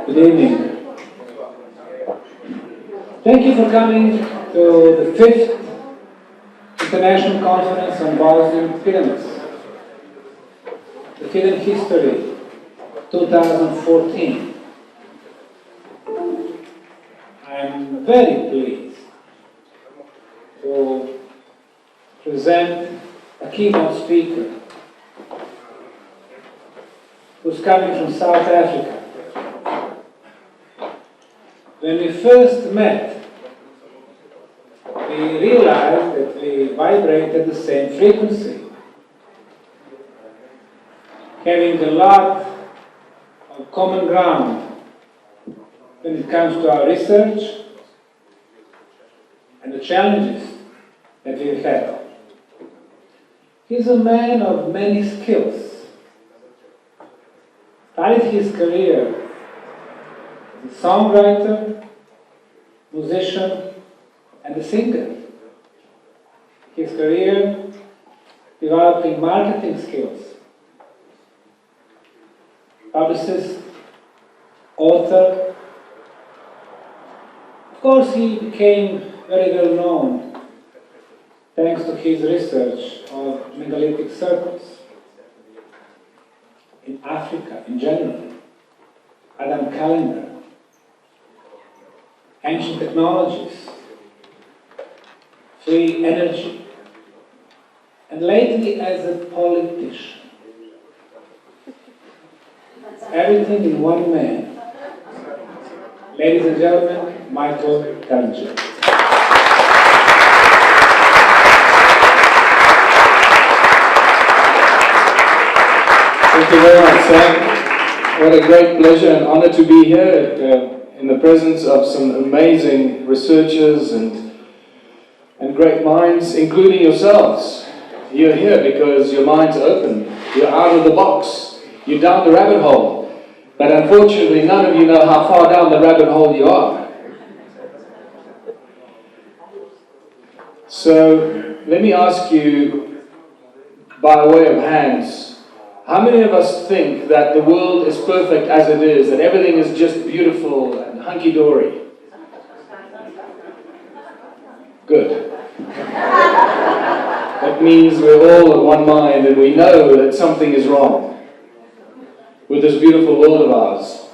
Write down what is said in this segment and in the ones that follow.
Good evening. Thank you for coming to the 5th International Conference on Bosnian Pyramids, the Hidden History 2014. I'm very pleased to present a keynote speaker who's coming from South Africa. When we first met, we realized that we vibrated the same frequency, having a lot of common ground when it comes to our research and the challenges that we've had. He's a man of many skills. Started his career as a songwriter, musician, and a singer. His career developing marketing skills, publicist, author. Of course, he became very well known thanks to his research of megalithic circles in Africa in general, Adam Calendar, ancient technologies, free energy, and lately as a politician. Everything in one man. Ladies and gentlemen, Michael Caduceus. Thank you very much, Sam. What a great pleasure and honor to be here in the presence of some amazing researchers and great minds, including yourselves. You're here because your mind's open. You're out of the box. You're down the rabbit hole. But unfortunately, none of you know how far down the rabbit hole you are. So, let me ask you, by way of hands, how many of us think that the world is perfect as it is, that everything is just beautiful and hunky-dory? Good. That means we're all of one mind and we know that something is wrong with this beautiful world of ours.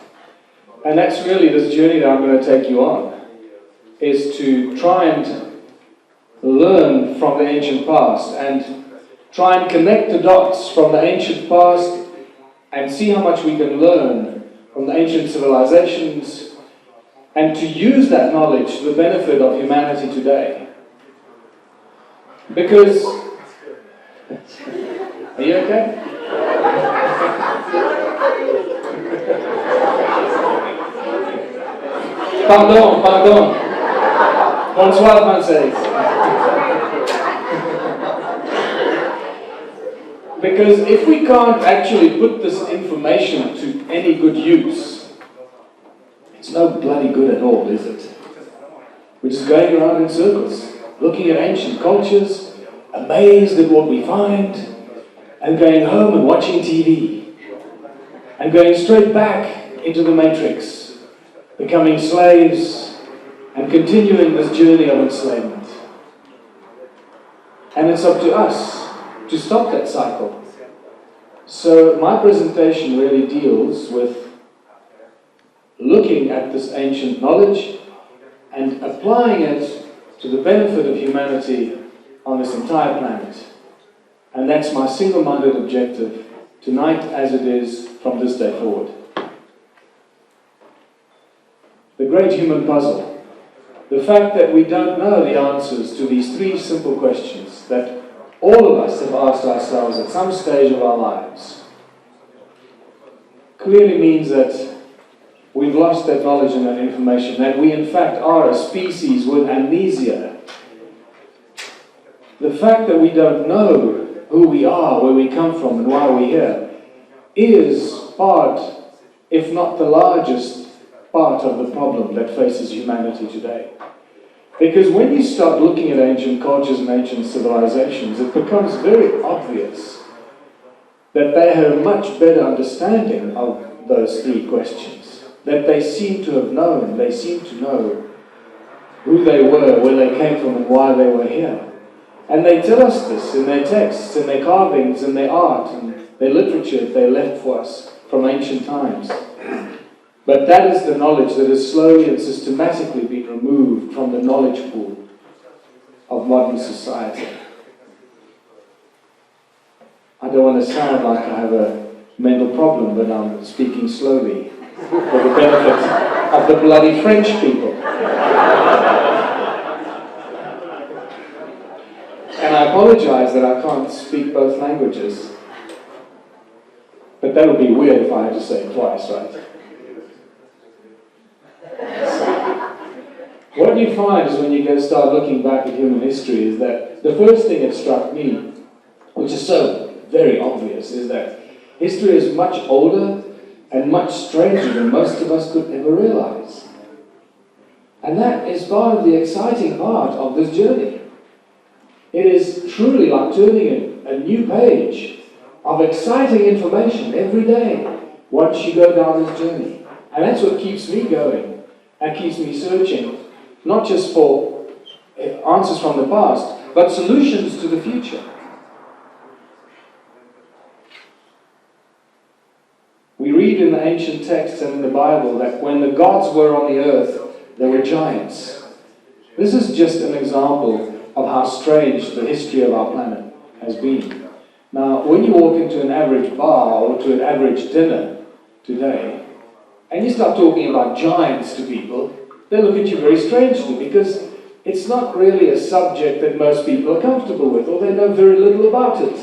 And that's really this journey that I'm going to take you on, is to try and learn from the ancient past and try and connect the dots from the ancient past and see how much we can learn from the ancient civilizations and to use that knowledge to the benefit of humanity today. Because... Are you okay? Pardon. Bonsoir, Français. Because if we can't actually put this information to any good use, it's no bloody good at all, is it? We're just going around in circles, looking at ancient cultures, amazed at what we find, and going home and watching TV, and going straight back into the matrix, becoming slaves, and continuing this journey of enslavement. And it's up to us to stop that cycle. So my presentation really deals with looking at this ancient knowledge and applying it to the benefit of humanity on this entire planet. And that's my single-minded objective tonight as it is from this day forward. The great human puzzle. The fact that we don't know the answers to these three simple questions that all of us have asked ourselves at some stage of our lives clearly means that we've lost that knowledge and that information, that we in fact are a species with amnesia. The fact that we don't know who we are, where we come from and why we're here is part, if not the largest part of the problem that faces humanity today. Because when you start looking at ancient cultures and ancient civilizations, it becomes very obvious that they had a much better understanding of those three questions that they seem to have known, they seem to know who they were, where they came from, and why they were here. And they tell us this in their texts, in their carvings, in their art, and their literature that they left for us from ancient times. But that is the knowledge that has slowly and systematically been removed from the knowledge pool of modern society. I don't want to sound like I have a mental problem, but I'm speaking slowly for the benefit of the bloody French people. And I apologize that I can't speak both languages. But that would be weird if I had to say it twice, right? What you find is when you start looking back at human history is that the first thing that struck me, which is so very obvious, is that history is much older and much stranger than most of us could ever realize. And that is part of the exciting part of this journey. It is truly like turning a new page of exciting information every day once you go down this journey. And that's what keeps me going and keeps me searching, not just for answers from the past, but solutions to the future. We read in the ancient texts and in the Bible that when the gods were on the earth, there were giants. This is just an example of how strange the history of our planet has been. Now, when you walk into an average bar or to an average dinner today, and you start talking about giants to people, they look at you very strangely because it's not really a subject that most people are comfortable with, or they know very little about it.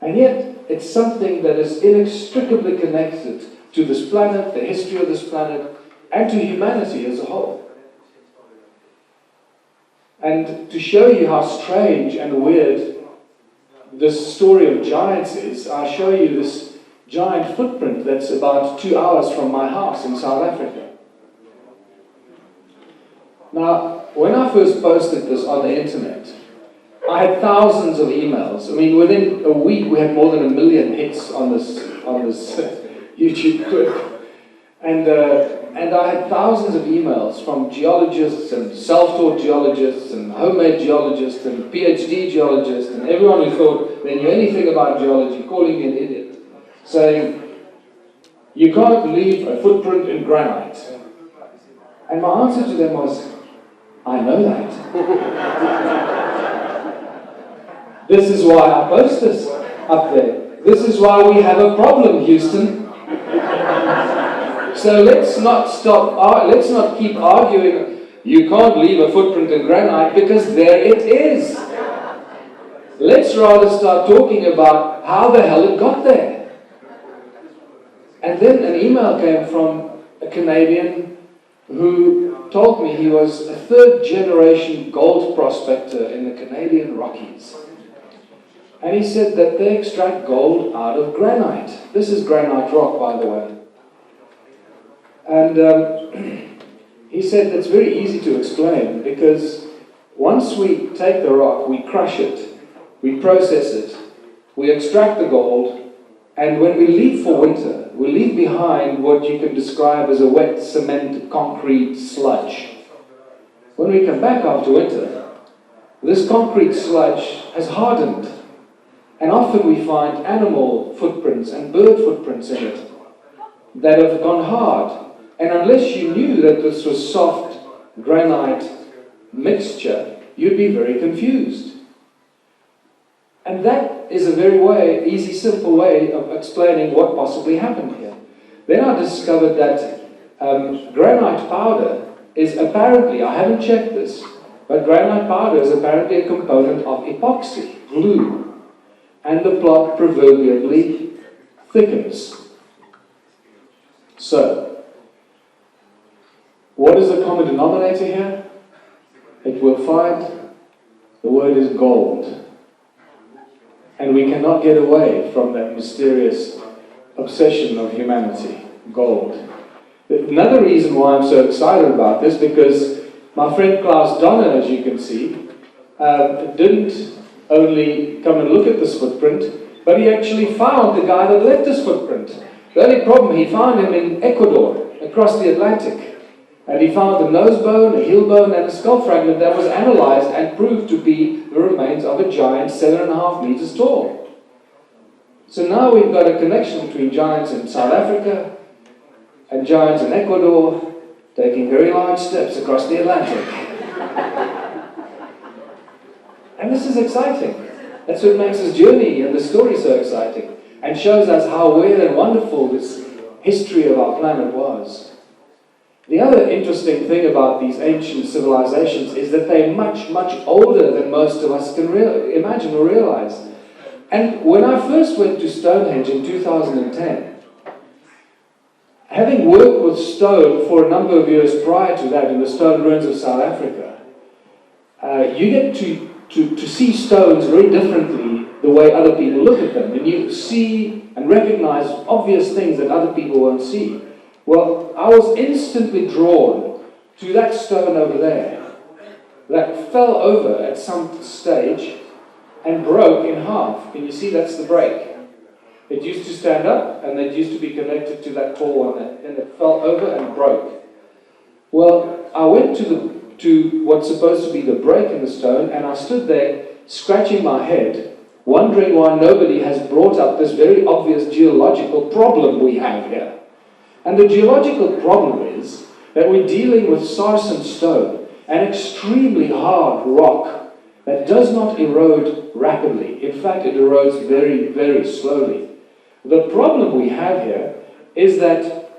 And yet, it's something that is inextricably connected to this planet, the history of this planet, and to humanity as a whole. And to show you how strange and weird this story of giants is, I'll show you this giant footprint that's about 2 hours from my house in South Africa. Now, when I first posted this on the internet, I had thousands of emails. I mean, within a week we had more than 1 million hits on this YouTube clip. And I had thousands of emails from geologists and self-taught geologists and homemade geologists and PhD geologists and everyone who thought they knew anything about geology, calling me an idiot, saying, you can't leave a footprint in granite. And my answer to them was, I know that. This is why I post this up there. This is why we have a problem, Houston. So let's not keep arguing, you can't leave a footprint in granite, because there it is. Let's rather start talking about how the hell it got there. And then an email came from a Canadian who told me he was a third-generation gold prospector in the Canadian Rockies. And he said that they extract gold out of granite. This is granite rock, by the way. And he said that's very easy to explain, because once we take the rock, we crush it, we process it, we extract the gold, and when we leave for winter, we leave behind what you can describe as a wet cement concrete sludge. When we come back after winter, this concrete sludge has hardened, and often we find animal footprints and bird footprints in it that have gone hard. And unless you knew that this was soft granite mixture, you'd be very confused. And that is a very easy, simple way of explaining what possibly happened here. Then I discovered that granite powder is apparently, I haven't checked this, but granite powder is apparently a component of epoxy, glue. And the plot proverbially thickens. So, what is the common denominator here? It will find the word is gold. And we cannot get away from that mysterious obsession of humanity, gold. Another reason why I'm so excited about this, because my friend Klaus Donner, as you can see, didn't only come and look at this footprint, but he actually found the guy that left this footprint. The only problem, he found him in Ecuador, a across the Atlantic. And he found a nose bone, a heel bone, and a skull fragment that was analyzed and proved to be the remains of a giant 7.5 meters tall. So now we've got a connection between giants in South Africa and giants in Ecuador, taking very large steps across the Atlantic. And this is exciting. That's what makes this journey and the story so exciting, and shows us how weird and wonderful this history of our planet was. The other interesting thing about these ancient civilizations is that they're much, much older than most of us can imagine or realize. And when I first went to Stonehenge in 2010, having worked with stone for a number of years prior to that in the stone ruins of South Africa, you get to see stones very differently the way other people look at them. And you see and recognize obvious things that other people won't see. Well, I was instantly drawn to that stone over there that fell over at some stage and broke in half. Can you see that's the break? It used to stand up and it used to be connected to that tall one, and it fell over and broke. Well, I went to what's supposed to be the break in the stone, and I stood there scratching my head, wondering why nobody has brought up this very obvious geological problem we have here. And the geological problem is that we're dealing with sarsen stone, an extremely hard rock that does not erode rapidly. In fact, it erodes very, very slowly. The problem we have here is that,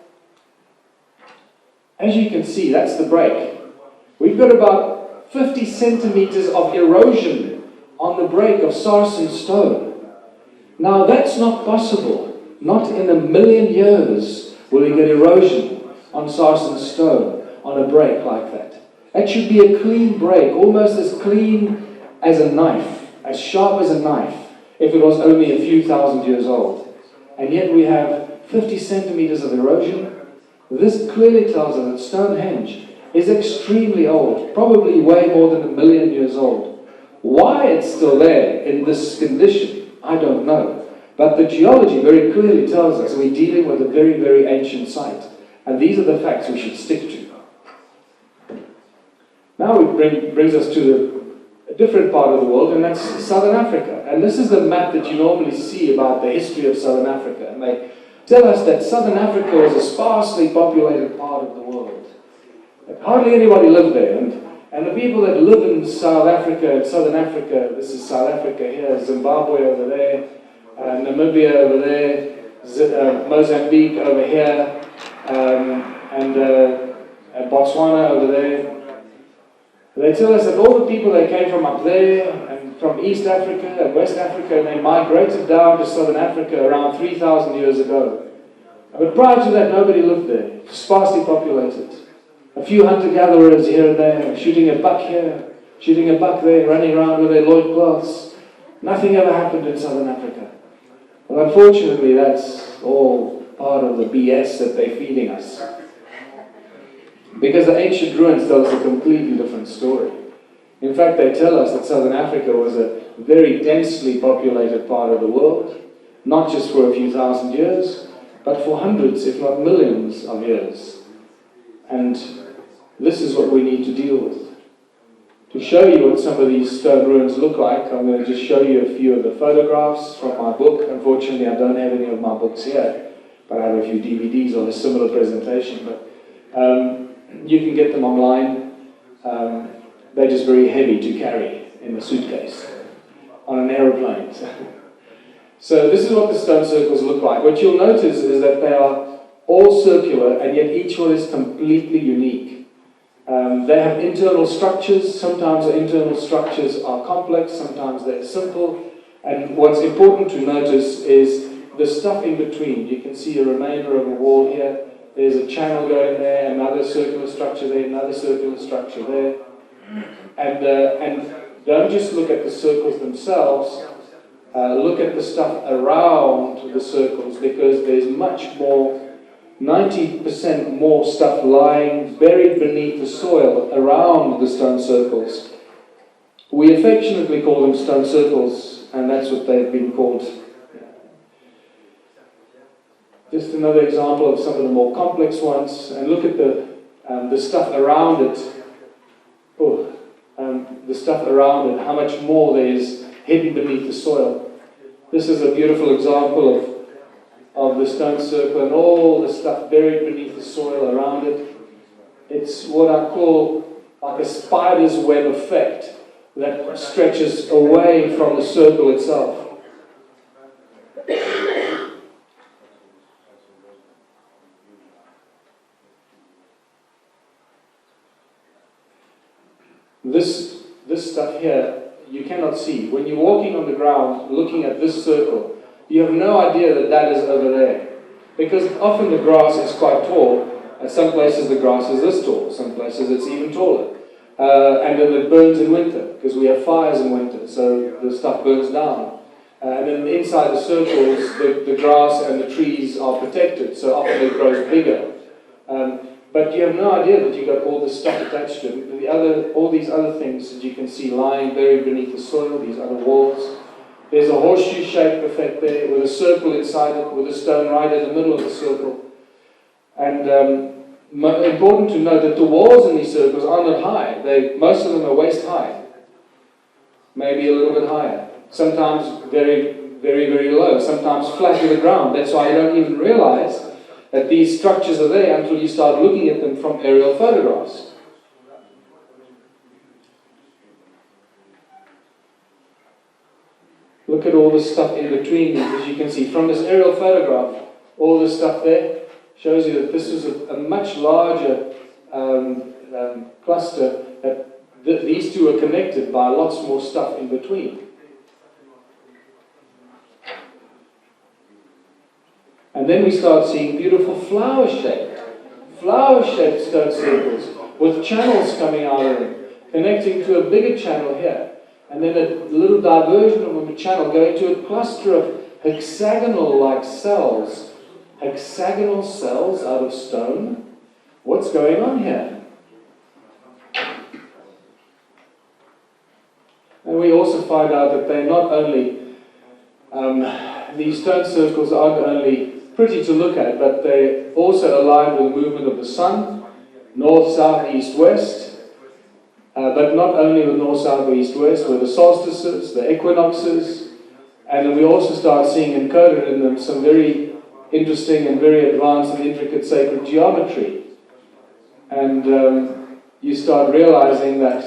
as you can see, that's the break. We've got about 50 centimeters of erosion on the break of sarsen stone. Now, that's not possible. Not in 1 million years will you get erosion on sarsen stone on a break like that. That should be a clean break, almost as clean as a knife, as sharp as a knife, if it was only a few thousand years old. And yet we have 50 centimeters of erosion. This clearly tells us that Stonehenge is extremely old, probably way more than 1 million years old. Why it's still there in this condition, I don't know. But the geology very clearly tells us we're dealing with a very, very ancient site. And these are the facts we should stick to. Now it brings us to a different part of the world, and that's Southern Africa. And this is the map that you normally see about the history of Southern Africa. And they tell us that Southern Africa was a sparsely populated part of the world. Like hardly anybody lived there. And the people that live in South Africa and Southern Africa, this is South Africa here, Zimbabwe over there, Namibia over there, Mozambique over here, and Botswana over there. They tell us that all the people that came from up there, and from East Africa and West Africa, and they migrated down to Southern Africa around 3,000 years ago. But prior to that, nobody lived there, sparsely populated. A few hunter-gatherers here and there, shooting a buck here, shooting a buck there, running around with their loincloths. Nothing ever happened in Southern Africa. Well, unfortunately, that's all part of the BS that they're feeding us. Because the ancient ruins tell us a completely different story. In fact, they tell us that Southern Africa was a very densely populated part of the world, not just for a few thousand years, but for hundreds, if not millions of years. And this is what we need to deal with. To show you what some of these stone ruins look like, I'm going to just show you a few of the photographs from my book. Unfortunately, I don't have any of my books here, but I have a few DVDs on a similar presentation. But you can get them online. They're just very heavy to carry in a suitcase on an aeroplane. So this is what the stone circles look like. What you'll notice is that they are all circular, and yet each one is completely unique. They have internal structures. Sometimes the internal structures are complex, sometimes they're simple. And what's important to notice is the stuff in between. You can see a remainder of a wall here. There's a channel going there, another circular structure there, another circular structure there. And don't just look at the circles themselves, look at the stuff around the circles, because there's much more, 90% more stuff lying buried beneath the soil around the stone circles. We affectionately call them stone circles, and that's what they've been called. Just another example of some of the more complex ones. And look at the stuff around it. The stuff around it, how much more there is hidden beneath the soil. This is a beautiful example of the stone circle and all the stuff buried beneath the soil around it. It's what I call like a spider's web effect that stretches away from the circle itself. This stuff here, you cannot see. When you're walking on the ground, looking at this circle, you have no idea that that is over there. Because often the grass is quite tall, and some places the grass is this tall, some places it's even taller. And then it burns in winter, because we have fires in winter, so the stuff burns down. And then inside the circles, the grass and the trees are protected, so often it grows bigger. But you have no idea that you've got all this stuff attached to it. All these other things that you can see lying buried beneath the soil, these other walls. There's a horseshoe-shaped effect there with a circle inside it, with a stone right in the middle of the circle. And important to note that the walls in these circles are not high. Most of them are waist high, maybe a little bit higher. Sometimes very, very, very low. Sometimes flat to the ground. That's why you don't even realize that these structures are there until you start looking at them from aerial photographs. Look at all the stuff in between, as you can see. From this aerial photograph, all this stuff there shows you that this is a much larger cluster, that these two are connected by lots more stuff in between. And then we start seeing beautiful flower-shaped stone circles with channels coming out of them, connecting to a bigger channel here. And then a little diversion of a channel going to a cluster of hexagonal-like cells. Hexagonal cells out of stone? What's going on here? And we also find out that they're not only, these stone circles aren't only pretty to look at, but they also align with the movement of the sun, north, south, east, west. But not only with north, south, east, west, with the solstices, the equinoxes, and then we also start seeing encoded in them some very interesting and very advanced and intricate sacred geometry. And you start realizing that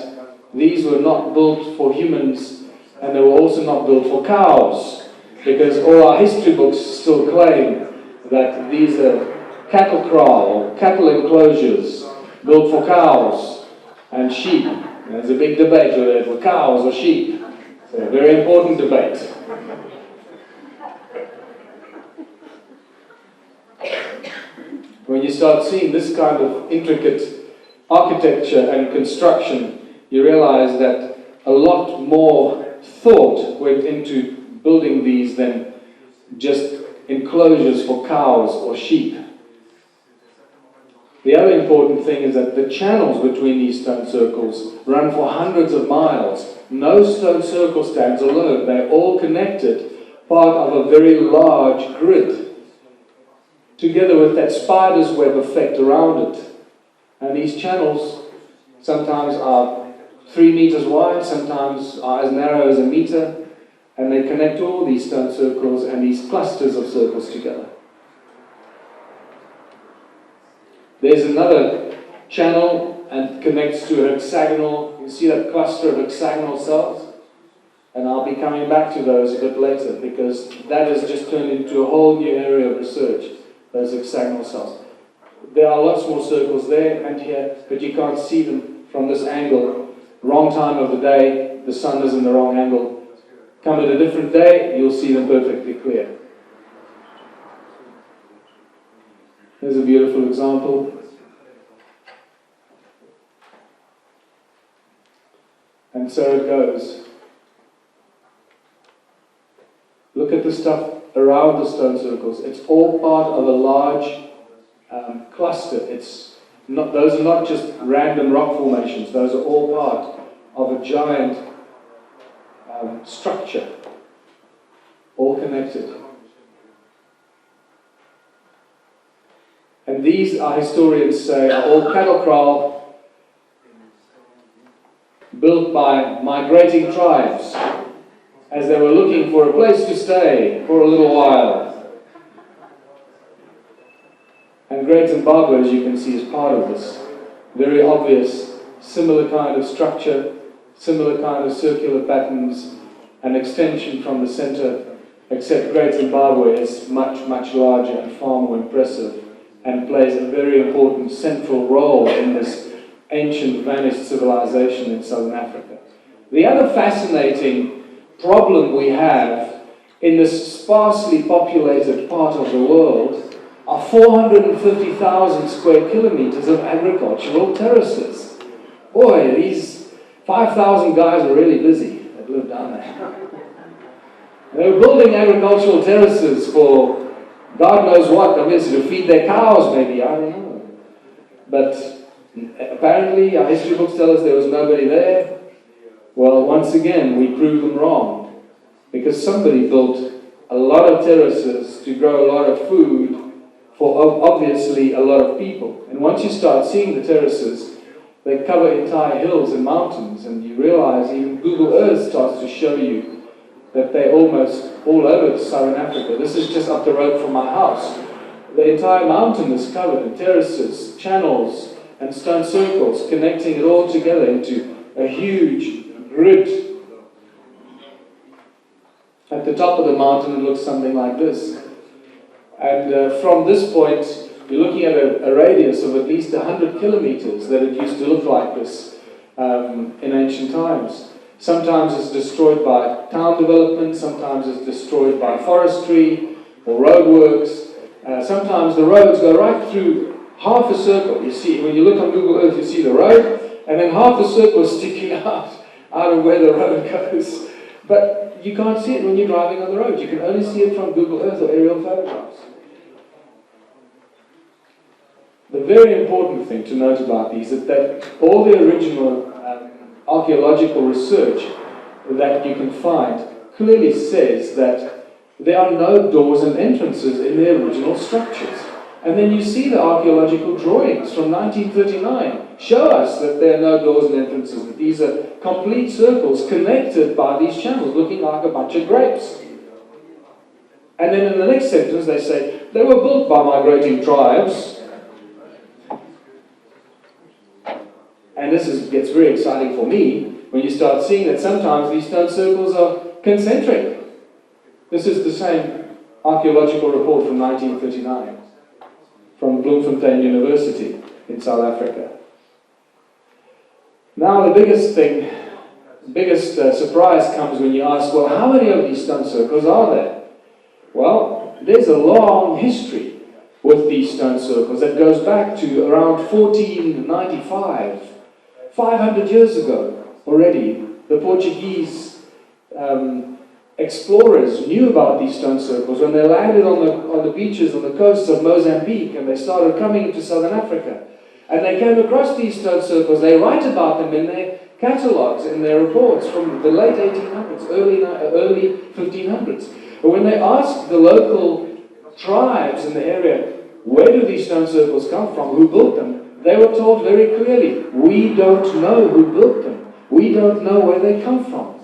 these were not built for humans, and they were also not built for cows, because all our history books still claim that these are cattle kraal, or cattle enclosures, built for cows and sheep. There's a big debate whether it were cows or sheep. It's a very important debate. When you start seeing this kind of intricate architecture and construction, you realize that a lot more thought went into building these than just enclosures for cows or sheep. The other important thing is that the channels between these stone circles run for hundreds of miles. No stone circle stands alone. They're all connected, part of a very large grid, together with that spider's web effect around it. And these channels sometimes are 3 meters wide, sometimes are as narrow as a meter, and they connect all these stone circles and these clusters of circles together. There's another channel and connects to a hexagonal. You see that cluster of hexagonal cells? And I'll be coming back to those a bit later, because that has just turned into a whole new area of research, those hexagonal cells. There are lots more circles there and here, but you can't see them from this angle. Wrong time of the day, the sun is in the wrong angle. Come at a different day, you'll see them perfectly clear. Here's a beautiful example. And so it goes. Look at the stuff around the stone circles. It's all part of a large cluster. Those are not just random rock formations. Those are all part of a giant structure, all connected. And these, our historians say, are all cattle kraal built by migrating tribes as they were looking for a place to stay for a little while. And Great Zimbabwe, as you can see, is part of this. Very obvious, similar kind of structure, similar kind of circular patterns, an extension from the center, except Great Zimbabwe is much, much larger and far more impressive and plays a very important central role in this ancient vanished civilization in southern Africa. The other fascinating problem we have in this sparsely populated part of the world are 450,000 square kilometers of agricultural terraces. Boy, these 5,000 guys are really busy that live down there. They were building agricultural terraces for God knows what, obviously to feed their cows maybe, I don't know. But apparently our history books tell us there was nobody there. Well, once again, we prove them wrong, because somebody built a lot of terraces to grow a lot of food for obviously a lot of people. And once you start seeing the terraces, they cover entire hills and mountains, and you realize even Google Earth starts to show you that they're almost all over southern Africa. This is just up the road from my house. The entire mountain is covered in terraces, channels, and stone circles, connecting it all together into a huge grid. At the top of the mountain, it looks something like this. And from this point, you're looking at a radius of at least 100 kilometers that it used to look like this in ancient times. Sometimes it's destroyed by town development, sometimes it's destroyed by forestry or roadworks. Sometimes the roads go right through half a circle. You see, when you look on Google Earth, you see the road, and then half a circle is sticking out of where the road goes. But you can't see it when you're driving on the road. You can only see it from Google Earth or aerial photographs. The very important thing to note about these is that all the original archaeological research that you can find clearly says that there are no doors and entrances in the original structures. And then you see the archaeological drawings from 1939 show us that there are no doors and entrances, that these are complete circles connected by these channels, looking like a bunch of grapes. And then in the next sentence they say, they were built by migrating tribes. And this gets very exciting for me when you start seeing that sometimes these stone circles are concentric. This is the same archaeological report from 1939 from Bloemfontein University in South Africa. Now the biggest surprise comes when you ask, well, how many of these stone circles are there? Well, there's a long history with these stone circles that goes back to around 1495. 500 years ago already, the Portuguese explorers knew about these stone circles when they landed on the beaches on the coasts of Mozambique, and they started coming into southern Africa. And they came across these stone circles. They write about them in their catalogues, in their reports from the late 1800s, early 1500s. But when they asked the local tribes in the area, where do these stone circles come from, who built them, they were told very clearly, we don't know who built them. We don't know where they come from.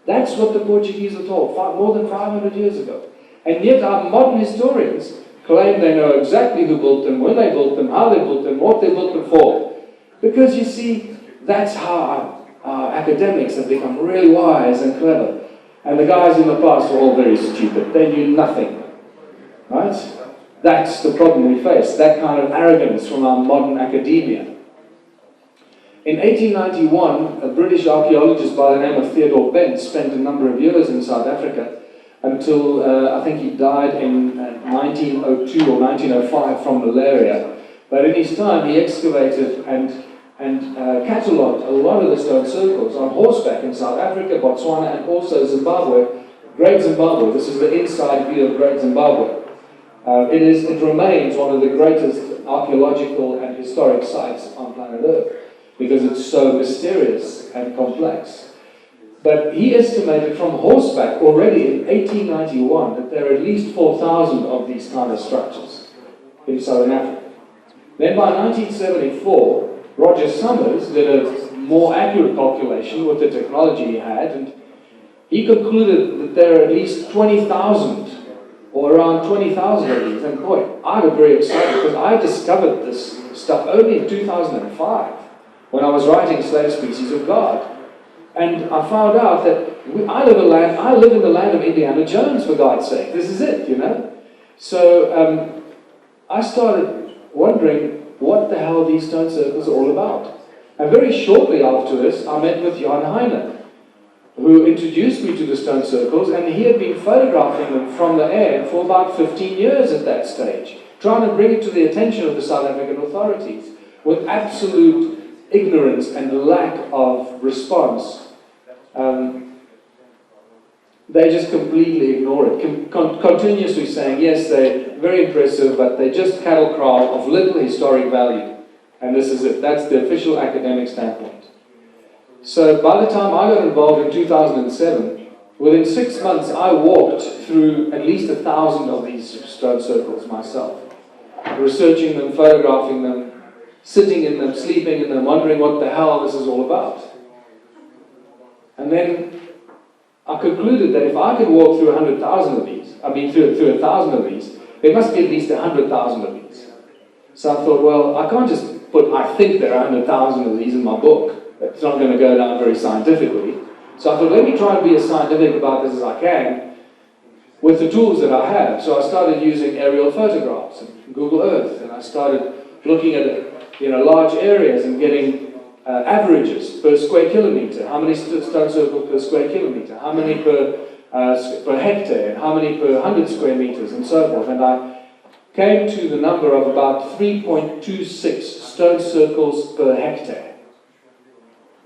That's what the Portuguese were told more than 500 years ago. And yet our modern historians claim they know exactly who built them, when they built them, how they built them, what they built them for. Because you see, that's how our academics have become really wise and clever. And the guys in the past were all very stupid. They knew nothing. Right? That's the problem we face, that kind of arrogance from our modern academia. In 1891, a British archaeologist by the name of Theodore Bent spent a number of years in South Africa until I think he died in 1902 or 1905 from malaria. But in his time, he excavated and catalogued a lot of the stone circles on horseback in South Africa, Botswana, and also Zimbabwe. Great Zimbabwe. This is the inside view of Great Zimbabwe. It remains one of the greatest archaeological and historic sites on planet Earth because it's so mysterious and complex. But he estimated from horseback already in 1891 that there are at least 4,000 of these kind of structures in southern Africa. Then by 1974, Roger Summers did a more accurate calculation with the technology he had, and he concluded that there are at least 20,000, or around 20,000 of these. And boy, I got very excited because I discovered this stuff only in 2005 when I was writing Slave Species of God. And I found out that I live in the land of Indiana Jones, for God's sake. This is it, you know. So I started wondering what the hell these stone circles are all about. And very shortly after this, I met with Johan Heiner, who introduced me to the stone circles, and he had been photographing them from the air for about 15 years at that stage, trying to bring it to the attention of the South African authorities, with absolute ignorance and lack of response. They just completely ignore it, continuously saying, yes, they're very impressive, but they're just cattle kraal of little historic value. And this is it. That's the official academic standpoint. So by the time I got involved in 2007, within 6 months I walked through at least 1,000 of these stone circles myself, researching them, photographing them, sitting in them, sleeping in them, wondering what the hell this is all about. And then I concluded that if I could walk through 100,000 of these, through 1,000 of these, there must be at least 100,000 of these. So I thought, well, I can't just put, I think there are 100,000 of these in my book. It's not going to go down very scientifically. So I thought, let me try and be as scientific about this as I can with the tools that I have. So I started using aerial photographs and Google Earth, and I started looking at large areas and getting averages per square kilometer. How many stone circles per square kilometer? How many per hectare? And how many per 100 square meters? And so forth. And I came to the number of about 3.26 stone circles per hectare.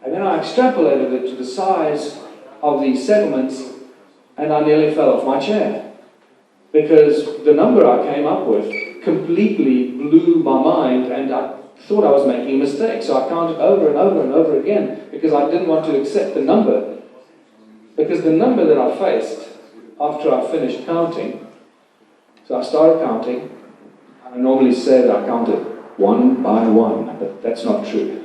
And then I extrapolated it to the size of these settlements, and I nearly fell off my chair. Because the number I came up with completely blew my mind, and I thought I was making a mistake. So I counted over and over and over again, because I didn't want to accept the number. Because the number that I faced after I finished counting, so I started counting. I normally say that I counted one by one, but that's not true.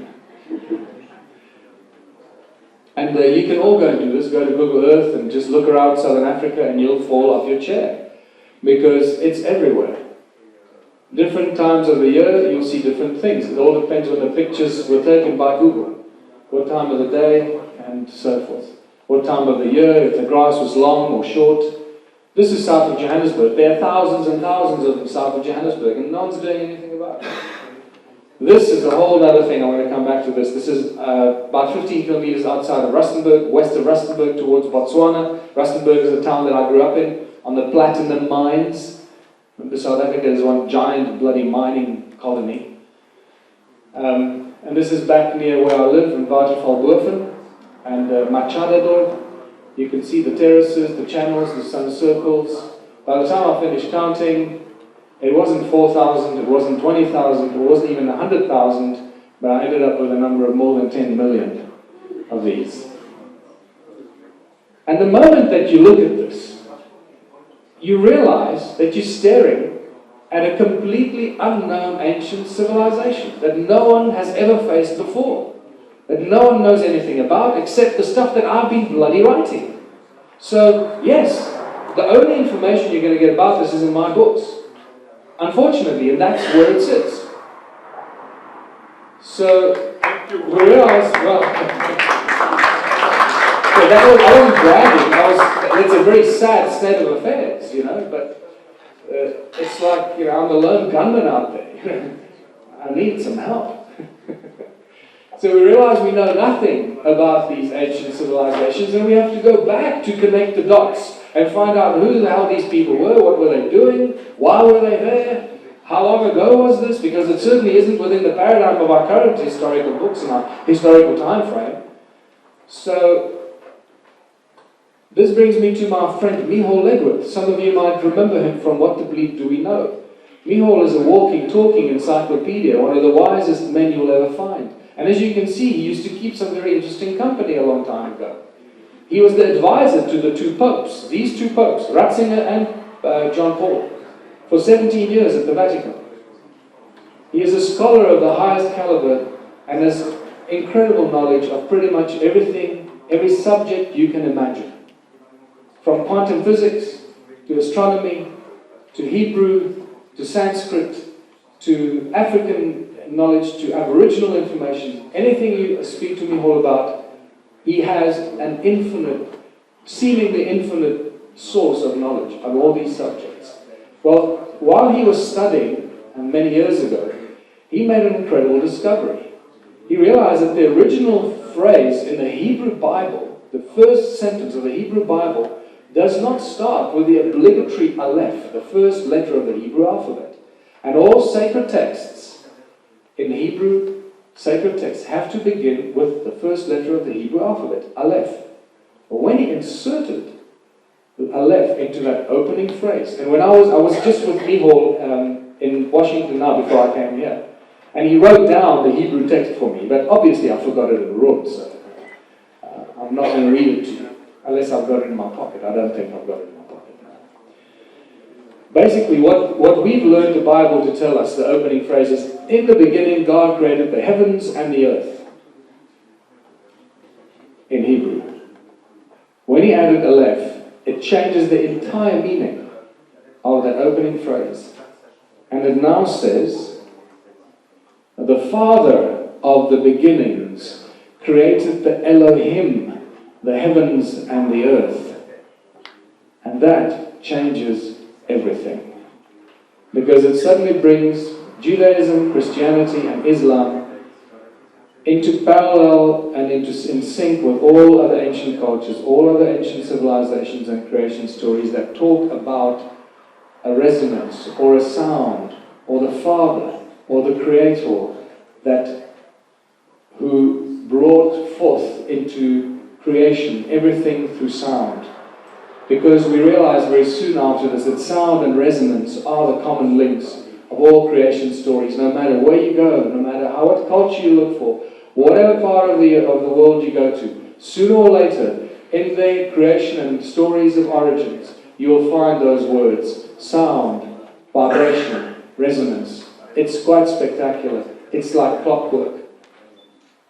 And you can all go and do this. Go to Google Earth and just look around Southern Africa and you'll fall off your chair. Because it's everywhere. Different times of the year, you'll see different things. It all depends on the pictures were taken by Google. What time of the day, and so forth. What time of the year, if the grass was long or short. This is south of Johannesburg. There are thousands and thousands of them south of Johannesburg, and no one's doing anything about it. This is a whole other thing. I'm going to come back to this. This is about 15 kilometers outside of Rustenburg, west of Rustenburg towards Botswana. Rustenburg is a town that I grew up in, on the platinum mines. Remember, South Africa is one giant bloody mining colony. And this is back near where I live, in Watervalboven and Machadodorp. You can see the terraces, the channels, the sun circles. By the time I finished counting, it wasn't 4,000, it wasn't 20,000, it wasn't even 100,000, but I ended up with a number of more than 10 million of these. And the moment that you look at this, you realize that you're staring at a completely unknown ancient civilization that no one has ever faced before, that no one knows anything about except the stuff that I've been bloody writing. So, yes, the only information you're going to get about this is in my books. Unfortunately, and that's where it sits. So, we realized, well, so I wasn't bragging, it's a very sad state of affairs, but it's like, I'm the lone gunman out there. I need some help. So we realize we know nothing about these ancient civilizations, and we have to go back to connect the dots and find out who the hell these people were, what were they doing, why were they there, how long ago was this, because it certainly isn't within the paradigm of our current historical books and our historical time frame. So, this brings me to my friend Michal Legworth. Some of you might remember him from What the Bleep Do We Know? Michal is a walking, talking encyclopedia, one of the wisest men you'll ever find. And as you can see, he used to keep some very interesting company a long time ago. He was the advisor to the two popes, these two popes, Ratzinger and John Paul, for 17 years at the Vatican. He is a scholar of the highest caliber and has incredible knowledge of pretty much everything, every subject you can imagine. From quantum physics, to astronomy, to Hebrew, to Sanskrit, to African knowledge, to Aboriginal information, anything you speak to me all about, he has an infinite, seemingly infinite source of knowledge of all these subjects. Well, while he was studying, and many years ago, he made an incredible discovery. He realized that the original phrase in the Hebrew Bible, the first sentence of the Hebrew Bible, does not start with the obligatory aleph, the first letter of the Hebrew alphabet. And all sacred texts in Hebrew, sacred texts, have to begin with the first letter of the Hebrew alphabet, aleph. But when he inserted the aleph into that opening phrase, and when I was just with Mihal in Washington now before I came here, and he wrote down the Hebrew text for me, but obviously I forgot it in Rhodes, so I'm not going to read it to you, unless I've got it in my pocket. I don't think I've got it in my pocket now. Basically, what we've learned the Bible to tell us, the opening phrase is, in the beginning God created the heavens and the earth, in Hebrew. When he added aleph, it changes the entire meaning of that opening phrase. And it now says, the Father of the beginnings created the Elohim, the heavens and the earth. And that changes everything. Because it suddenly brings Judaism, Christianity and Islam into parallel and in sync with all other ancient cultures, all other ancient civilizations and creation stories that talk about a resonance or a sound or the Father or the Creator who brought forth into creation everything through sound. Because we realize very soon after this that sound and resonance are the common links of all creation stories, no matter where you go, no matter what culture you look for, whatever part of the world you go to, sooner or later, in their creation and stories of origins, you will find those words: sound, vibration, resonance. It's quite spectacular. It's like clockwork.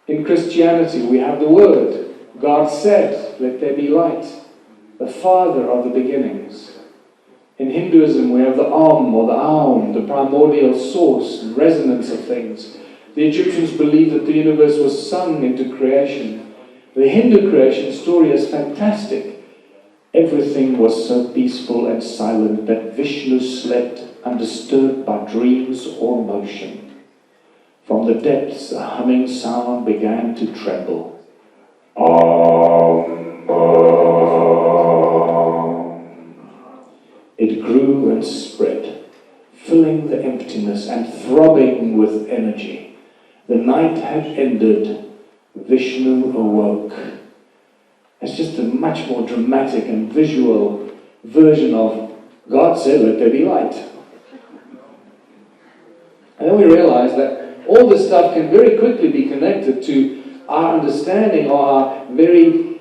In Christianity, we have the Word. God said, let there be light. The Father of the beginnings. In Hinduism, we have the Om or the Aum, the primordial source and resonance of things. The Egyptians believed that the universe was sung into creation. The Hindu creation story is fantastic. Everything was so peaceful and silent that Vishnu slept undisturbed by dreams or motion. From the depths, a humming sound began to tremble. Om, Om. It grew and spread, filling the emptiness and throbbing with energy. The night had ended. Vishnu awoke. It's just a much more dramatic and visual version of God said, let there be light. And then we realize that all this stuff can very quickly be connected to our understanding, or our very,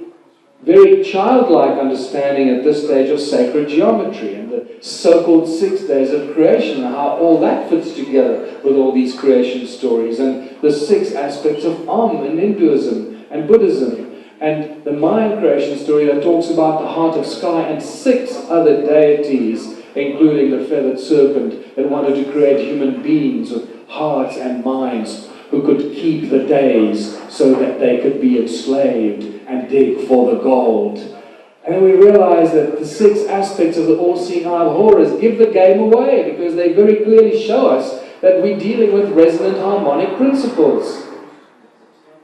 very childlike understanding at this stage of sacred geometry and the so-called 6 days of creation, and how all that fits together with all these creation stories, and the 6 aspects of Om in Hinduism and Buddhism, and the Mayan creation story that talks about the heart of sky, and 6 other deities, including the feathered serpent that wanted to create human beings with hearts and minds who could keep the days so that they could be enslaved and dig for the gold. And we realize that the 6 aspects of the all-seeing eye of Horus give the game away, because they very clearly show us that we're dealing with resonant harmonic principles.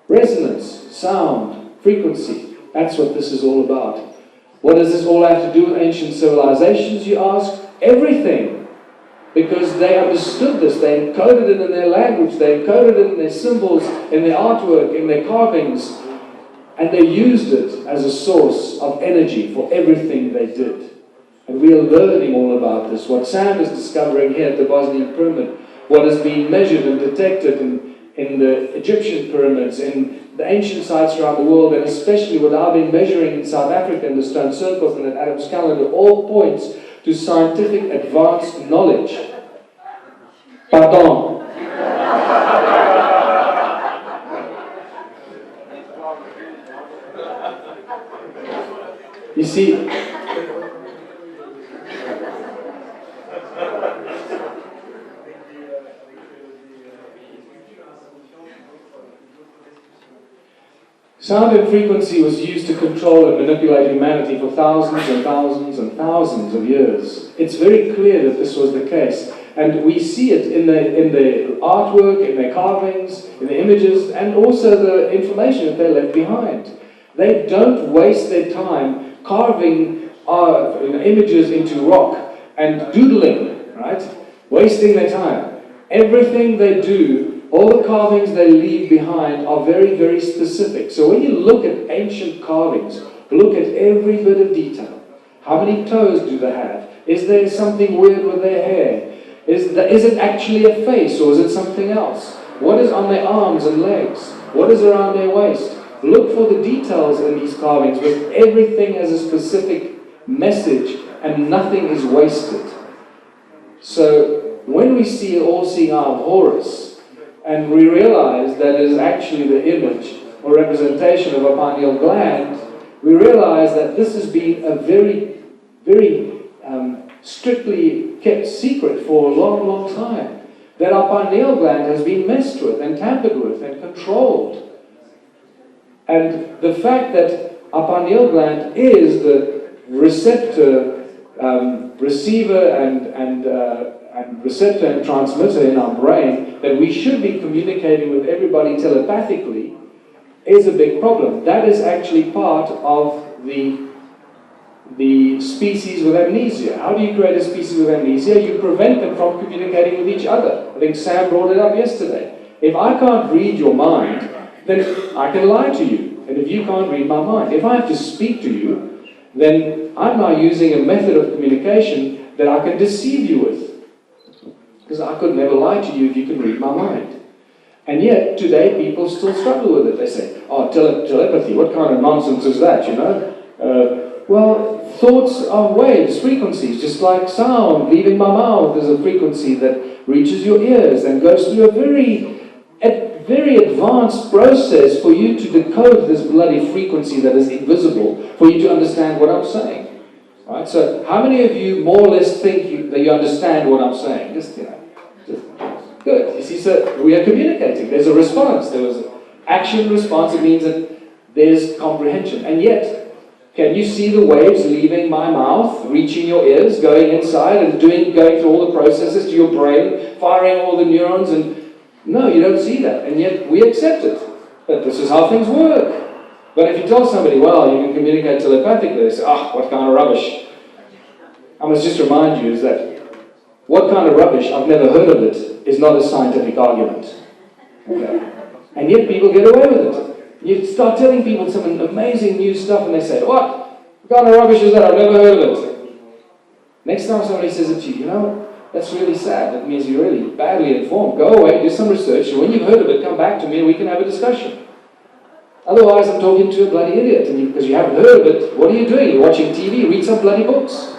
Resonance, sound, frequency, that's what this is all about. What does this all have to do with ancient civilizations, you ask? Everything. Because they understood this, they encoded it in their language, they encoded it in their symbols, in their artwork, in their carvings, and they used it as a source of energy for everything they did. And we are learning all about this. What Sam is discovering here at the Bosnian Pyramid, what has been measured and detected in the Egyptian pyramids, in the ancient sites around the world, and especially what I've been measuring in South Africa in the stone circles and at Adam's calendar, all points to scientific advanced knowledge. Pardon. see, sound and frequency was used to control and manipulate humanity for thousands and thousands and thousands of years. It's very clear that this was the case. And we see it in the artwork, in their carvings, in the images, and also the information that they left behind. They don't waste their time carving images into rock and doodling, right? Wasting their time. Everything they do, all the carvings they leave behind are very, very specific. So when you look at ancient carvings, look at every bit of detail. How many toes do they have? Is there something weird with their hair? Is it actually a face, or is it something else? What is on their arms and legs? What is around their waist? Look for the details in these carvings, because everything has a specific message and nothing is wasted. So when we see all-seeing eye of Horus, and we realize that it is actually the image or representation of a pineal gland, we realize that this has been a very, very strictly kept secret for a long, long time. That our pineal gland has been messed with and tampered with and controlled. And the fact that our pineal gland is the receptor, receiver and receptor and transmitter in our brain, that we should be communicating with everybody telepathically, is a big problem. That is actually part of the species with amnesia. How do you create a species with amnesia? You prevent them from communicating with each other. I think Sam brought it up yesterday. If I can't read your mind, then I can lie to you. And if you can't read my mind, if I have to speak to you, then I'm now using a method of communication that I can deceive you with. Because I could never lie to you if you can read my mind. And yet, today, people still struggle with it. They say, oh, telepathy, what kind of nonsense is that, you know? Well, thoughts are waves, frequencies, just like sound leaving my mouth is a frequency that reaches your ears and goes through a very advanced process for you to decode this bloody frequency that is invisible, for you to understand what I'm saying. Right? So, how many of you more or less think that you understand what I'm saying? Just good. You see, so we are communicating. There's a response. There was an action response. It means that there's comprehension. And yet, can you see the waves leaving my mouth, reaching your ears, going inside and going through all the processes to your brain, firing all the neurons? And no, you don't see that. And yet we accept it. But this is how things work. But if you tell somebody, well, you can communicate telepathically, they say, what kind of rubbish? I must just remind you is that what kind of rubbish, I've never heard of it, is not a scientific argument. Okay? And yet people get away with it. You start telling people some amazing new stuff and they say, what kind of rubbish is that? I've never heard of it. Next time somebody says it to you, you know, that's really sad. That means you're really badly informed. Go away, do some research, and when you've heard of it, come back to me and we can have a discussion. Otherwise, I'm talking to a bloody idiot, and because you haven't heard of it, what are you doing? You're watching TV, read some bloody books.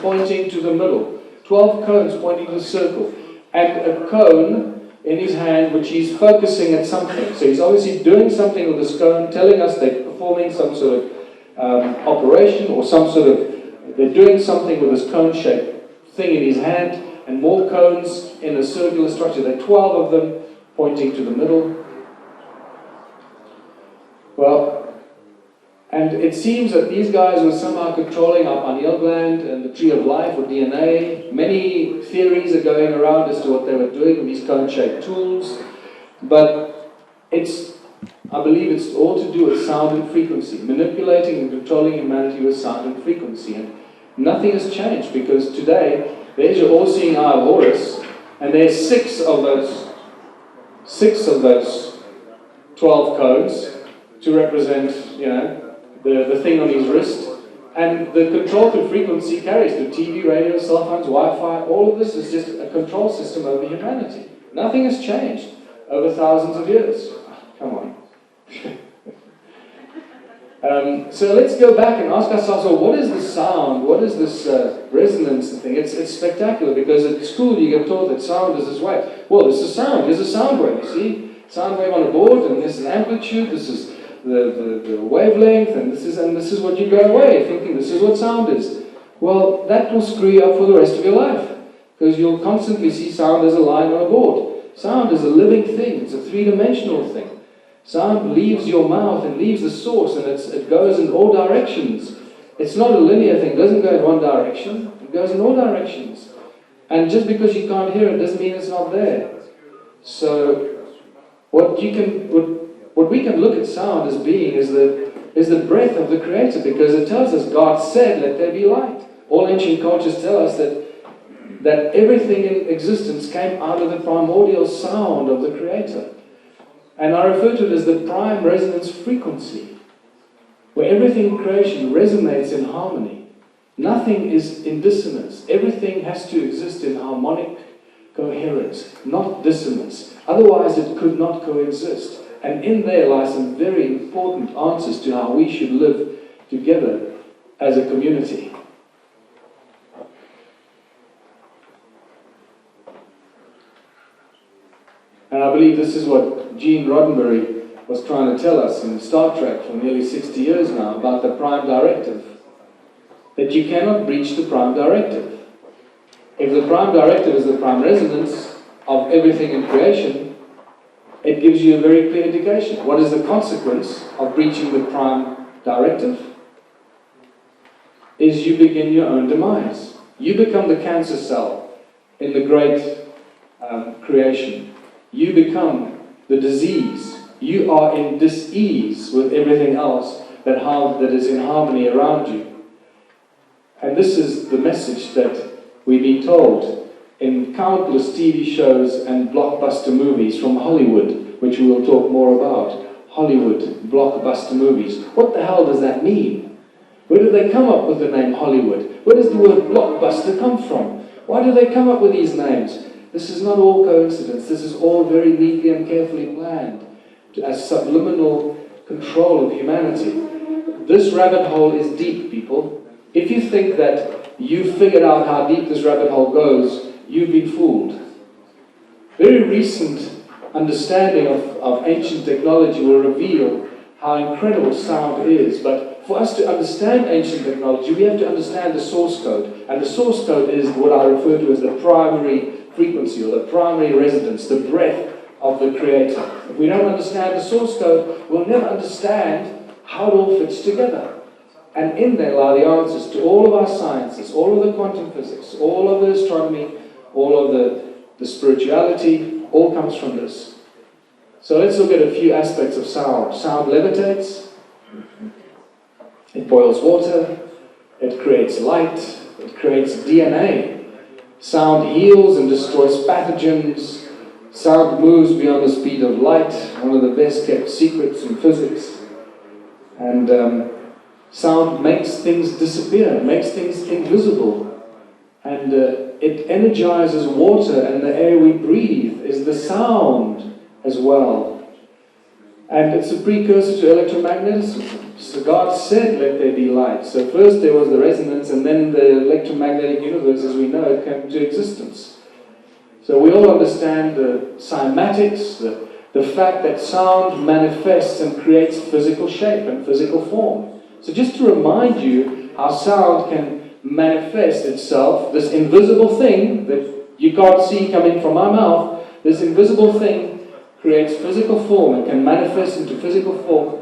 Pointing to the middle. 12 cones pointing to the circle. And a cone in his hand which he's focusing at something. So he's obviously doing something with this cone, telling us they're performing some sort of operation or some sort of, they're doing something with this cone-shaped thing in his hand, and more cones in a circular structure. There are 12 of them pointing to the middle. Well, and it seems that these guys were somehow controlling our pineal gland and the tree of life or DNA. Many theories are going around as to what they were doing with these cone-shaped tools. But I believe it's all to do with sound and frequency, manipulating and controlling humanity with sound and frequency. And nothing has changed, because today, there's your all-seeing eye of Horus, and there's six of those 12 cones to represent, the thing on his wrist, and the control to frequency carries to TV, radio, cell phones, Wi-Fi. All of this is just a control system over humanity. Nothing has changed over thousands of years. Come on. So let's go back and ask ourselves, well, what is the sound? What is this resonance thing? It's spectacular, because at school you get taught that sound is this way. Well, this is sound. Here's a sound wave, you see? Sound wave on a board, and this is amplitude, this is the wavelength, and this is what you go away thinking this is what sound is. Well, that will screw you up for the rest of your life, because you'll constantly see sound as a line on a board. Sound is a living thing. It's a three-dimensional thing. Sound leaves your mouth and leaves the source, and it goes in all directions. It's not a linear thing. It doesn't go in one direction. It goes in all directions. And just because you can't hear it doesn't mean it's not there. So what we can look at sound as being is the breath of the Creator, because it tells us God said, "Let there be light." All ancient cultures tell us that everything in existence came out of the primordial sound of the Creator. And I refer to it as the prime resonance frequency, where everything in creation resonates in harmony. Nothing is in dissonance. Everything has to exist in harmonic coherence, not dissonance. Otherwise it could not coexist. And in there lie some very important answers to how we should live together as a community. And I believe this is what Gene Roddenberry was trying to tell us in Star Trek for nearly 60 years now about the prime directive. That you cannot breach the prime directive. If the prime directive is the prime resonance of everything in creation, it gives you a very clear indication. What is the consequence of breaching the prime directive? Is you begin your own demise. You become the cancer cell in the great creation. You become the disease. You are in dis-ease with everything else that is in harmony around you. And this is the message that we've been told in countless TV shows and blockbuster movies from Hollywood, which we will talk more about. Hollywood blockbuster movies. What the hell does that mean? Where did they come up with the name Hollywood? Where does the word blockbuster come from? Why do they come up with these names? This is not all coincidence. This is all very neatly and carefully planned as subliminal control of humanity. This rabbit hole is deep, people. If you think that you figured out how deep this rabbit hole goes, you've been fooled. Very recent understanding of ancient technology will reveal how incredible sound is. But for us to understand ancient technology, we have to understand the source code. And the source code is what I refer to as the primary frequency, or the primary resonance, the breath of the Creator. If we don't understand the source code, we'll never understand how it all fits together. And in there lie the answers to all of our sciences, all of the quantum physics, all of the astronomy, all of the spirituality, all comes from this. So let's look at a few aspects of sound. Sound levitates, it boils water, it creates light, it creates DNA. Sound heals and destroys pathogens. Sound moves beyond the speed of light, one of the best kept secrets in physics. And sound makes things disappear, makes things invisible. And it energizes water, and the air we breathe is the sound as well. And it's a precursor to electromagnetism. So God said, "Let there be light." So first there was the resonance, and then the electromagnetic universe as we know it came into existence. So we all understand the cymatics, the fact that sound manifests and creates physical shape and physical form. So just to remind you how sound can manifest itself, this invisible thing that you can't see coming from my mouth, this invisible thing creates physical form and can manifest into physical form.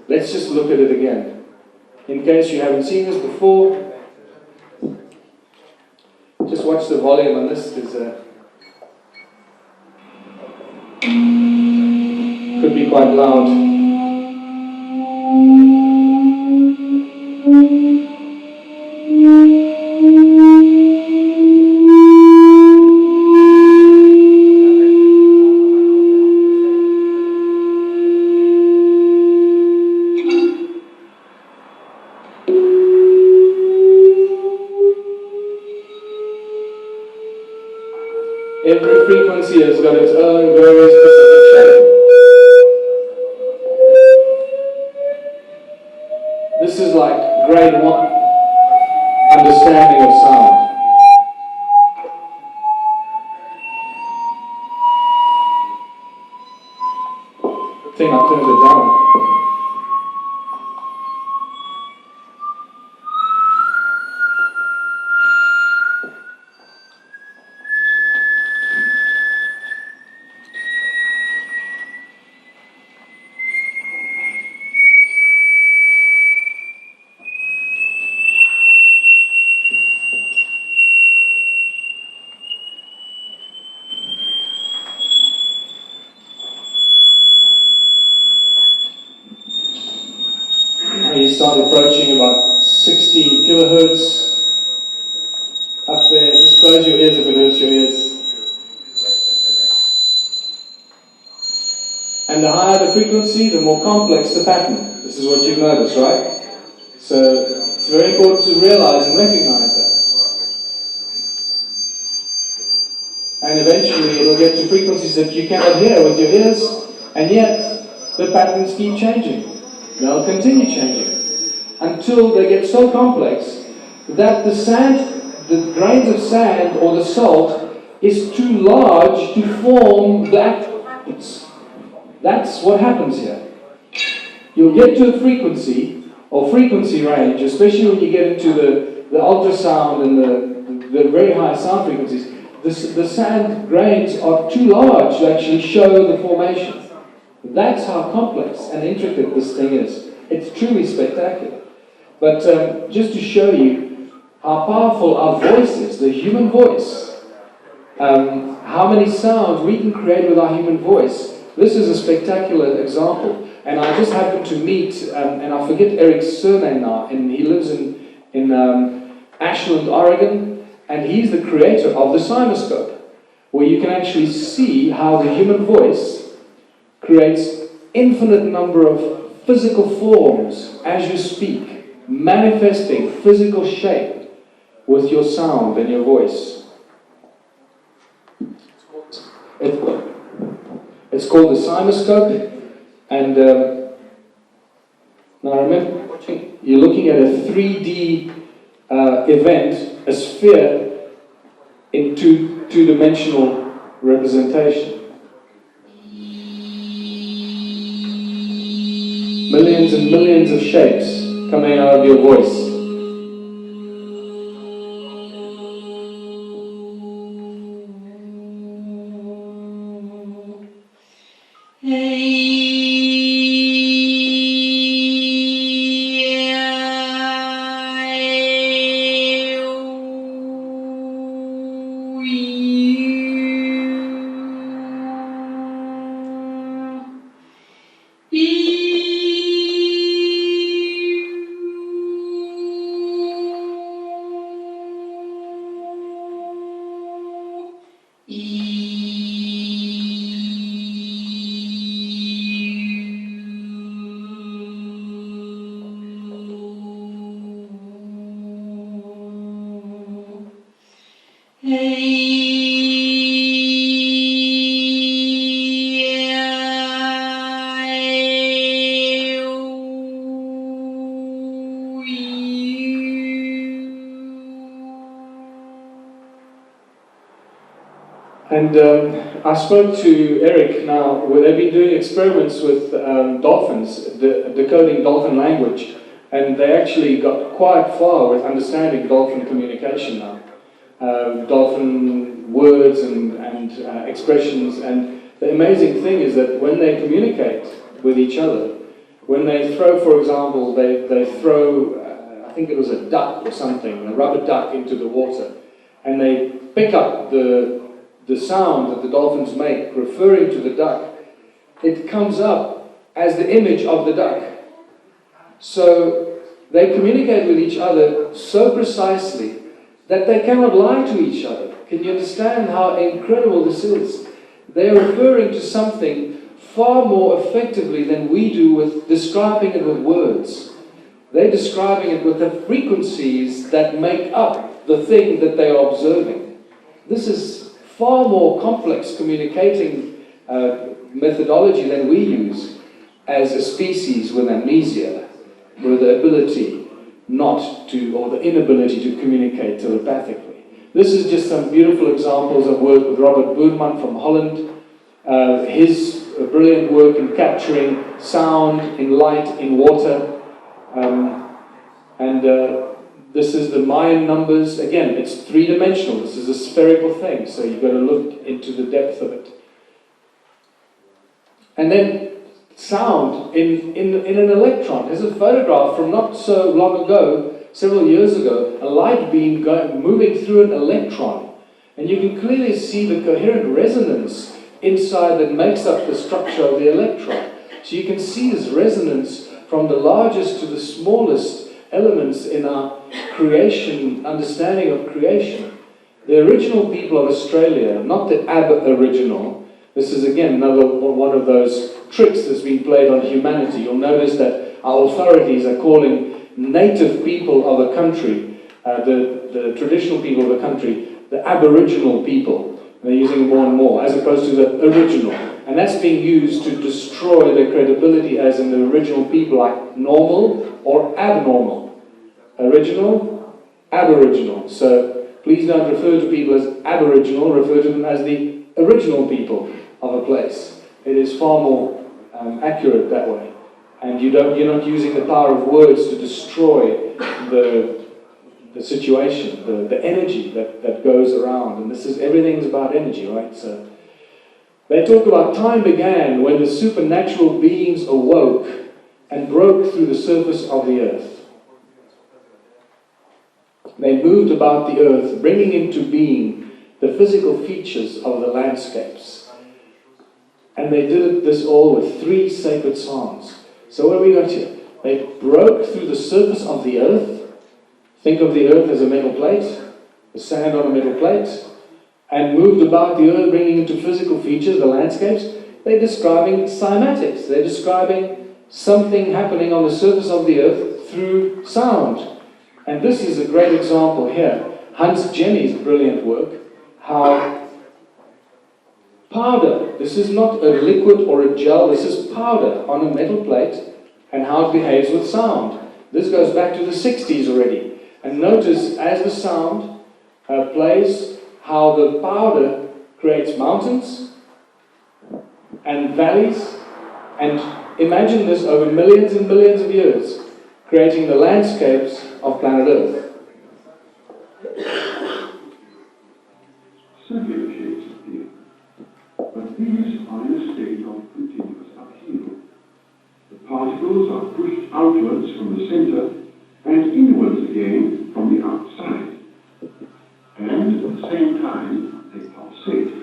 Let's just look at it again. In case you haven't seen this before, just watch the volume on this, because could be quite loud. Every frequency has got its own very specific shape. This is like grade 1. I understanding of sound. I think I turned it down. You start approaching about 60 kilohertz up there. Just close your ears if it hurts your ears. And the higher the frequency, the more complex the pattern. This is what you've noticed, right? So it's very important to realize and recognize that. And eventually it'll get to frequencies that you cannot hear with your ears, and yet the patterns keep changing. They'll continue changing until they get so complex that the grains of sand or the salt is too large to form the actual patterns. That's what happens here. You'll get to a frequency or frequency range, especially when you get into the ultrasound and the very high sound frequencies. The sand grains are too large to actually show the formation. That's how complex and intricate this thing is. It's truly spectacular. But just to show you how powerful our voice is, the human voice, how many sounds we can create with our human voice, this is a spectacular example. And I just happened to meet, and I forget Eric's surname now, and he lives in Ashland, Oregon, and he's the creator of the Cymoscope, where you can actually see how the human voice creates infinite number of physical forms as you speak, manifesting physical shape with your sound and your voice. It's called the Cymoscope, and now I remember watching, you're looking at a 3D event, a sphere in two-dimensional representation. Millions and millions of shapes coming out of your voice. And I spoke to Eric now, where they've been doing experiments with dolphins, decoding dolphin language, and they actually got quite far with understanding dolphin communication now. Dolphin words and expressions, and the amazing thing is that when they communicate with each other, when they throw, for example, they throw, I think it was a duck or something, a rubber duck into the water, and they pick up the sound that the dolphins make referring to the duck, it comes up as the image of the duck. So they communicate with each other so precisely that they cannot lie to each other. Can you understand how incredible this is? They are referring to something far more effectively than we do with describing it with words. They're describing it with the frequencies that make up the thing that they are observing. This is far more complex communicating methodology than we use as a species with amnesia, with the ability not to, or the inability to communicate telepathically. This is just some beautiful examples of work with Robert Boerman from Holland. His brilliant work in capturing sound in light, in water. This is the Mayan numbers. Again, it's three-dimensional. This is a spherical thing, so you've got to look into the depth of it. And then sound in an electron. There's a photograph from not so long ago, several years ago, a light beam moving through an electron. And you can clearly see the coherent resonance inside that makes up the structure of the electron. So you can see this resonance from the largest to the smallest elements in our creation, understanding of creation. The original people of Australia, not the Aboriginal, this is again another one of those tricks that's been played on humanity. You'll notice that our authorities are calling native people of a country, the traditional people of a country, the Aboriginal people. They're using it more and more, as opposed to the original. And that's being used to destroy their credibility as in the original people, like normal or abnormal. Original, Aboriginal. So please don't refer to people as Aboriginal, refer to them as the original people of a place. It is far more accurate that way. And you're not using the power of words to destroy the situation, the energy that goes around. And this is, everything's about energy, right? So they talk about time began when the supernatural beings awoke and broke through the surface of the earth. They moved about the earth, bringing into being the physical features of the landscapes. And they did this all with 3 sacred songs. So what have we got here? They broke through the surface of the earth. Think of the earth as a metal plate, the sand on a metal plate, and moved about the earth, bringing into physical features the landscapes. They're describing cymatics. They're describing something happening on the surface of the earth through sound. And this is a great example here. Hans Jenny's brilliant work, how powder, this is not a liquid or a gel, this is powder on a metal plate, and how it behaves with sound. This goes back to the 60s already. And notice as the sound plays, how the powder creates mountains and valleys, and imagine this over millions and millions of years, creating the landscapes of planet Earth. Circular shapes appear, but these are in a state of continuous upheaval. The particles are pushed outwards from the center and inwards again from the outside, and at the same time they pulsate.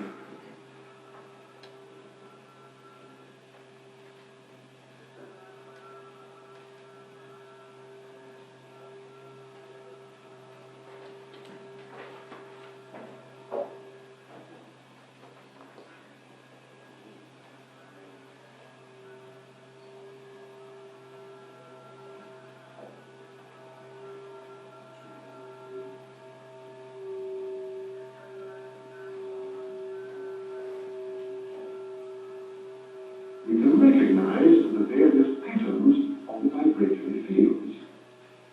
We can recognize the various atoms of the vibratory fields.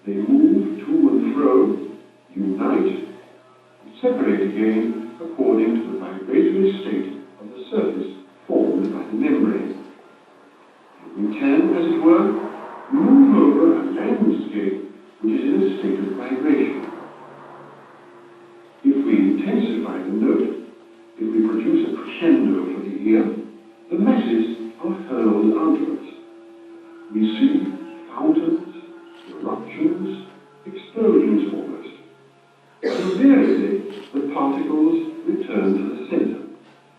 They move to and fro, unite, and separate again according to the vibratory state of the surface formed by the membrane. And we can, as it were, move over a landscape which is in a state of vibration. If we intensify the note, if we produce a crescendo for the ear, the masses are hurled outwards. We see fountains, eruptions, explosions almost. Invariably, the particles return to the center,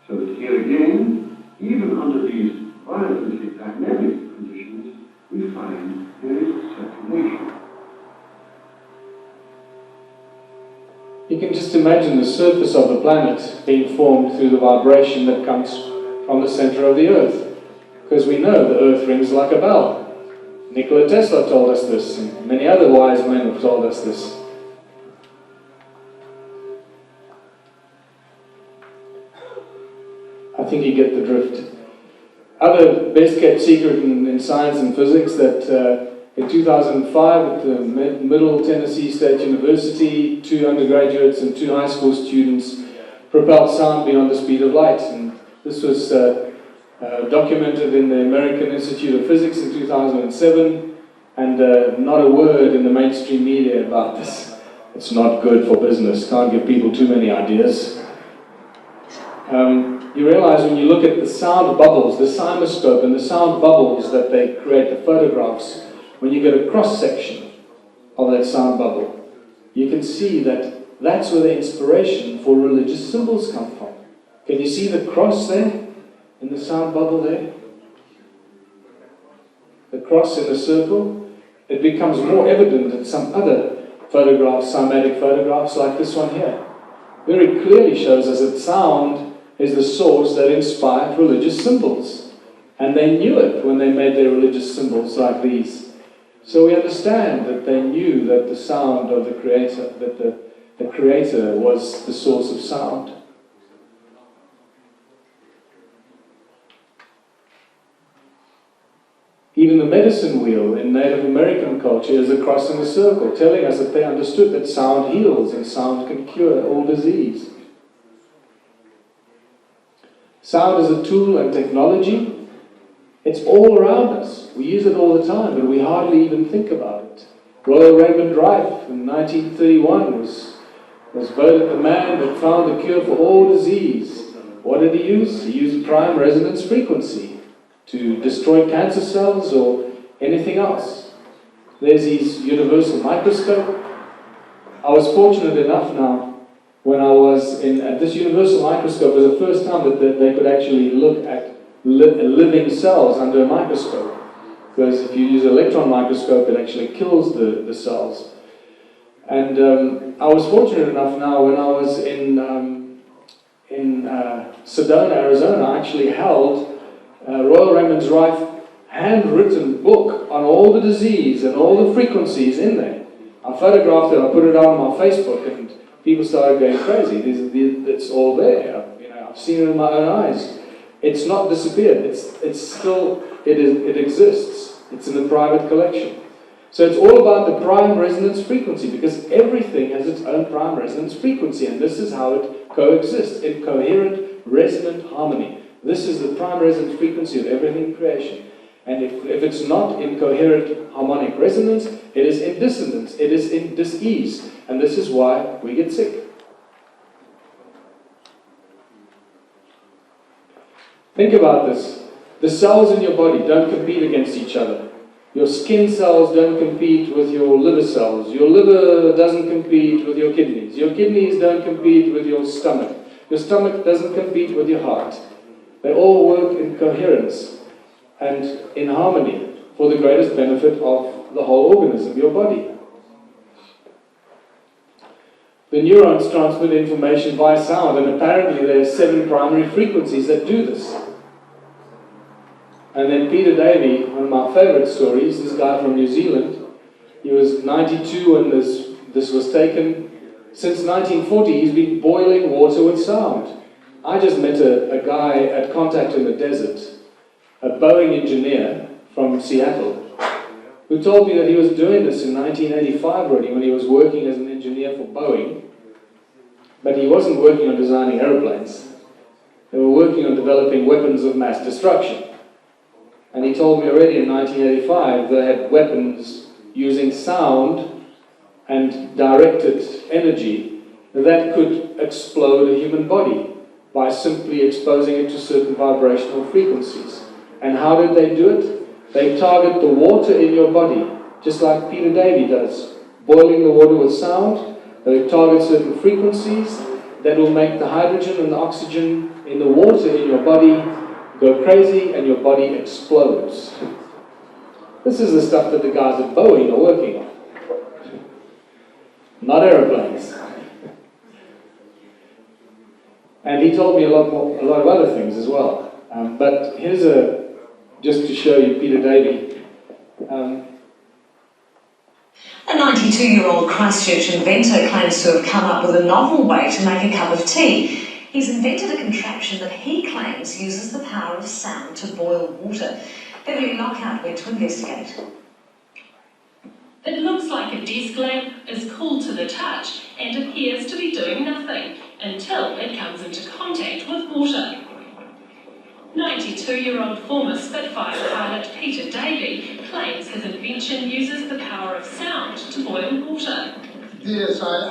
so that here again, even under these violently dynamic conditions, we find there is circulation. You can just imagine the surface of the planet being formed through the vibration that comes from the center of the earth. Because we know the earth rings like a bell. Nikola Tesla told us this, and many other wise men have told us this. I think you get the drift. Other best kept secret in science and physics that In 2005, at the Middle Tennessee State University, 2 undergraduates and 2 high school students propelled sound beyond the speed of light. And this was documented in the American Institute of Physics in 2007, and not a word in the mainstream media about this. It's not good for business, can't give people too many ideas. You realize when you look at the sound bubbles, the cymoscope and the sound bubbles that they create, the photographs, when you get a cross-section of that sound bubble, you can see that that's where the inspiration for religious symbols come from. Can you see the cross there, in the sound bubble there? The cross in the circle? It becomes more evident in some other photographs, cymatic photographs like this one here. Very clearly shows us that sound is the source that inspired religious symbols. And they knew it when they made their religious symbols like these. So we understand that they knew that the sound of the Creator, that the Creator was the source of sound. Even the medicine wheel in Native American culture is a cross and a circle, telling us that they understood that sound heals and sound can cure all disease. Sound is a tool and technology. It's all around us. We use it all the time, but we hardly even think about it. Royal Raymond Rife in 1931 was voted the man that found the cure for all disease. What did he use? He used prime resonance frequency to destroy cancer cells or anything else. There's his universal microscope. I was fortunate enough now, when I was at this universal microscope, was the first time that they could actually look at living cells under a microscope. Because if you use an electron microscope, it actually kills the cells. And I was fortunate enough now, when I was in Sedona, Arizona, I actually held Royal Raymond Rife handwritten book on all the disease and all the frequencies in there. I photographed it, I put it out on my Facebook, and people started going crazy. It's all there. I've seen it in my own eyes. It's not disappeared. It exists. It's in a private collection. So it's all about the prime resonance frequency, because everything has its own prime resonance frequency, and this is how it coexists in coherent resonant harmony. This is the prime resonance frequency of everything in creation. And if it's not in coherent harmonic resonance, it is in dissonance, it is in dis-ease. And this is why we get sick. Think about this. The cells in your body don't compete against each other. Your skin cells don't compete with your liver cells. Your liver doesn't compete with your kidneys. Your kidneys don't compete with your stomach. Your stomach doesn't compete with your heart. They all work in coherence and in harmony for the greatest benefit of the whole organism, your body. The neurons transmit information via sound, and apparently there are 7 primary frequencies that do this. And then Peter Davey, one of my favorite stories, this guy from New Zealand, he was 92 when this was taken. Since 1940, he's been boiling water with sound. I just met a guy at Contact in the Desert, a Boeing engineer from Seattle, who told me that he was doing this in 1985 already, when he was working as an engineer for Boeing. But he wasn't working on designing aeroplanes. They were working on developing weapons of mass destruction. And he told me already in 1985 they had weapons using sound and directed energy that could explode a human body by simply exposing it to certain vibrational frequencies. And how did they do it? They target the water in your body, just like Peter Davey does, boiling the water with sound. They target certain frequencies that will make the hydrogen and the oxygen in the water in your body go crazy, and your body explodes. This is the stuff that the guys at Boeing are working on. Not aeroplanes. And he told me a lot of other things as well. But here's just to show you Peter Davey. A 92-year-old Christchurch inventor claims to have come up with a novel way to make a cup of tea. He's invented a contraption that he claims uses the power of sound to boil water. Beverly Lockhart went to investigate. It looks like a desk lamp, is cool to the touch, and appears to be doing nothing until it comes into contact with water. 92-year-old former Spitfire pilot Peter Davey claims his invention uses the power of sound to boil water. Yes, they've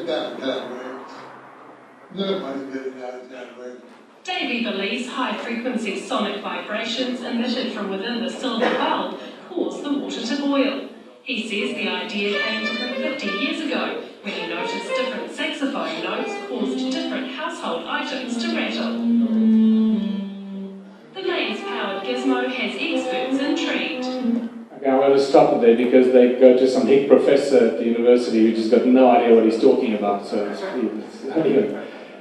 got that works. Nobody's getting out that way. Davey believes high-frequency sonic vibrations emitted from within the silver bulb cause the water to boil. He says the idea came to him 50 years ago, when he noticed different saxophone notes caused different household items to rattle. The mains-powered gizmo has experts intrigued. Okay, I'm going to stop it there because they go to some hick professor at the university who just got no idea what he's talking about. So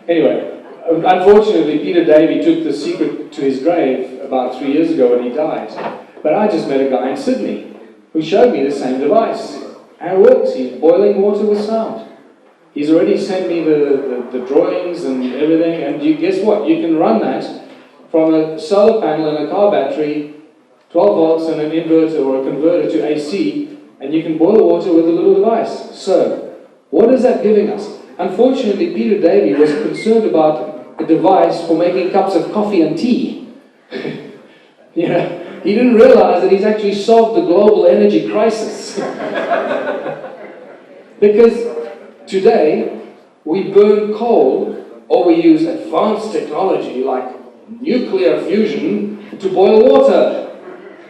anyway, unfortunately, Peter Davey took the secret to his grave about 3 years ago when he died. But I just met a guy in Sydney who showed me the same device. And it works. He's boiling water with sound. He's already sent me the drawings and everything. And guess what? You can run that from a solar panel and a car battery, 12 volts and an inverter or a converter to AC, and you can boil water with a little device. So, what is that giving us? Unfortunately, Peter Davey was concerned about a device for making cups of coffee and tea. He didn't realize that he's actually solved the global energy crisis. Because today, we burn coal, or we use advanced technology like nuclear fusion to boil water,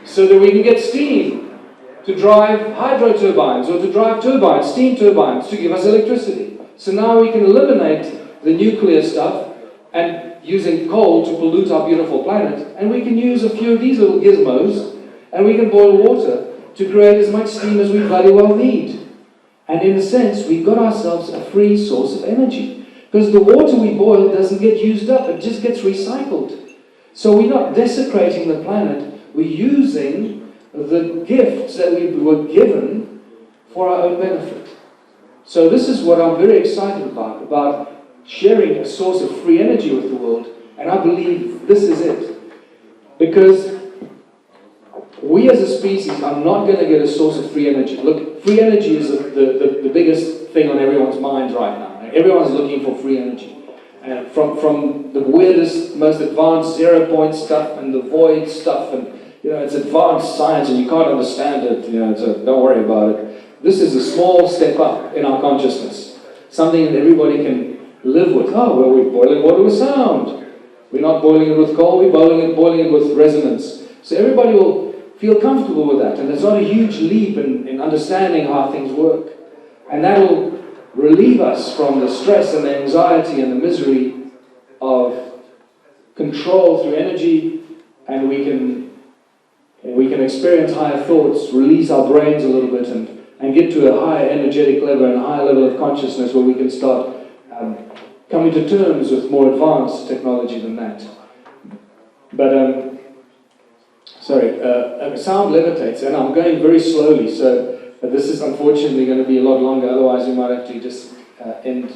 so that we can get steam to drive hydro turbines, or to drive turbines, steam turbines, to give us electricity. So now we can eliminate the nuclear stuff and using coal to pollute our beautiful planet, and we can use a few of these little gizmos, and we can boil water to create as much steam as we bloody well need. And in a sense, we've got ourselves a free source of energy, because the water we boil doesn't get used up, it just gets recycled. So we're not desecrating the planet, we're using the gifts that we were given for our own benefit. So this is what I'm very excited about sharing a source of free energy with the world, and I believe this is it. Because we as a species are not going to get a source of free energy. Look, free energy is the biggest thing on everyone's minds right now. Everyone's looking for free energy. And from the weirdest, most advanced zero-point stuff and the void stuff, and it's advanced science and you can't understand it, so don't worry about it. This is a small step up in our consciousness. Something that everybody can live with. Oh, well, we're boiling water with sound. We're not boiling it with coal, we're boiling it with resonance. So everybody will feel comfortable with that, and there's not a huge leap in understanding how things work. And that will relieve us from the stress and the anxiety and the misery of control through energy, and we can experience higher thoughts, release our brains a little bit, and get to a higher energetic level and a higher level of consciousness where we can start coming to terms with more advanced technology than that. But, sound levitates, and I'm going very slowly, so this is unfortunately going to be a lot longer, otherwise we might actually just end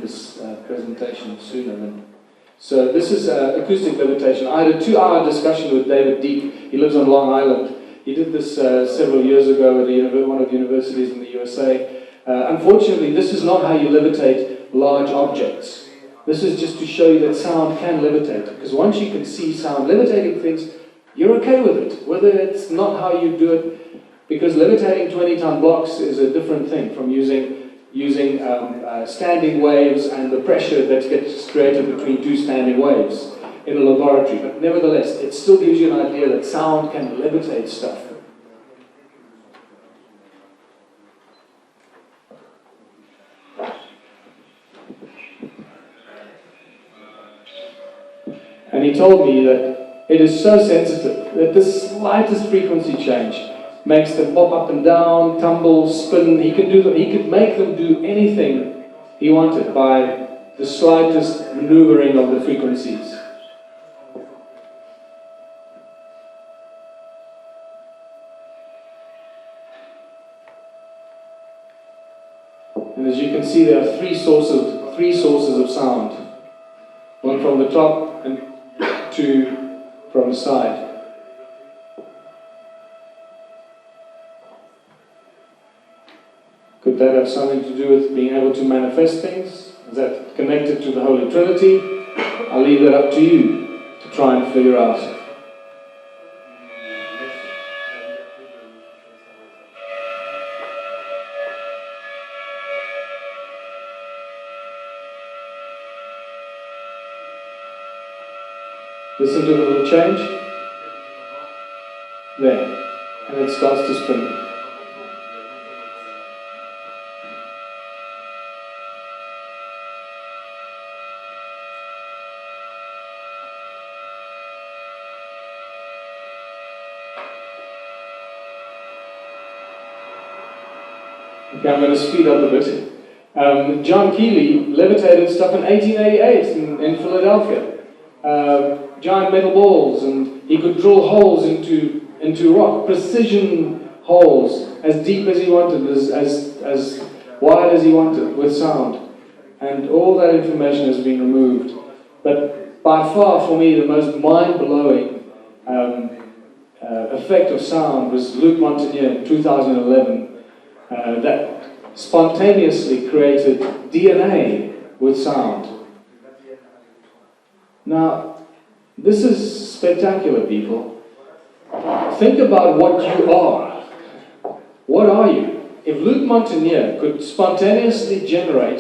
this presentation sooner. So this is acoustic limitation. I had a 2-hour discussion with David Deek. He lives on Long Island. He did this several years ago at one of the universities in the USA. Unfortunately, this is not how you levitate large objects. This is just to show you that sound can levitate. Because once you can see sound levitating things, you're okay with it. Whether it's not how you do it, because levitating 20-ton blocks is a different thing from using standing waves and the pressure that gets created between two standing waves in a laboratory. But nevertheless, it still gives you an idea that sound can levitate stuff. And he told me that it is so sensitive that the slightest frequency change makes them pop up and down, tumble, spin. He could make them do anything he wanted by the slightest maneuvering of the frequencies. And as you can see, there are three sources of sound. One from the top and two from the side. Could that have something to do with being able to manifest things? Is that connected to the Holy Trinity? I'll leave that up to you to try and figure out. Listen to the little change. There. And it starts to spin. Okay, I'm going to speed up a bit. John Keely levitated stuff in 1888 in Philadelphia. Giant metal balls, and he could drill holes into rock, precision holes, as deep as he wanted, as wide as he wanted, with sound. And all that information has been removed. But by far, for me, the most mind-blowing effect of sound was Luc Montagnier in 2011, that spontaneously created DNA with sound. Now, this is spectacular, people. Think about what you are. What are you? If Luc Montagnier could spontaneously generate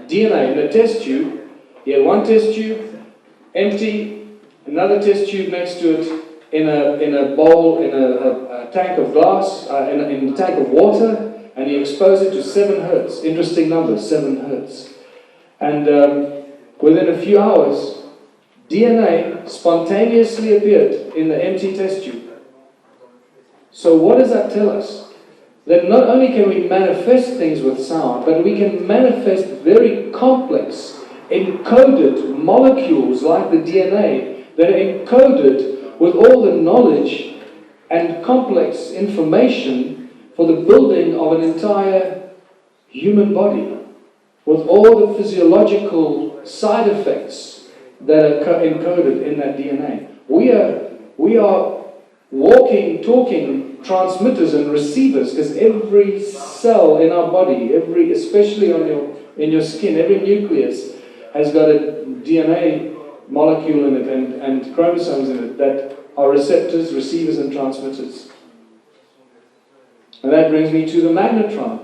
DNA in a test tube, he had one test tube, empty, another test tube next to it, in a bowl, in a tank of glass, in a tank of water, and he exposed it to 7 hertz. Interesting number, 7 hertz. And within a few hours, DNA spontaneously appeared in the empty test tube. So what does that tell us? That not only can we manifest things with sound, but we can manifest very complex, encoded molecules like the DNA that are encoded with all the knowledge and complex information for the building of an entire human body, with all the physiological side effects that are encoded in that DNA. We are walking, talking transmitters and receivers, because every cell in our body, especially in your skin, every nucleus has got a DNA molecule in it and chromosomes in it that are receptors, receivers, and transmitters. And that brings me to the magnetron.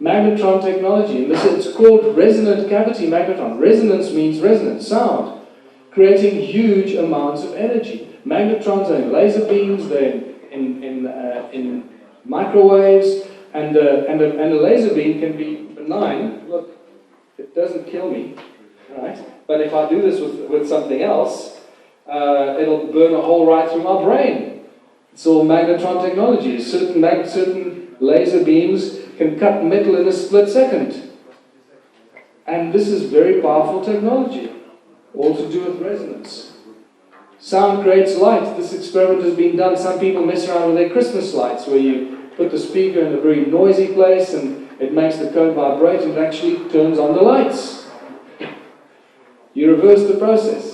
Magnetron technology, and it's called resonant cavity magnetron. Resonance means resonance, sound, creating huge amounts of energy. Magnetrons are in laser beams, they're in microwaves, and a laser beam can be benign. Look, it doesn't kill me, right? But if I do this with something else, it'll burn a hole right through my brain. It's all magnetron technology. Certain laser beams can cut metal in a split second. And this is very powerful technology, all to do with resonance. Sound creates light. This experiment has been done. Some people mess around with their Christmas lights, where you put the speaker in a very noisy place and it makes the cone vibrate and it actually turns on the lights. You reverse the process.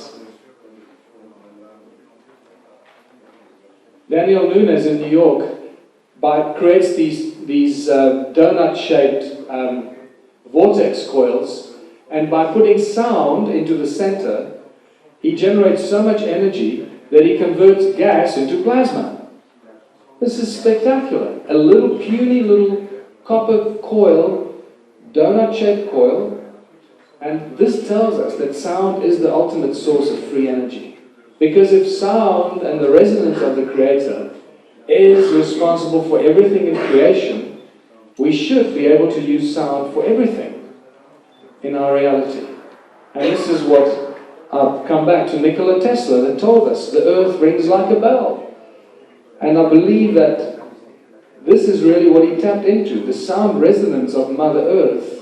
Daniel Nunes in New York creates these donut-shaped vortex coils, and by putting sound into the center, he generates so much energy that he converts gas into plasma. This is spectacular. A little puny little copper coil, donut-shaped coil, and this tells us that sound is the ultimate source of free energy. Because if sound and the resonance of the Creator is responsible for everything in creation, we should be able to use sound for everything in our reality. And this is what I'll come back to Nikola Tesla that told us, the earth rings like a bell. And I believe that this is really what he tapped into, the sound resonance of Mother Earth.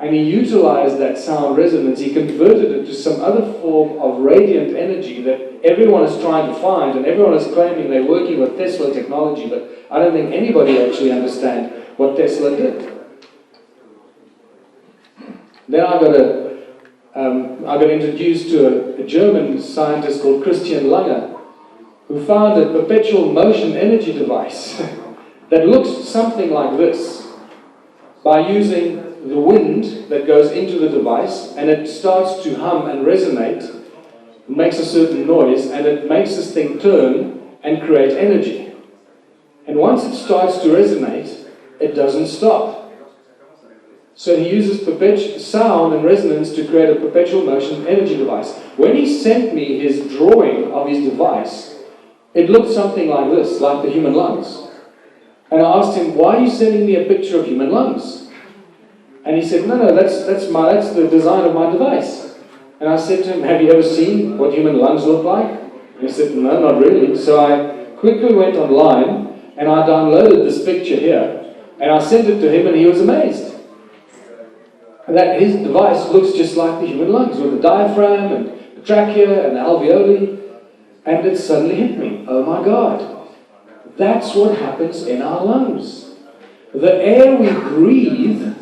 And he utilized that sound resonance, he converted it to some other form of radiant energy that everyone is trying to find, and everyone is claiming they're working with Tesla technology, but I don't think anybody actually understands what Tesla did. Then I got introduced to a German scientist called Christian Lange, who found a perpetual motion energy device that looks something like this. by using the wind that goes into the device, and it starts to hum and resonate, it makes a certain noise, and it makes this thing turn and create energy. And once it starts to resonate, it doesn't stop. So he uses perpetual sound and resonance to create a perpetual motion energy device. When he sent me his drawing of his device, it looked something like this, like the human lungs. And I asked him, why are you sending me a picture of human lungs? And he said, no, that's the design of my device. And I said to him, have you ever seen what human lungs look like? And he said, no, not really. So I quickly went online and I downloaded this picture here and I sent it to him, and he was amazed. And that his device looks just like the human lungs, with the diaphragm and the trachea and the alveoli. And it suddenly hit me, oh my God, that's what happens in our lungs. The air we breathe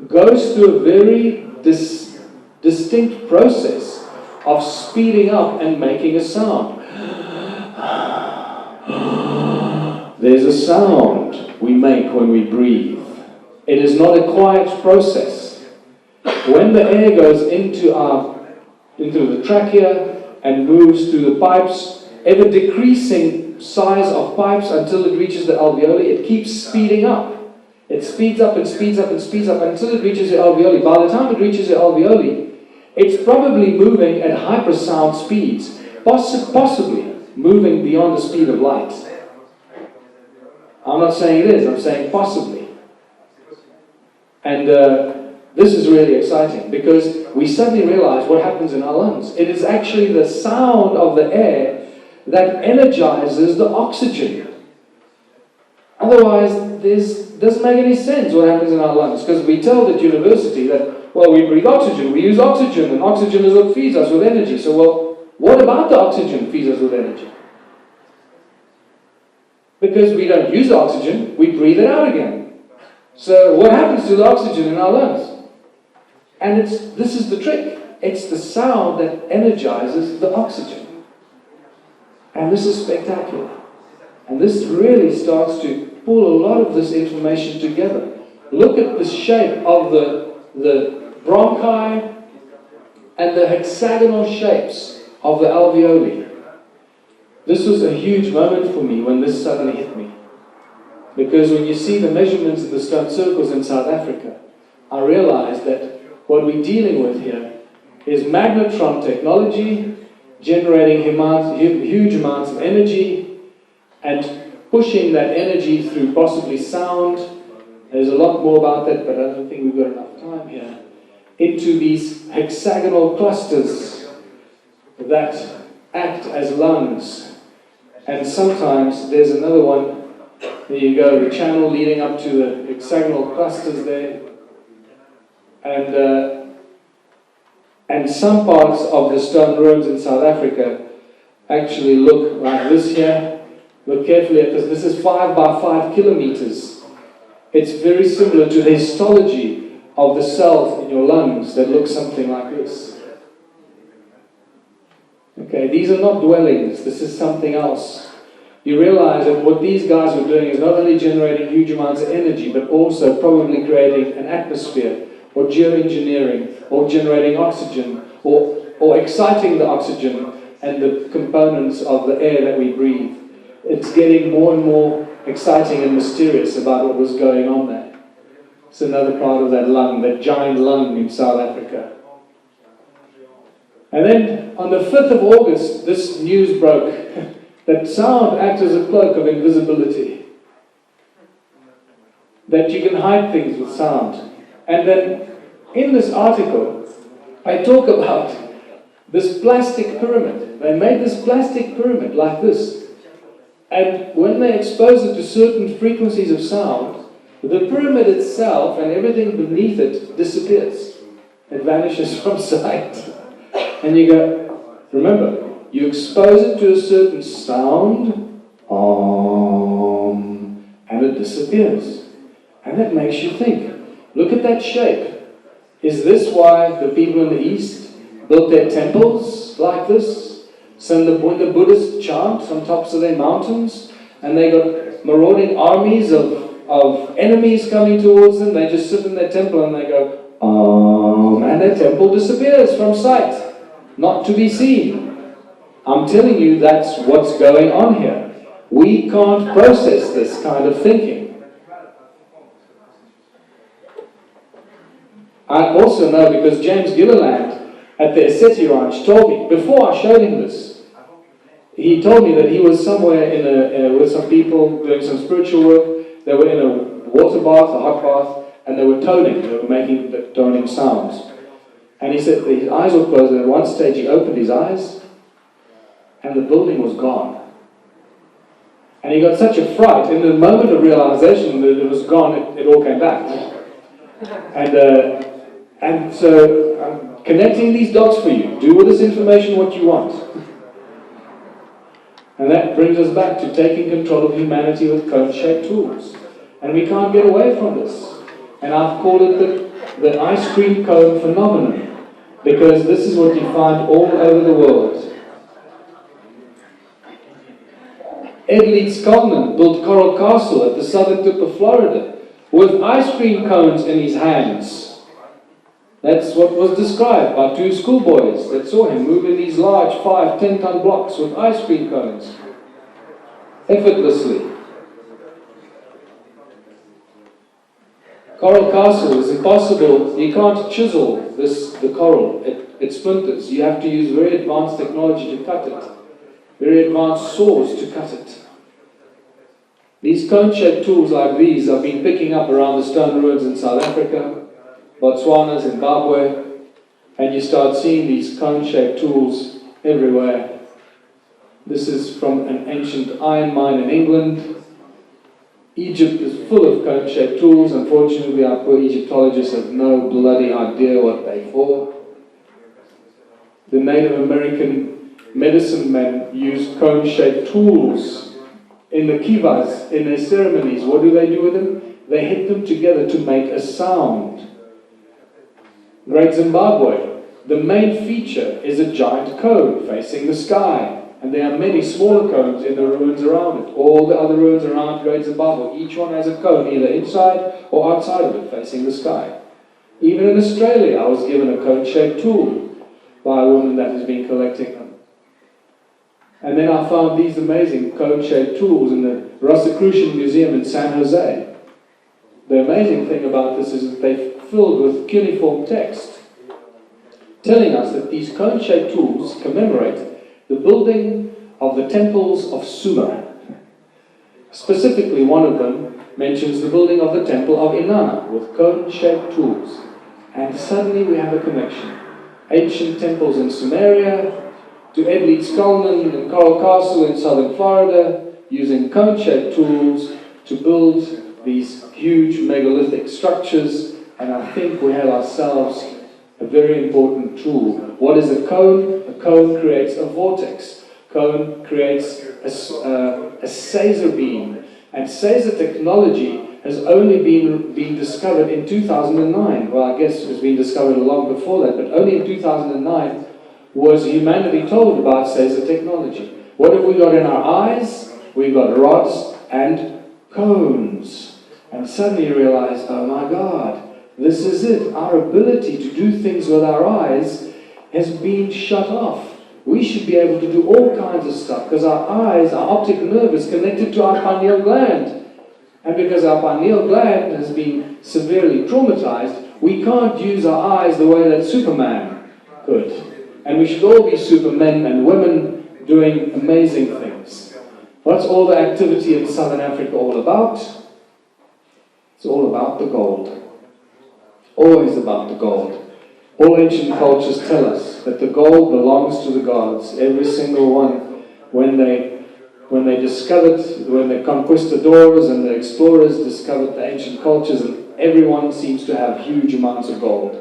goes through a very distinct process of speeding up and making a sound. There's a sound we make when we breathe. It is not a quiet process. When the air goes into the trachea and moves through the pipes, ever decreasing size of pipes until it reaches the alveoli, it keeps speeding up. It speeds up and speeds up and speeds up until it reaches the alveoli. By the time it reaches the alveoli, it's probably moving at hypersound speeds, possibly moving beyond the speed of light. I'm not saying it is, I'm saying possibly. And this is really exciting because we suddenly realize what happens in our lungs. It is actually the sound of the air that energizes the oxygen. Otherwise, doesn't make any sense what happens in our lungs, because we told at university that, well, we breathe oxygen, we use oxygen, and oxygen is what feeds us with energy. So, well, what about the oxygen feeds us with energy? Because we don't use oxygen, we breathe it out again. So what happens to the oxygen in our lungs? And this is the trick. It's the sound that energizes the oxygen. And this is spectacular. And this really starts to pull a lot of this information together. Look at the shape of the bronchi and the hexagonal shapes of the alveoli. This was a huge moment for me when this suddenly hit me. Because when you see the measurements in the stone circles in South Africa, I realized that what we're dealing with here is magnetron technology, generating huge amounts of energy, and pushing that energy through possibly sound. There's a lot more about that, but I don't think we've got enough time here. Into these hexagonal clusters that act as lungs. And sometimes there's another one. There you go, the channel leading up to the hexagonal clusters there. And some parts of the stone ruins in South Africa actually look like this here. Look carefully at this. This is 5 by 5 kilometers. It's very similar to the histology of the cells in your lungs that look something like this. Okay, these are not dwellings. This is something else. You realize that what these guys were doing is not only generating huge amounts of energy, but also probably creating an atmosphere, or geoengineering, or generating oxygen, or exciting the oxygen and the components of the air that we breathe. It's getting more and more exciting and mysterious about what was going on there. It's another part of that lung, that giant lung in South Africa. And then on the 5th of August, this news broke that sound acts as a cloak of invisibility. That you can hide things with sound. And then in this article, I talk about this plastic pyramid. They made this plastic pyramid like this. And when they expose it to certain frequencies of sound, the pyramid itself and everything beneath it disappears. It vanishes from sight. And you go, remember, you expose it to a certain sound, and it disappears. And that makes you think. Look at that shape. Is this why the people in the East built their temples like this? So when the Buddhists chant on tops of their mountains, and they got marauding armies of of enemies coming towards them, they just sit in their temple and they go, and their temple disappears from sight, not to be seen. I'm telling you, that's what's going on here. We can't process this kind of thinking. I also know because James Gilliland at the Assetti Ranch told me, before I showed him this, he told me that he was somewhere with some people doing some spiritual work. They were in a water bath, a hot bath, and they were toning. They were making the toning sounds. And he said his eyes were closed, and at one stage he opened his eyes, and the building was gone. And he got such a fright. In the moment of realization that it was gone, it all came back. And so I'm connecting these dots for you. Do with this information what you want. And that brings us back to taking control of humanity with cone-shaped tools. And we can't get away from this. And I've called it the ice cream cone phenomenon, because this is what you find all over the world. Ed Leeds Coleman built Coral Castle at the southern tip of Florida with ice cream cones in his hands. That's what was described by two schoolboys that saw him moving these large 5-10-ton blocks with ice cream cones effortlessly. Coral Castle is impossible. You can't chisel the coral. It splinters. You have to use very advanced technology to cut it. Very advanced saws to cut it. These cone-shaped tools like these I've been picking up around the stone ruins in South Africa, Botswana, Zimbabwe, and you start seeing these cone-shaped tools everywhere. This is from an ancient iron mine in England. Egypt is full of cone-shaped tools. Unfortunately, our poor Egyptologists have no bloody idea what they're for. The Native American medicine men used cone-shaped tools in the kivas, in their ceremonies. What do they do with them? They hit them together to make a sound. Great Zimbabwe, the main feature is a giant cone facing the sky. And there are many smaller cones in the ruins around it. All the other ruins around Great Zimbabwe, each one has a cone, either inside or outside of it, facing the sky. Even in Australia, I was given a cone-shaped tool by a woman that has been collecting them. And then I found these amazing cone-shaped tools in the Rosicrucian Museum in San Jose. The amazing thing about this is that they're filled with cuneiform text, telling us that these cone-shaped tools commemorate the building of the temples of Sumer. Specifically, one of them mentions the building of the temple of Inanna with cone-shaped tools. And suddenly we have a connection. Ancient temples in Sumeria, to Ed Leeds Coleman and Coral Castle in southern Florida, using cone-shaped tools to build these huge megalithic structures. And I think we have ourselves a very important tool. What is a cone? A cone creates a vortex. Cone creates a Caesar beam. And Caesar technology has only been discovered in 2009. Well, I guess it has been discovered long before that, but only in 2009 was humanity told about Caesar technology. What have we got in our eyes? We've got rods and cones. And suddenly you realize, oh my God, this is it. Our ability to do things with our eyes has been shut off. We should be able to do all kinds of stuff because our eyes, our optic nerve is connected to our pineal gland. And because our pineal gland has been severely traumatized, we can't use our eyes the way that Superman could. And we should all be supermen and women doing amazing things. What's all the activity in Southern Africa all about? It's all about the gold. Always about the gold. All ancient cultures tell us that the gold belongs to the gods. Every single one. When the conquistadors and the explorers discovered the ancient cultures, and everyone seems to have huge amounts of gold.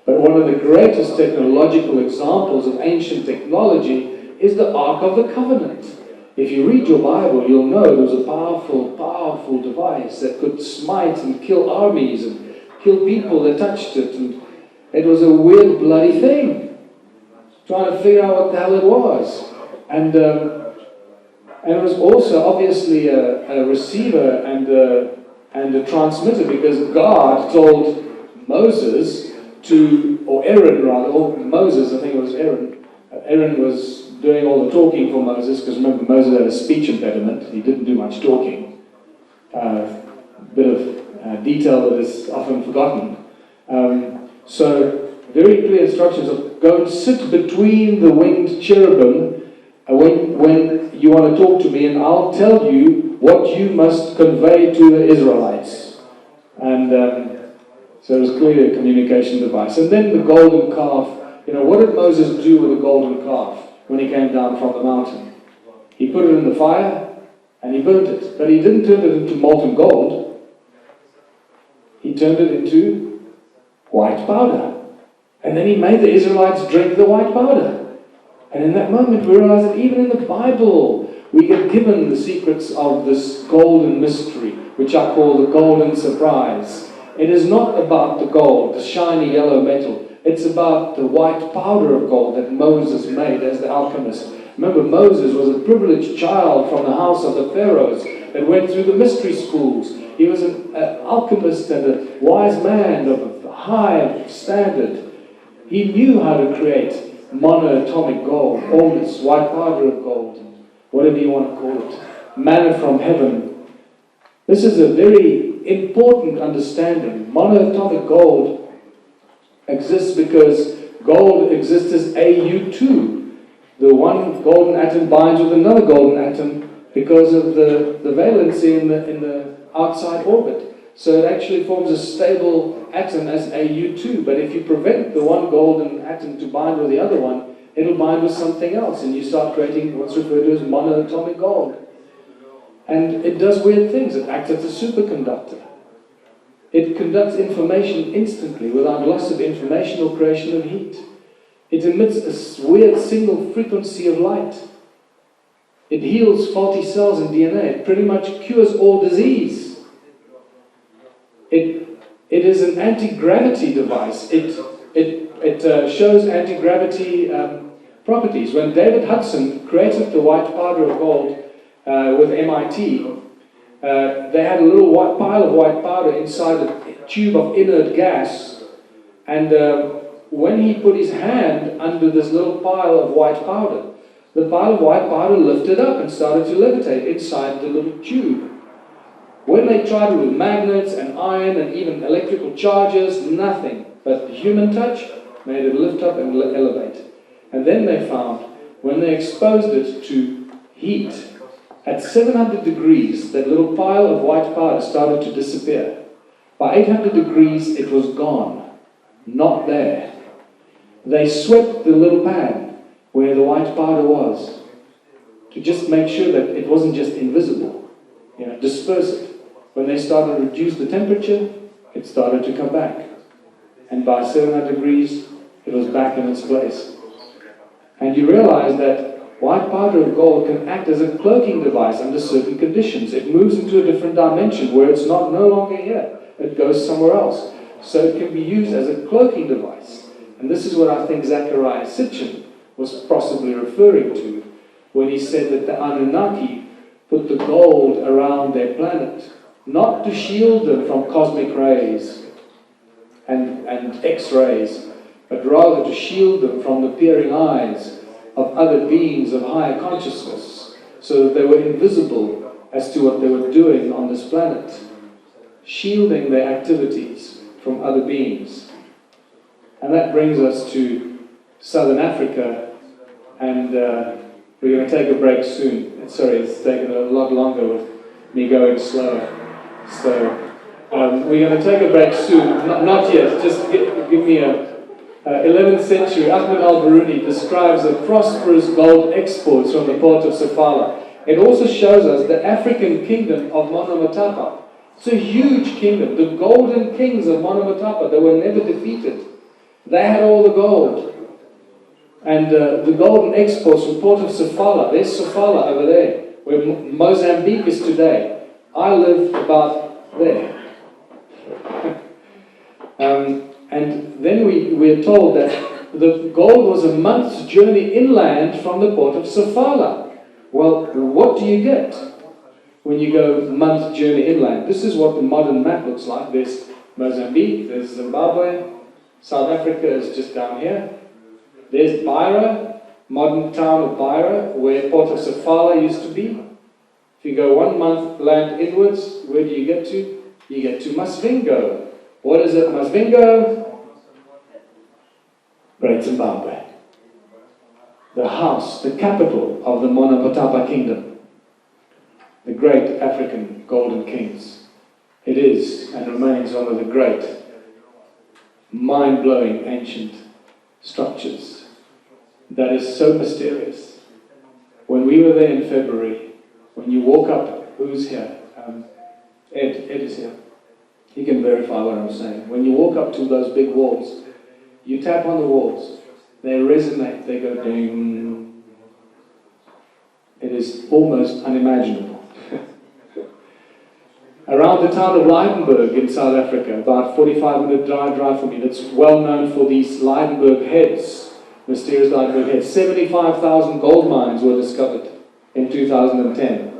But one of the greatest technological examples of ancient technology is the Ark of the Covenant. If you read your Bible, you'll know there was a powerful, powerful device that could smite and kill armies and kill people that touched it. And it was a weird, bloody thing. Trying to figure out what the hell it was. And it was also obviously a receiver and and a transmitter, because God told Moses to, or Aaron rather, or Moses, I think it was Aaron. Aaron was doing all the talking for Moses, because remember, Moses had a speech impediment. He didn't do much talking. Bit of detail that is often forgotten. So, very clear instructions of go and sit between the winged cherubim when you want to talk to me, and I'll tell you what you must convey to the Israelites. And so it was clearly a communication device. And then the golden calf. What did Moses do with the golden calf when he came down from the mountain? He put it in the fire and he burnt it. But he didn't turn it into molten gold. He turned it into white powder. And then he made the Israelites drink the white powder. And in that moment we realize that even in the Bible we get given the secrets of this golden mystery, which I call the golden surprise. It is not about the gold, the shiny yellow metal. It's about the white powder of gold that Moses made as the alchemist. Remember, Moses was a privileged child from the house of the pharaohs that went through the mystery schools. He was an alchemist and a wise man of a high standard. He knew how to create monoatomic gold, all this white powder of gold, whatever you want to call it, manna from heaven. This is a very important understanding. Monoatomic gold exists because gold exists as AU2. The one golden atom binds with another golden atom because of the valency in the outside orbit. So it actually forms a stable atom as AU2. But if you prevent the one golden atom to bind with the other one, it'll bind with something else, and you start creating what's referred to as monoatomic gold. And it does weird things. It acts as a superconductor. It conducts information instantly without loss of information or creation of heat. It emits a weird single frequency of light. It heals faulty cells in DNA. It pretty much cures all disease. It is an anti-gravity device. It shows anti-gravity properties. When David Hudson created the white powder of gold with MIT, they had a little pile of white powder inside a tube of inert gas, and when he put his hand under this little pile of white powder, the pile of white powder lifted up and started to levitate inside the little tube. When they tried it with magnets and iron and even electrical charges, nothing but human touch made it lift up and elevate. And then they found, when they exposed it to heat, at 700 degrees, that little pile of white powder started to disappear. By 800 degrees, it was gone. Not there. They swept the little pan where the white powder was to just make sure that it wasn't just invisible. Disperse it. When they started to reduce the temperature, it started to come back. And by 700 degrees, it was back in its place. And you realize that white powder of gold can act as a cloaking device under certain conditions. It moves into a different dimension where it's no longer here. It goes somewhere else. So it can be used as a cloaking device. And this is what I think Zecharia Sitchin was possibly referring to when he said that the Anunnaki put the gold around their planet, not to shield them from cosmic rays and X-rays, but rather to shield them from the peering eyes of other beings of higher consciousness, so that they were invisible as to what they were doing on this planet, shielding their activities from other beings. And that brings us to Southern Africa, and we're going to take a break soon. Sorry, it's taken a lot longer with me going slower. So, we're going to take a break soon. Not yet, just give me a 11th century, Ahmed al-Biruni describes the prosperous gold exports from the port of Sofala. It also shows us the African kingdom of Monomotapa. It's a huge kingdom. The golden kings of Monomotapa, they were never defeated. They had all the gold. And the golden exports from the port of Sofala, there's Sofala over there, where Mozambique is today. I live about there. And then we are told that the gold was a month's journey inland from the port of Sofala. Well, what do you get? when you go a month journey inland. This is what the modern map looks like. There's Mozambique, there's Zimbabwe, South Africa is just down here. There's Beira, modern town of Beira, where Port of Sofala used to be. If you go 1 month land inwards, where do you get to? You get to Masvingo. What is it, Masvingo? Great Zimbabwe. The house, the capital of the Monoatomic Kingdom. The great African golden kings. It is and remains one of the great, mind-blowing ancient structures that is so mysterious. When we were there in February, when you walk up, who's here? Ed is here. He can verify what I'm saying. When you walk up to those big walls, you tap on the walls, they resonate, they go ding. It is almost unimaginable. Around the town of Leidenburg in South Africa, about 45-minute drive from me, that's well known for these Leidenburg heads, mysterious Leidenburg heads. 75,000 gold mines were discovered in 2010.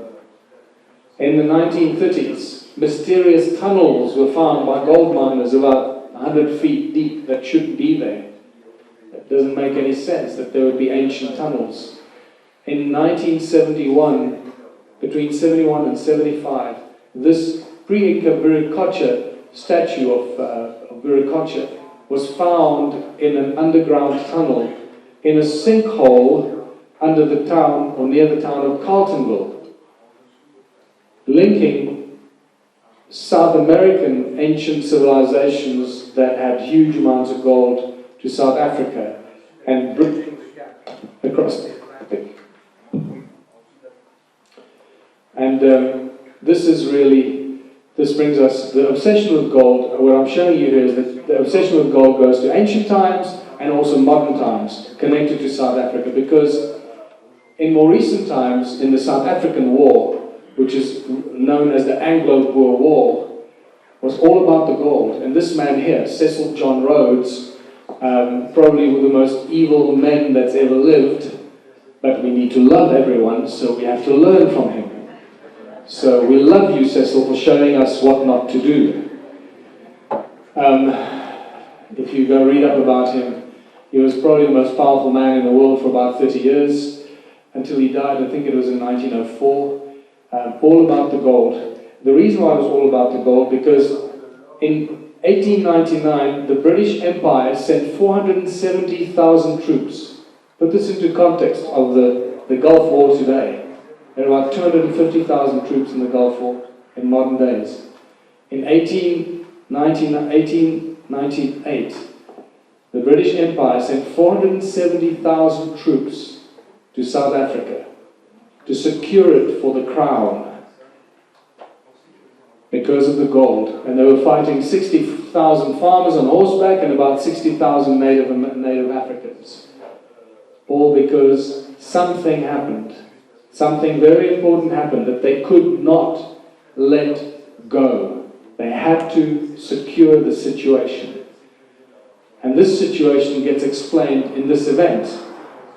In the 1930s, mysterious tunnels were found by gold miners about 100 feet deep that shouldn't be there. It doesn't make any sense that there would be ancient tunnels. In 1971, between 71 and 75, this pre-Inca Viracocha statue of Viracocha was found in an underground tunnel in a sinkhole under the town, or near the town of Carltonville, linking South American ancient civilizations that had huge amounts of gold to South Africa and Britain across the Atlantic. And this brings us, the obsession with gold, what I'm showing you here is that the obsession with gold goes to ancient times and also modern times, connected to South Africa, because in more recent times, in the South African War, which is known as the Anglo-Boer War, was all about the gold. And this man here, Cecil John Rhodes, probably one of the most evil men that's ever lived, but we need to love everyone, so we have to learn from him. So we love you, Cecil, for showing us what not to do. If you go read up about him, he was probably the most powerful man in the world for about 30 years, until he died, I think it was in 1904. All about the gold. The reason why it was all about the gold, because in 1899, the British Empire sent 470,000 troops. Put this into context of the Gulf War today. There are about 250,000 troops in the Gulf War in modern days. In 1898, the British Empire sent 470,000 troops to South Africa to secure it for the crown because of the gold. And they were fighting 60,000 farmers on horseback and about 60,000 native Africans. All because something happened. Something very important happened that they could not let go. They had to secure the situation. And this situation gets explained in this event.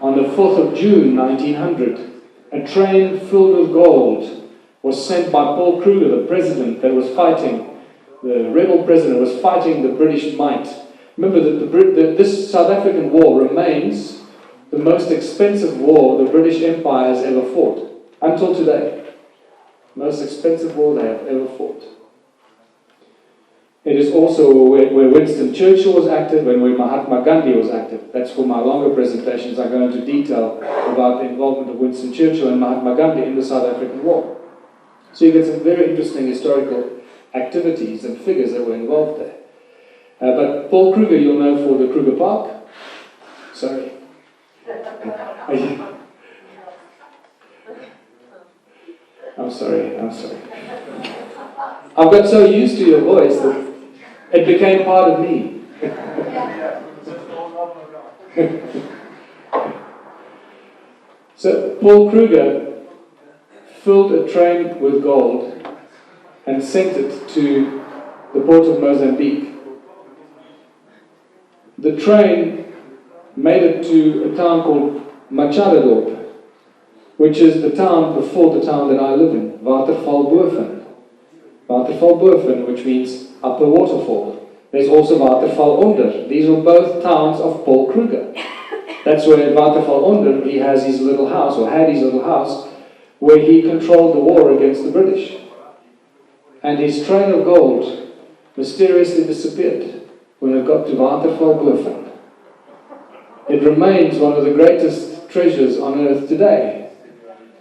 On the 4th of June, 1900, a train filled with gold was sent by Paul Kruger, the president that was fighting, the rebel president was fighting the British might. Remember that this South African war remains the most expensive war the British Empire has ever fought, until today. Most expensive war they have ever fought. It is also where Winston Churchill was active and where Mahatma Gandhi was active. That's for my longer presentations. I go into detail about the involvement of Winston Churchill and Mahatma Gandhi in the South African War. So you get some very interesting historical activities and figures that were involved there. But Paul Kruger, you'll know for the Kruger Park. Sorry. I'm sorry. I've got so used to your voice that it became part of me. So Paul Kruger filled a train with gold and sent it to the port of Mozambique. The train made it to a town called Machadodorp. which is the town before the town that I live in, Watervalboven. Watervalboven, which means upper waterfall. There's also Waterval onder. These are both towns of Paul Kruger. That's where at Waterval onder he has his little house, or had his little house, where he controlled the war against the British. And his train of gold mysteriously disappeared when it got to Watervalboven. It remains one of the greatest treasures on earth today.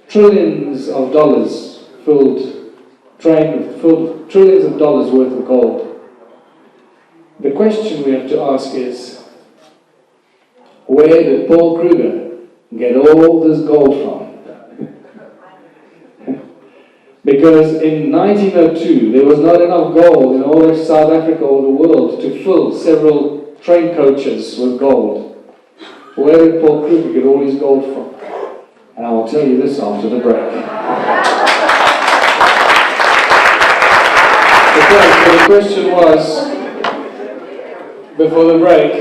Trillions of dollars filled trillions of dollars worth of gold. The question we have to ask is, where did Paul Kruger get all this gold from? Because in 1902 there was not enough gold in all of South Africa or the world to fill several train coaches with gold. Where did Paul Kruger get all his gold from? And I will tell you this after the break. Okay, so the question was, before the break,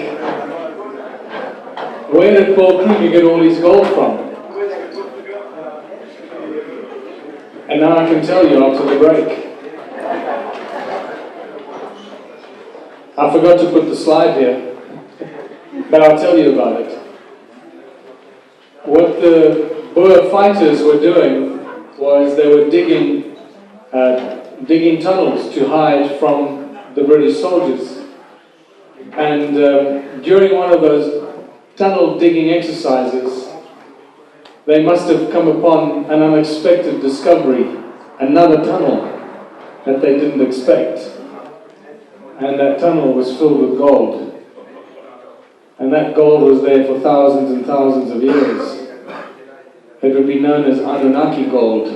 where did Paul Kruger get all his gold from? And now I can tell you after the break. I forgot to put the slide here, but I'll tell you about it. What the Boer fighters were doing was they were digging tunnels to hide from the British soldiers. And during one of those tunnel digging exercises, they must have come upon an unexpected discovery, another tunnel that they didn't expect. And that tunnel was filled with gold. And that gold was there for thousands and thousands of years. It would be known as Annunaki Gold.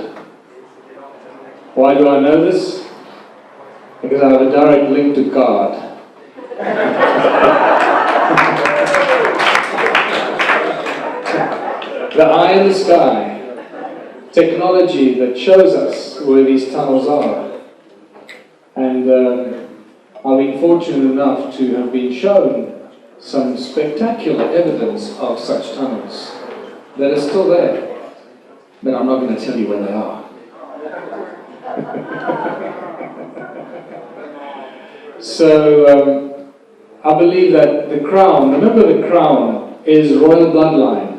Why do I know this? Because I have a direct link to God. The eye in the sky, technology that shows us where these tunnels are. And I've been fortunate enough to have been shown some spectacular evidence of such tunnels that are still there. But I'm not going to tell you where they are. So I believe that the crown, remember the crown is royal bloodline.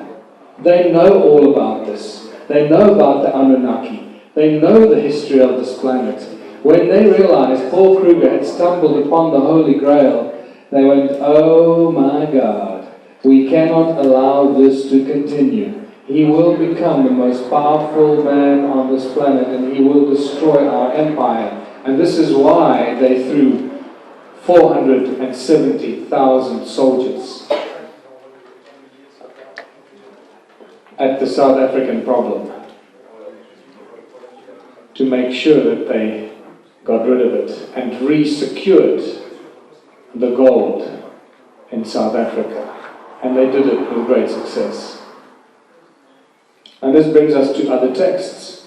They know all about this. They know about the Anunnaki. They know the history of this planet. When they realized Paul Kruger had stumbled upon the Holy Grail, they went, oh my God, we cannot allow this to continue. He will become the most powerful man on this planet and he will destroy our empire. And this is why they threw 470,000 soldiers at the South African problem to make sure that they got rid of it and re-secured the gold in South Africa. And they did it with great success. And this brings us to other texts.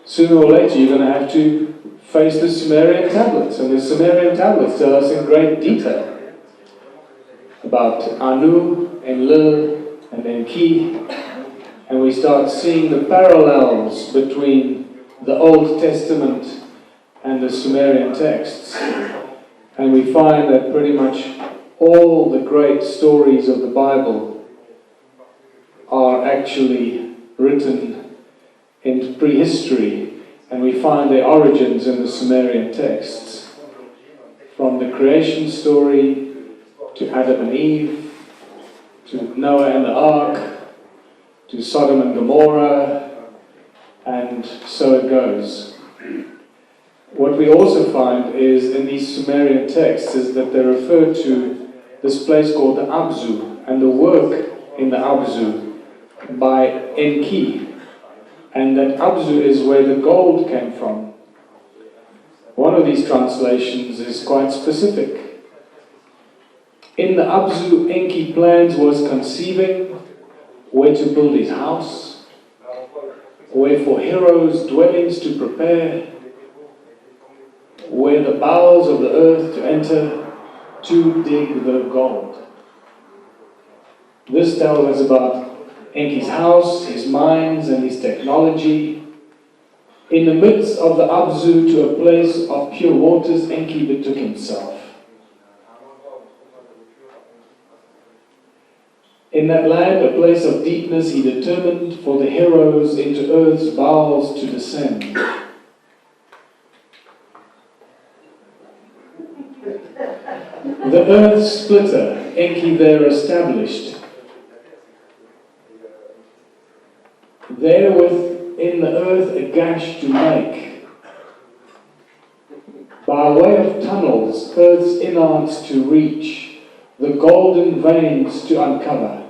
Sooner or later you're going to have to face the Sumerian Tablets, and the Sumerian Tablets tell us in great detail about Anu, Enlil, and Enki, and we start seeing the parallels between the Old Testament and the Sumerian texts, and we find that pretty much all the great stories of the Bible are actually written in prehistory, and we find their origins in the Sumerian texts. From the creation story, to Adam and Eve, to Noah and the Ark, to Sodom and Gomorrah, and so it goes. What we also find is in these Sumerian texts is that they refer to this place called the Abzu, and the work in the Abzu by Enki. And that Abzu is where the gold came from. One of these translations is quite specific. In the Abzu, Enki plans was conceiving where to build his house, where for heroes dwellings to prepare, where the bowels of the earth to enter, to dig the gold. This tells us about Enki's house, his mines and his technology. In the midst of the Abzu to a place of pure waters, Enki betook himself. In that land, a place of deepness, he determined for the heroes into earth's bowels to descend. The earth splitter, Enki there established. Therewith in the earth a gash to make. By way of tunnels, earth's innards to reach, the golden veins to uncover.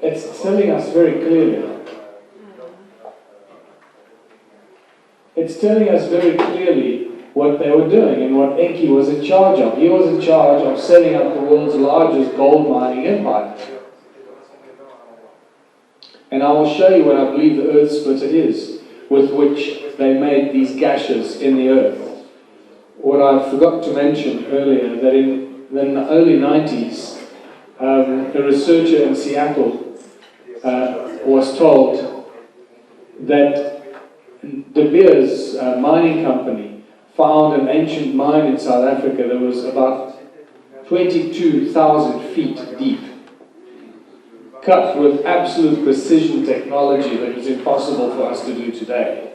It's telling us very clearly. It's telling us very clearly what they were doing and what Enki was in charge of. He was in charge of setting up the world's largest gold mining empire. And I will show you what I believe the earth splitter is, with which they made these gashes in the earth. What I forgot to mention earlier, that in the early 90s, a researcher in Seattle was told that De Beers mining company found an ancient mine in South Africa that was about 22,000 feet deep, cut with absolute precision technology that is impossible for us to do today.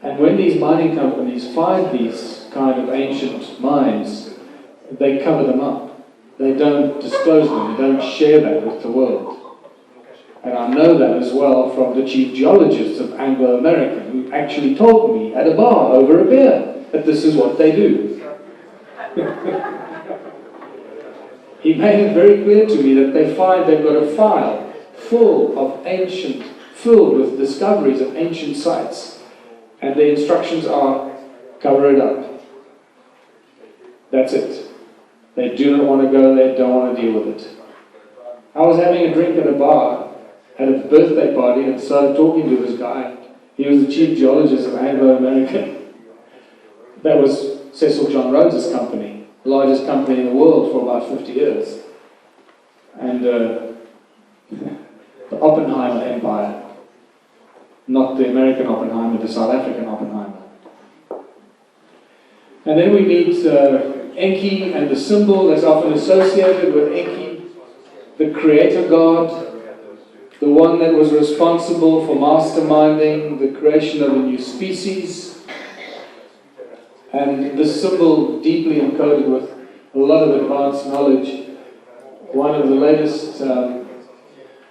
And when these mining companies find these kind of ancient mines, they cover them up. They don't disclose them, they don't share that with the world. And I know that as well from the chief geologist of Anglo American, who actually told me at a bar over a beer that this is what they do. He made it very clear to me that they've got a file filled with discoveries of ancient sites, and the instructions are, cover it up. That's it. They do not want to go there, don't want to deal with it. I was having a drink at a bar, at a birthday party, and started talking to this guy. He was the chief geologist of Anglo American. That was Cecil John Rhodes' company, the largest company in the world for about 50 years. And the Oppenheimer Empire, not the American Oppenheimer, the South African Oppenheimer. And then we meet Enki and the symbol that's often associated with Enki, the creator god, the one that was responsible for masterminding the creation of a new species, and this symbol deeply encoded with a lot of advanced knowledge. One of the latest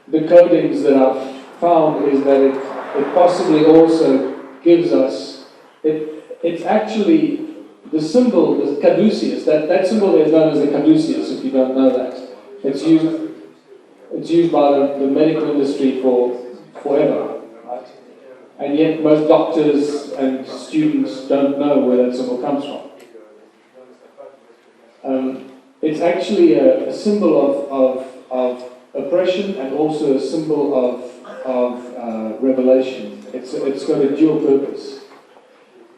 decodings that I've found is that it possibly also gives us, it's actually the symbol, the Caduceus, that symbol there is known as the Caduceus, if you don't know that. It's used by the medical industry forever, right? And yet most doctors and students don't know where that symbol comes from. It's actually a symbol of oppression and also a symbol of revelation. It's got a dual purpose.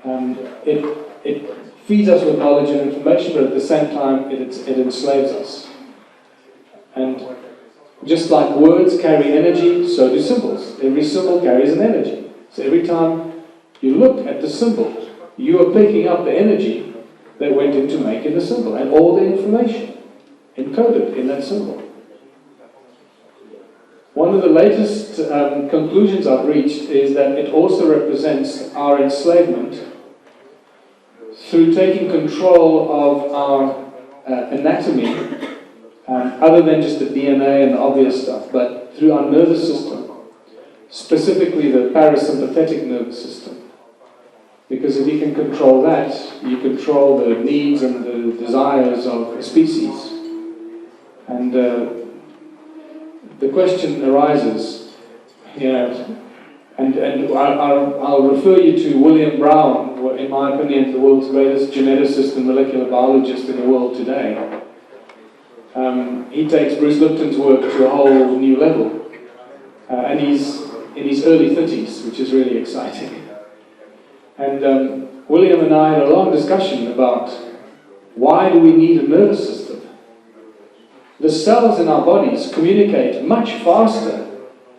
It feeds us with knowledge and information, but at the same time it enslaves us. And just like words carry energy, so do symbols. Every symbol carries an energy. So every time you look at the symbol, you are picking up the energy that went into making the symbol, and all the information encoded in that symbol. One of the latest conclusions I've reached is that it also represents our enslavement through taking control of our anatomy, other than just the DNA and the obvious stuff, but through our nervous system, specifically the parasympathetic nervous system. Because if you can control that, you control the needs and the desires of a species. And the question arises, and I'll refer you to William Brown, in my opinion, the world's greatest geneticist and molecular biologist in the world today. He takes Bruce Lipton's work to a whole new level. And he's in his early 30s, which is really exciting. And William and I had a long discussion about why do we need a nervous system? the cells in our bodies communicate much faster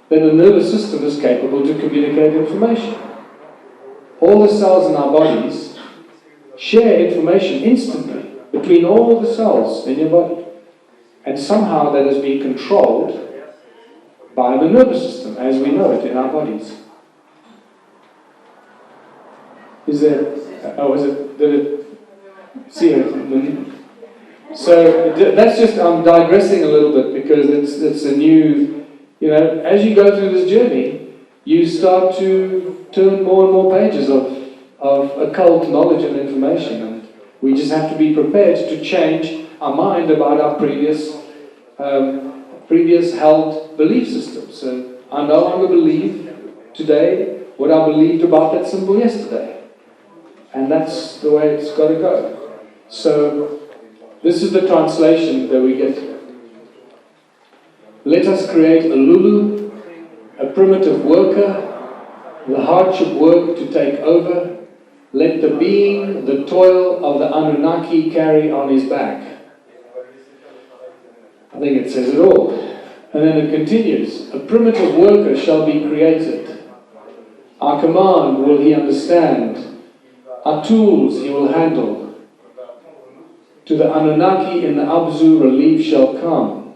than the nervous system is capable to communicate information. All the cells in our bodies share information instantly between all the cells in your body. And somehow that is being controlled by the nervous system as we know it in our bodies. Is there, did it, see it? So that's just, I'm digressing a little bit because it's a new, as you go through this journey, you start to turn more and more pages of occult knowledge and information, and we just have to be prepared to change our mind about our previous held belief systems. So I no longer believe today what I believed about that symbol yesterday, and that's the way it's got to go. So this is the translation that we get. Let us create a Lulu, a primitive worker, the hardship work to take over. Let the being, the toil of the Anunnaki carry on his back. I think it says it all. And then it continues, a primitive worker shall be created. Our command will he understand. Our tools he will handle. To the Anunnaki in the Abzu relief shall come.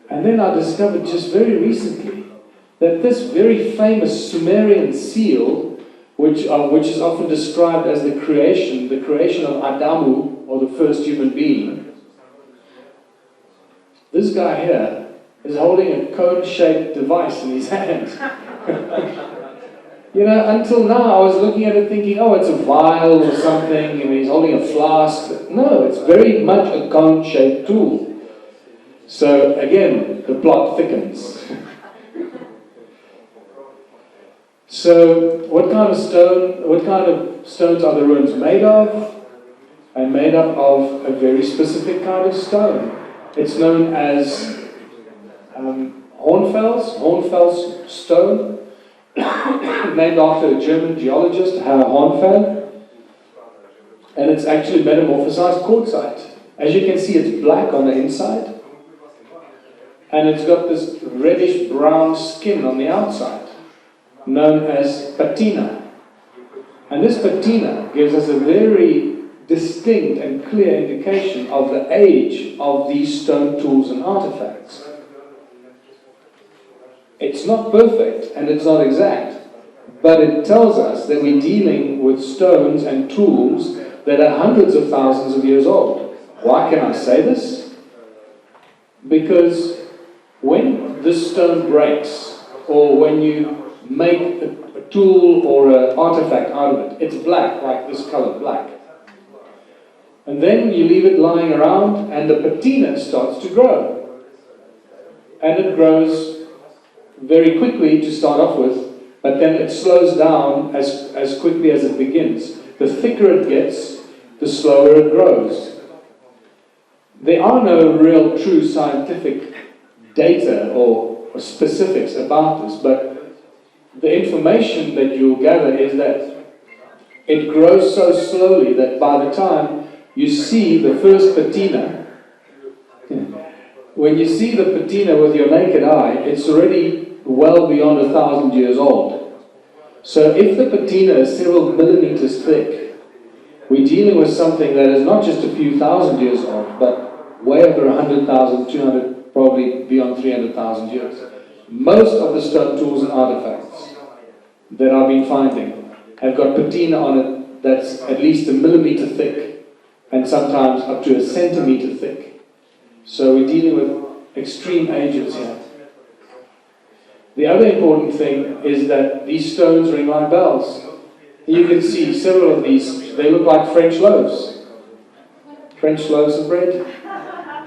And then I discovered just very recently that this very famous Sumerian seal, which is often described as the creation of Adamu, or the first human being, this guy here is holding a cone-shaped device in his hand. Until now I was looking at it thinking, oh, it's a vial or something, and he's holding a flask. No, it's very much a cone-shaped tool. So again, the plot thickens. So what kind of stones are the ruins made of? And made up of a very specific kind of stone. It's known as Hornfels stone, named after a German geologist, Herr Hornfels, and it's actually metamorphosized quartzite. As you can see, it's black on the inside, and it's got this reddish-brown skin on the outside, known as patina. And this patina gives us a very distinct and clear indication of the age of these stone tools and artifacts. It's not perfect and it's not exact, but it tells us that we're dealing with stones and tools that are hundreds of thousands of years old. Why can I say this? Because when this stone breaks, or when you make a tool or an artifact out of it, it's black, like this color, black. And then you leave it lying around and the patina starts to grow. And it grows very quickly to start off with, but then it slows down as quickly as it begins. The thicker it gets, the slower it grows. There are no real true scientific data or specifics about this, but the information that you'll gather is that it grows so slowly that by the time you see the first patina, when you see the patina with your naked eye, it's already well beyond 1,000 years old. So if the patina is several millimeters thick, we're dealing with something that is not just a few thousand years old, but way over 100,000, 200, probably beyond 300,000 years. Most of the stone tools and artifacts that I've been finding have got patina on it that's at least a millimeter thick, and sometimes up to a centimeter thick. So we're dealing with extreme ages here. The other important thing is that these stones ring like bells. You can see several of these, they look like French loaves. French loaves of bread.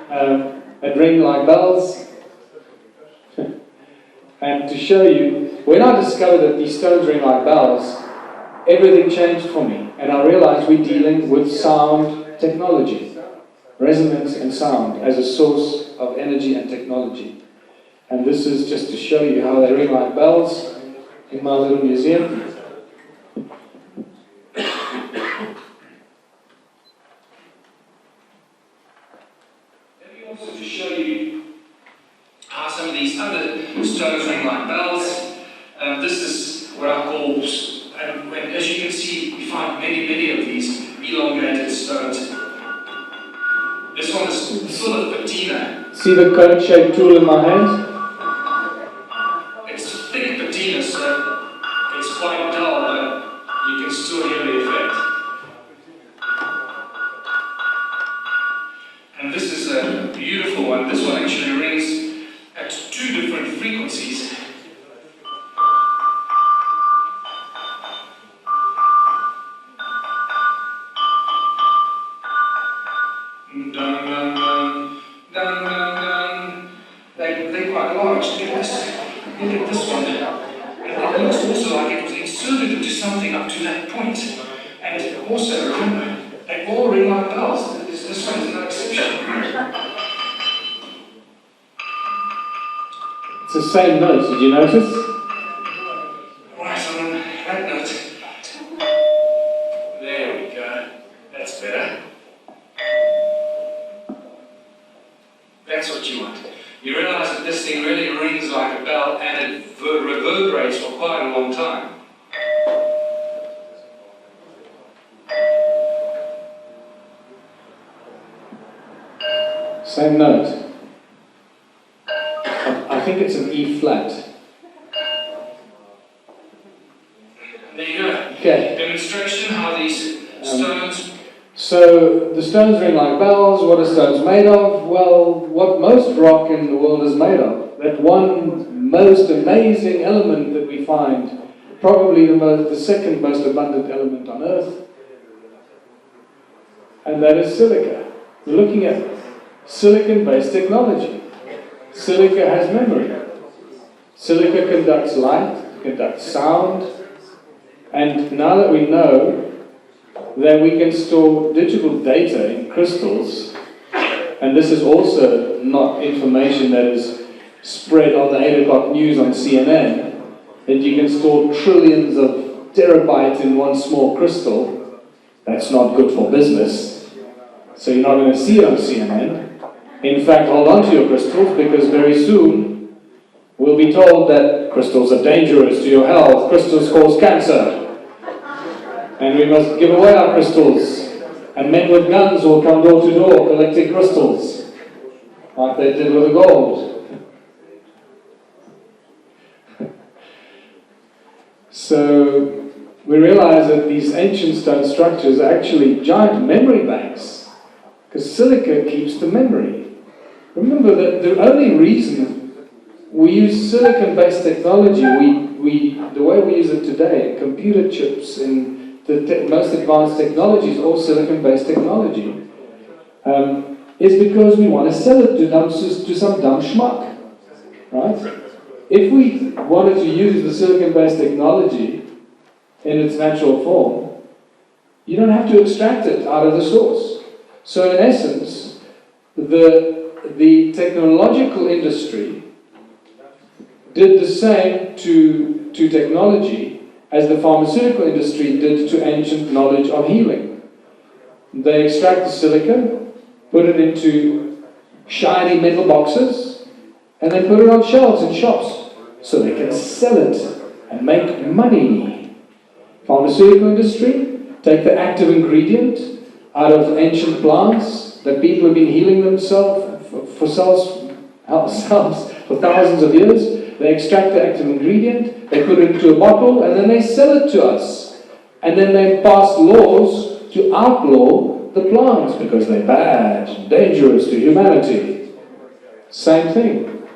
That ring like bells. And to show you, when I discovered that these stones ring like bells, everything changed for me. And I realized we're dealing with sound technology, resonance and sound as a source of energy and technology. And this is just to show you how they ring like bells in my little museum. Also to show you how some of these other stones ring like bells. This is what I call, and as you can see, we find many of these elongated stones. This one is full of patina. See the cone-shaped tool in my hand? It's thick patina, so it's quite dull, but you can still hear the effect. And this is a beautiful one. This one actually rings at 2 different frequencies. Dun, dun, dun, dun, dun, dun. They're quite large. Look at this one. And it looks also like it was inserted into something up to that point. And also, remember, they all ring like bells. This one is no exception. It's the same note, did you notice? Right, on that note. There we go. That's better. That's what you want. You realise that this thing really rings like a bell and it reverberates for quite a long time. Same note. I think it's an E flat. There you go. Okay. Demonstration how these stones. So the stones ring like bells. What are stones made of? Well, what most rock in the world is made of. That one most amazing element that we find, probably the second most abundant element on Earth, and that is silica. We're looking at silicon-based technology. Silica has memory. Silica conducts light, conducts sound, and now that we know that we can store digital data in crystals, and this is also not information that is spread on the 8 o'clock news on CNN, that you can store trillions of terabytes in one small crystal. That's not good for business, so you're not going to see it on CNN. In fact, hold on to your crystals, because very soon we'll be told that crystals are dangerous to your health, crystals cause cancer, and we must give away our crystals, and men with guns will come door to door collecting crystals, like they did with the gold. So we realize that these ancient stone structures are actually giant memory banks, because silica keeps the memory. Remember that the only reason we use silicon-based technology, the way we use it today, computer chips and the most advanced technologies, all silicon-based technology, is because we want to sell it to some dumb schmuck, right? If we wanted to use the silicon-based technology in its natural form, you don't have to extract it out of the source. So in essence, the technological industry did the same to technology as the pharmaceutical industry did to ancient knowledge of healing. They extract the silicon, put it into shiny metal boxes, and then put it on shelves in shops so they can sell it and make money. Pharmaceutical industry take the active ingredient out of ancient plants that people have been healing themselves for thousands of years. They extract the active ingredient, they put it into a bottle, and then they sell it to us. And then they pass laws to outlaw the plants because they're bad, dangerous to humanity. Same thing.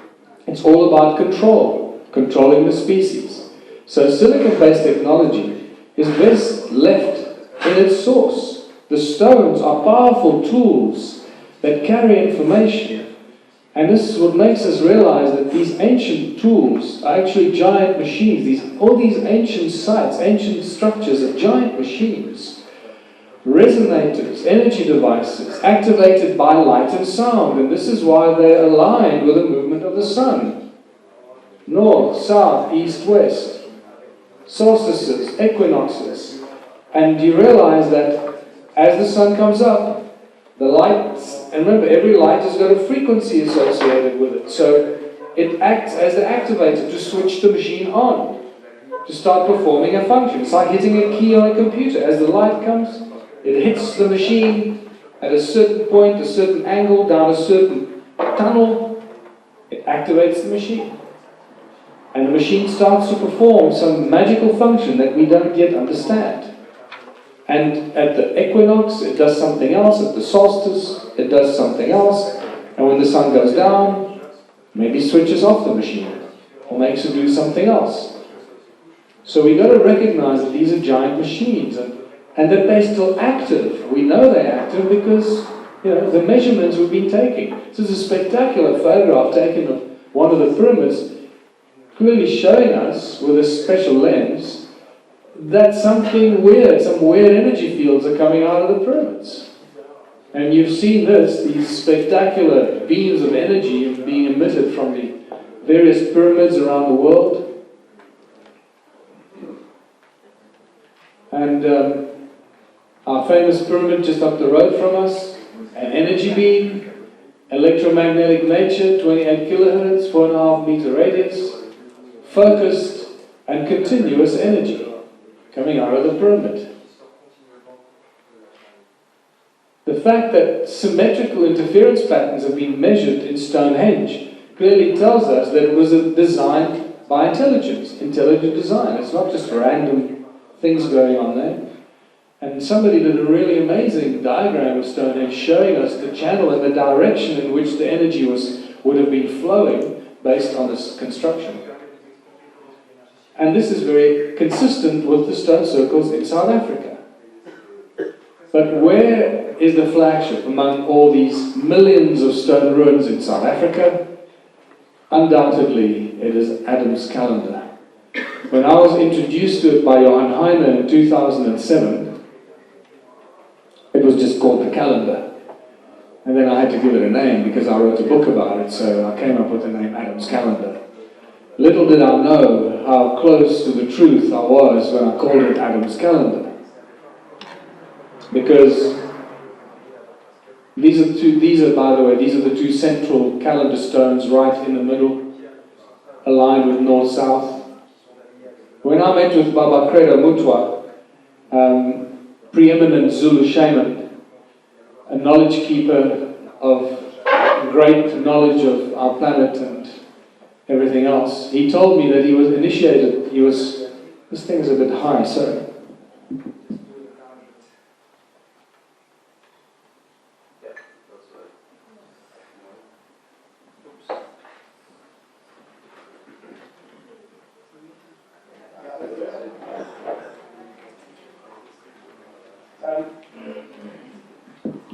It's all about control, controlling the species. So silicon-based technology is best left in its source. The stones are powerful tools that carry information. And this is what makes us realize that these ancient tools are actually giant machines. All these ancient sites, ancient structures are giant machines. Resonators, energy devices, activated by light and sound. And this is why they're aligned with the movement of the sun. North, south, east, west. Solstices, equinoxes. And you realize that as the sun comes up, the light and remember, every light has got a frequency associated with it. So it acts as the activator to switch the machine on, to start performing a function. It's like hitting a key on a computer. As the light comes, it hits the machine at a certain point, a certain angle, down a certain tunnel. It activates the machine. And the machine starts to perform some magical function that we don't yet understand. And at the equinox, it does something else. At the solstice, it does something else. And when the sun goes down, maybe switches off the machine or makes it do something else. So we've got to recognize that these are giant machines and that they're still active. We know they're active because, the measurements we've been taking. This is a spectacular photograph taken of one of the pyramids, clearly showing us with a special lens that something weird, some weird energy fields are coming out of the pyramids. And you've seen this, these spectacular beams of energy being emitted from the various pyramids around the world. And our famous pyramid just up the road from us, an energy beam, electromagnetic nature, 28 kilohertz, 4.5 meter radius, focused and continuous energy coming out of the pyramid. The fact that symmetrical interference patterns have been measured in Stonehenge clearly tells us that it was designed by intelligent design. It's not just random things going on there. And somebody did a really amazing diagram of Stonehenge showing us the channel and the direction in which the energy would have been flowing based on this construction. And this is very consistent with the stone circles in South Africa. But where is the flagship among all these millions of stone ruins in South Africa? Undoubtedly, it is Adam's calendar. When I was introduced to it by Johan Heiner in 2007, it was just called the calendar. And then I had to give it a name because I wrote a book about it, so I came up with the name Adam's calendar. Little did I know how close to the truth I was when I called it Adam's calendar. Because these are the two central calendar stones right in the middle, aligned with north-south. When I met with Baba Credo Mutwa, preeminent Zulu shaman, a knowledge keeper of great knowledge of our planet and everything else, he told me that he was initiated, this thing is a bit high, sorry.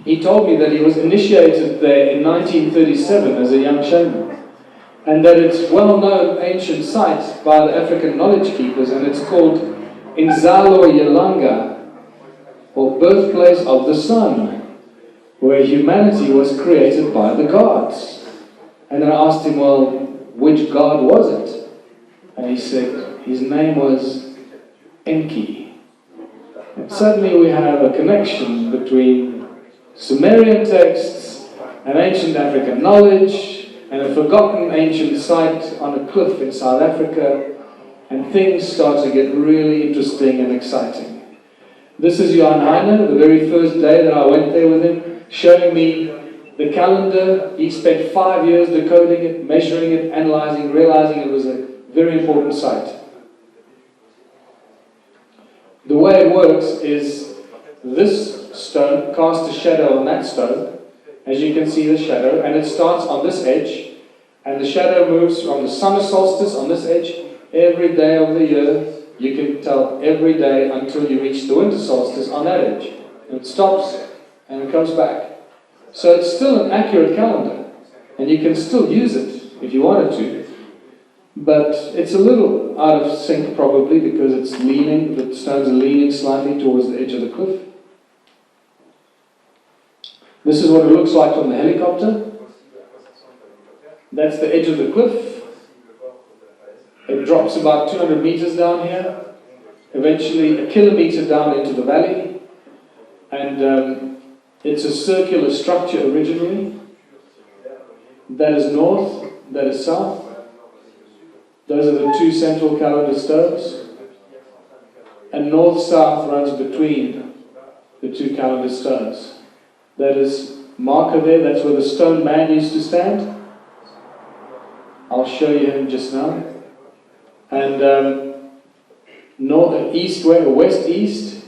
He told me that he was initiated there in 1937 as a young shaman, and that it's a well-known ancient site by the African knowledge keepers, and it's called Inzalo Yelanga, or birthplace of the sun, where humanity was created by the gods. And I asked him, well, which god was it? And he said his name was Enki. And suddenly we have a connection between Sumerian texts and ancient African knowledge and a forgotten ancient site on a cliff in South Africa, and things start to get really interesting and exciting. This is Johan Heiner, the very first day that I went there with him, showing me the calendar. He spent 5 years decoding it, measuring it, analyzing, realizing it was a very important site. The way it works is this stone casts a shadow on that stone. As you can see the shadow, and it starts on this edge, and the shadow moves from the summer solstice on this edge every day of the year. You can tell every day until you reach the winter solstice on that edge. And it stops and it comes back. So it's still an accurate calendar, and you can still use it if you wanted to. But it's a little out of sync probably because it's leaning, the stones are leaning slightly towards the edge of the cliff. This is what it looks like from the helicopter. That's the edge of the cliff. It drops about 200 meters down here, eventually a kilometer down into the valley. And It's a circular structure originally. That is north, that is south. Those are the two central calendar stones. And north-south runs between the two calendar stones. That is marker there, that's where the stone man used to stand. I'll show you him just now. And north, east, west, east,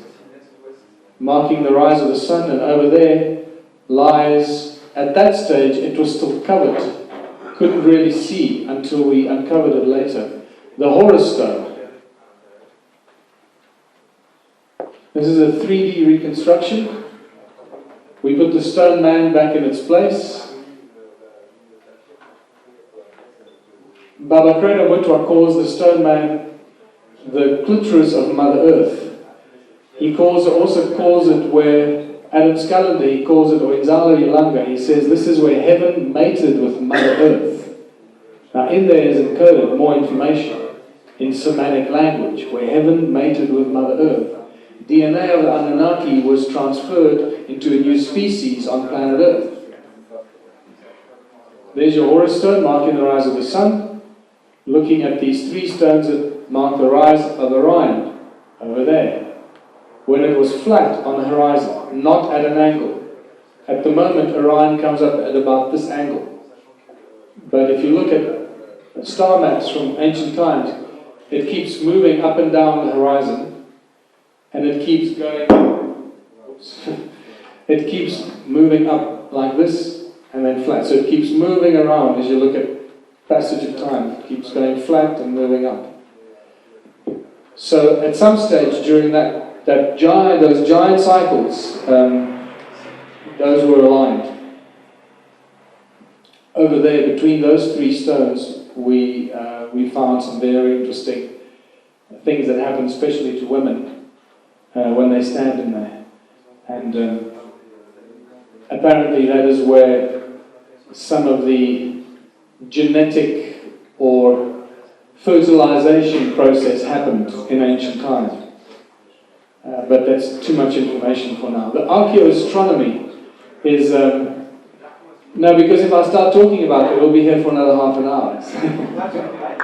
marking the rise of the sun, and over there lies, at that stage it was still covered. Couldn't really see until we uncovered it later. The Horus stone. This is a 3D reconstruction. We put the stone man back in its place. Baba Kreda Mutwa calls the stone man the clitoris of Mother Earth. He also calls it where Adam's calendar, he calls it Oinzala Yalanga. He says this is where heaven mated with Mother Earth. Now in there is encoded more information in Sumerian language, where heaven mated with Mother Earth. DNA of the Anunnaki was transferred into a new species on planet Earth. There's your Horus stone marking the rise of the sun. Looking at these three stones that mark the rise of Orion over there. When it was flat on the horizon, not at an angle. At the moment, Orion comes up at about this angle. But if you look at star maps from ancient times, it keeps moving up and down the horizon, and it keeps going, it keeps moving up like this, and then flat. So it keeps moving around as you look at passage of time. It keeps going flat and moving up. So at some stage during those giant cycles, those were aligned. Over there, between those three stones, we found some very interesting things that happen, especially to women when they stand in there. And apparently that is where some of the genetic or fertilization process happened in ancient times. But that's too much information for now. The archaeoastronomy is... no, because if I start talking about it, we'll be here for another half an hour.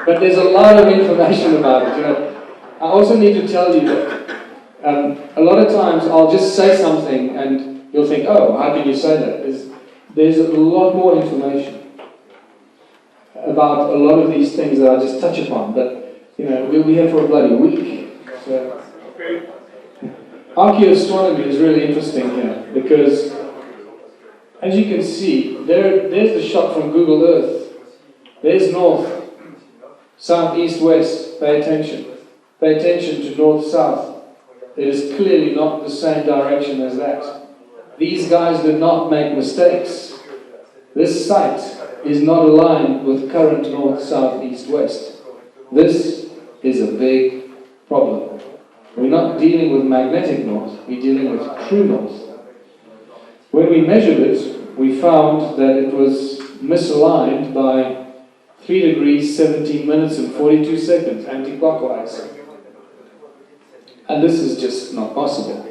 But there's a lot of information about it. You know, I also need to tell you that a lot of times I'll just say something and you'll think, oh, how can you say that? There's a lot more information about a lot of these things that I just touch upon. But, you know, we'll be here for a bloody week. So, archaeoastronomy is really interesting here because, as you can see, there's the shot from Google Earth. There's north, south, east, west. Pay attention. Pay attention to north, south. It is clearly not the same direction as that. These guys did not make mistakes. This site is not aligned with current north, south, east, west. This is a big problem. We're not dealing with magnetic north, we're dealing with true north. When we measured it, we found that it was misaligned by 3 degrees, 17 minutes and 42 seconds, anti-clockwise. And this is just not possible.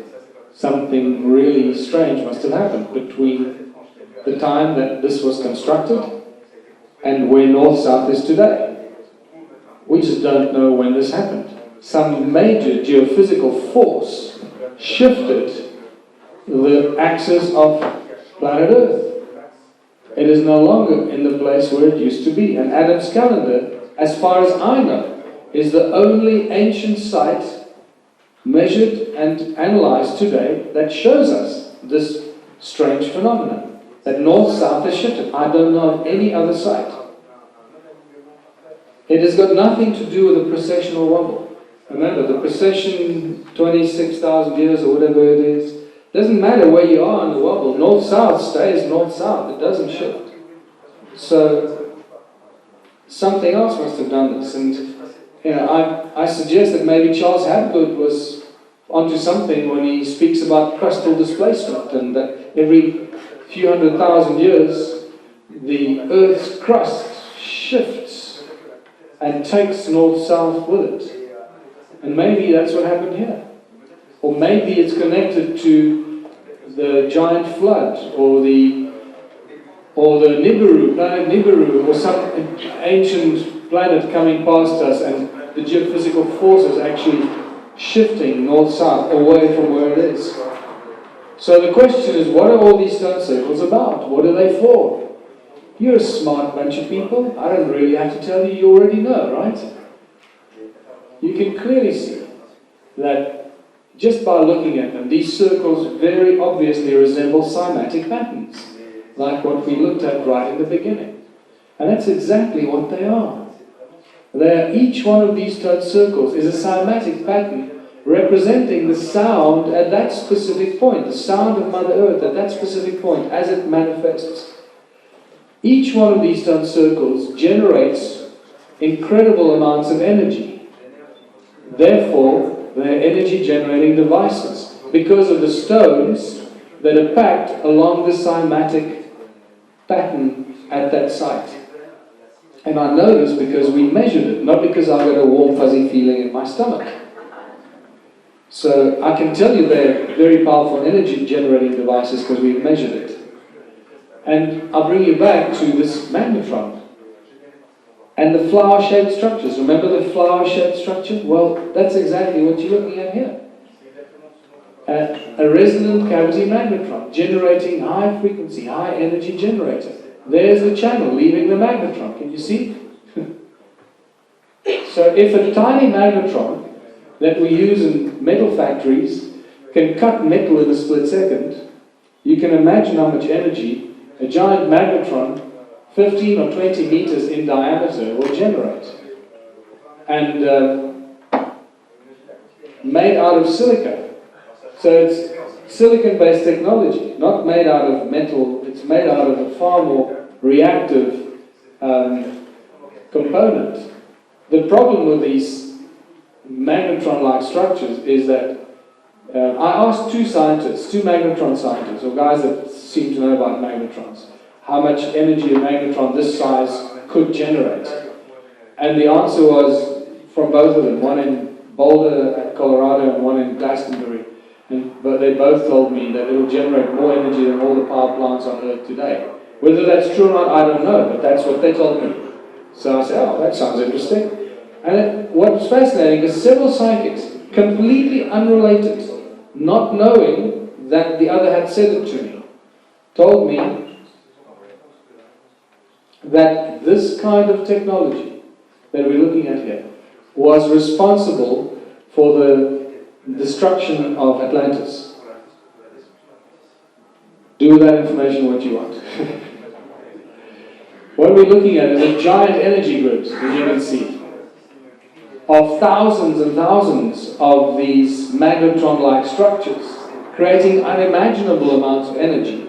Something really strange must have happened between the time that this was constructed and where north-south is today. We just don't know when this happened. Some major geophysical force shifted the axis of planet Earth. It is no longer in the place where it used to be. And Adam's calendar, as far as I know, is the only ancient site measured and analyzed today that shows us this strange phenomenon. That north-south has shifted. I don't know of any other site. It has got nothing to do with the precessional wobble. Remember, the precession, 26,000 years or whatever it is, doesn't matter where you are in the wobble. North-south stays north-south. It doesn't shift. So, something else must have done this. And, you know, I suggest that maybe Charles Hapgood was onto something when he speaks about crustal displacement, and that every few 100,000 years, the Earth's crust shifts and takes north-south with it. And maybe that's what happened here. Or maybe it's connected to the giant flood, or the Nibiru, planet Nibiru, or some ancient planet coming past us, and the geophysical forces actually shifting north-south away from where it is. So the question is, what are all these stone circles about? What are they for? You're a smart bunch of people. I don't really have to tell you, you already know, right? You can clearly see that just by looking at them, these circles very obviously resemble cymatic patterns, like what we looked at right in the beginning. And that's exactly what they are. Each one of these stone circles is a cymatic pattern representing the sound at that specific point, the sound of Mother Earth at that specific point as it manifests. Each one of these stone circles generates incredible amounts of energy. Therefore, they're energy generating devices because of the stones that are packed along the cymatic pattern at that site. And I know this because we measured it, not because I got a warm fuzzy feeling in my stomach. So I can tell you they're very powerful energy generating devices because we've measured it. And I'll bring you back to this magnetron and the flower-shaped structures. Remember the flower-shaped structure? Well, that's exactly what you're looking at here. A resonant cavity magnetron generating high frequency, high energy generator. There's the channel leaving the magnetron. Can you see? So if a tiny magnetron that we use in metal factories can cut metal in a split second, you can imagine how much energy a giant magnetron 15 or 20 meters in diameter will generate. And made out of silica. So it's silicon-based technology, not made out of metal. It's made out of a far more reactive component. The problem with these magnetron-like structures is that I asked two magnetron scientists, or guys that seem to know about magnetrons, how much energy a magnetron this size could generate. And the answer was from both of them, one in Boulder, Colorado, and one in Glastonbury. But they both told me that it will generate more energy than all the power plants on Earth today. Whether that's true or not, I don't know, but that's what they told me. So I said, oh, that sounds interesting. And what's fascinating is several psychics, completely unrelated, not knowing that the other had said it to me, told me that this kind of technology that we're looking at here was responsible for the destruction of Atlantis. Do with that information what you want. What we're looking at is a giant energy grid, as you can see, of thousands and thousands of these magnetron-like structures, creating unimaginable amounts of energy,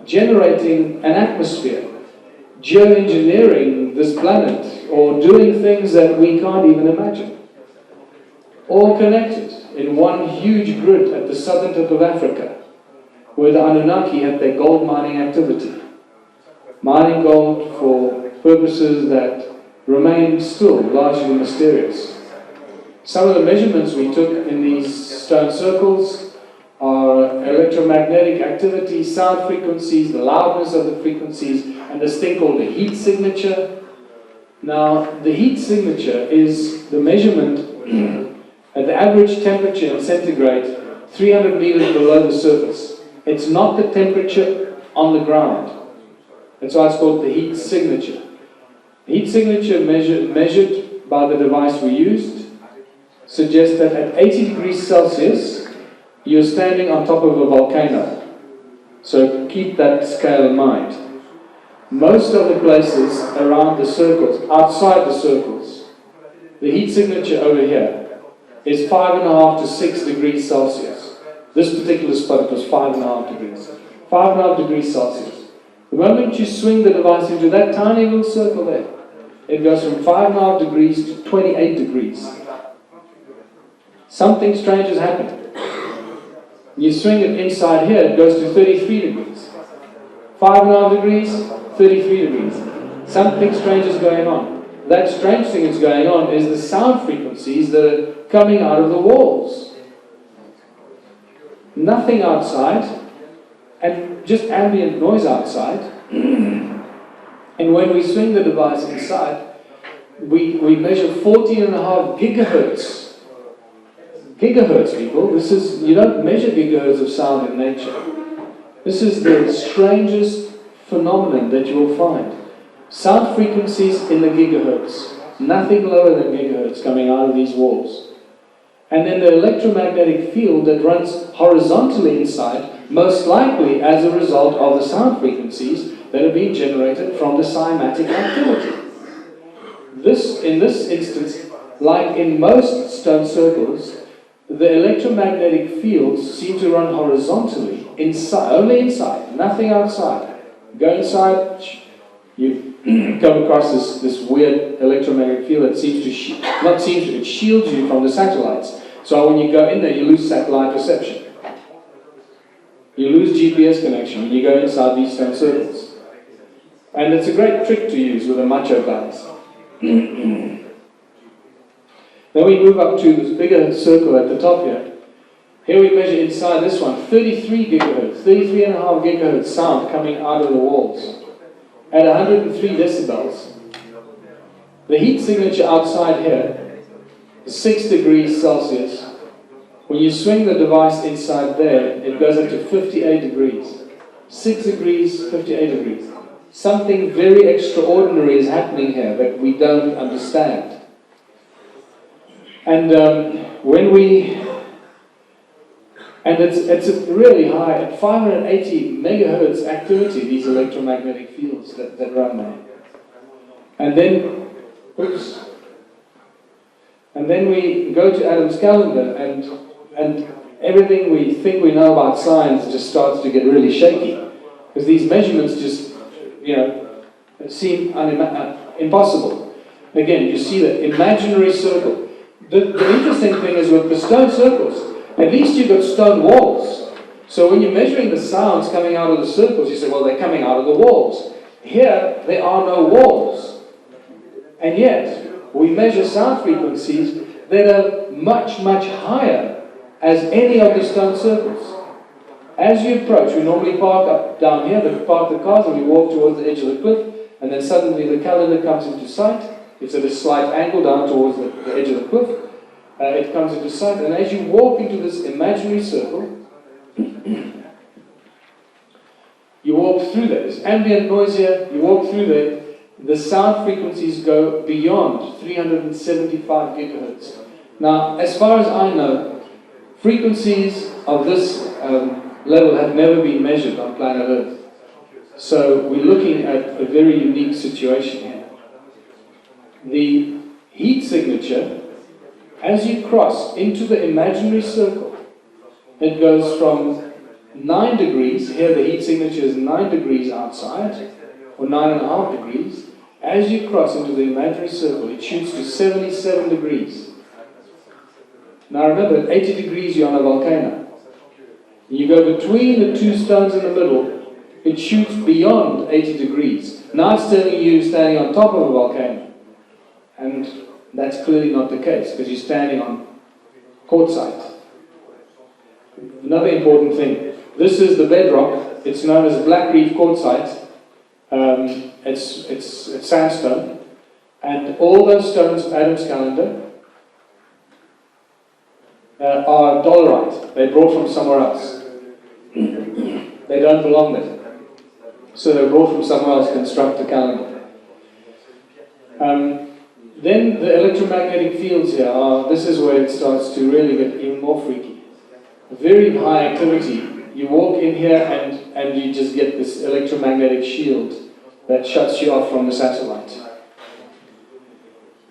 generating an atmosphere, geoengineering this planet, or doing things that we can't even imagine. All connected in one huge grid at the southern tip of Africa, where the Anunnaki had their gold mining activity. Mining gold for purposes that remain still largely mysterious. Some of the measurements we took in these stone circles are electromagnetic activity, sound frequencies, the loudness of the frequencies, and this thing called the heat signature. Now, the heat signature is the measurement at the average temperature in centigrade 300 meters below the surface. It's not the temperature on the ground. That's why it's called the heat signature. The heat signature measured by the device we used suggests that at 80 degrees Celsius, you're standing on top of a volcano. So keep that scale in mind. Most of the places around the circles, outside the circles, the heat signature over here is 5.5 to 6 degrees Celsius. This particular spot was 5.5 degrees. 5.5 degrees Celsius. The moment you swing the device into that tiny little circle there, it goes from 5.5 degrees to 28 degrees. Something strange has happened. You swing it inside here, it goes to 33 degrees. 5.5 degrees, 33 degrees. Something strange is going on. That strange thing that's going on is the sound frequencies that are coming out of the walls. Nothing outside, and just ambient noise outside. And when we swing the device inside, we measure 14.5 gigahertz. Gigahertz, people. This is, you don't measure gigahertz of sound in nature. This is the strangest phenomenon that you will find. Sound frequencies in the gigahertz. Nothing lower than gigahertz coming out of these walls. And then the electromagnetic field that runs horizontally inside, most likely as a result of the sound frequencies that are being generated from the cymatic activity. In this instance, like in most stone circles, the electromagnetic fields seem to run horizontally, inside, only inside, nothing outside. Go inside, you come across this weird electromagnetic field that seems to, it shields you from the satellites. So when you go in there, you lose satellite reception. You lose GPS connection when you go inside these stone circles. And it's a great trick to use with the macho guys. Then we move up to this bigger circle at the top here. Here we measure inside this one, 33 gigahertz, 33.5 gigahertz sound coming out of the walls at 103 decibels. The heat signature outside here is 6 degrees Celsius. When you swing the device inside there, it goes up to 58 degrees. 6 degrees, 58 degrees. Something very extraordinary is happening here that we don't understand. And it's a really high, at 580 megahertz activity, these electromagnetic fields that run there. And then, and then we go to Adam's calendar, and everything we think we know about science just starts to get really shaky. Because these measurements just, seem impossible. Again, you see the imaginary circle. The interesting thing is with the stone circles, at least you've got stone walls. So when you're measuring the sounds coming out of the circles, you say, well, they're coming out of the walls. Here, there are no walls. And yet, we measure sound frequencies that are much, much higher as any of the stone circles. As you approach, we normally park up down here, park the cars, and we walk towards the edge of the cliff, and then suddenly the calendar comes into sight. It's at a slight angle down towards the edge of the cliff. It comes into sight, and as you walk into this imaginary circle, you walk through there. There's ambient noise here, you walk through there, the sound frequencies go beyond 375 gigahertz. Now, as far as I know, frequencies of this level have never been measured on planet Earth. So we're looking at a very unique situation here. The heat signature, as you cross into the imaginary circle, it goes from 9 degrees, here the heat signature is 9 degrees outside, or 9.5 degrees. As you cross into the imaginary circle, it shoots to 77 degrees. Now remember, at 80 degrees you're on a volcano. You go between the two stones in the middle, it shoots beyond 80 degrees. Now it's telling you standing on top of a volcano. And that's clearly not the case, because you're standing on quartzite. Another important thing, this is the bedrock. It's known as black reef quartzite. It's sandstone. And all those stones, Adam's calendar, are dolerite. They're brought from somewhere else. They don't belong there. So they're brought from somewhere else to construct the calendar. Then the electromagnetic fields here this is where it starts to really get even more freaky. Very high activity. You walk in here and you just get this electromagnetic shield that shuts you off from the satellite.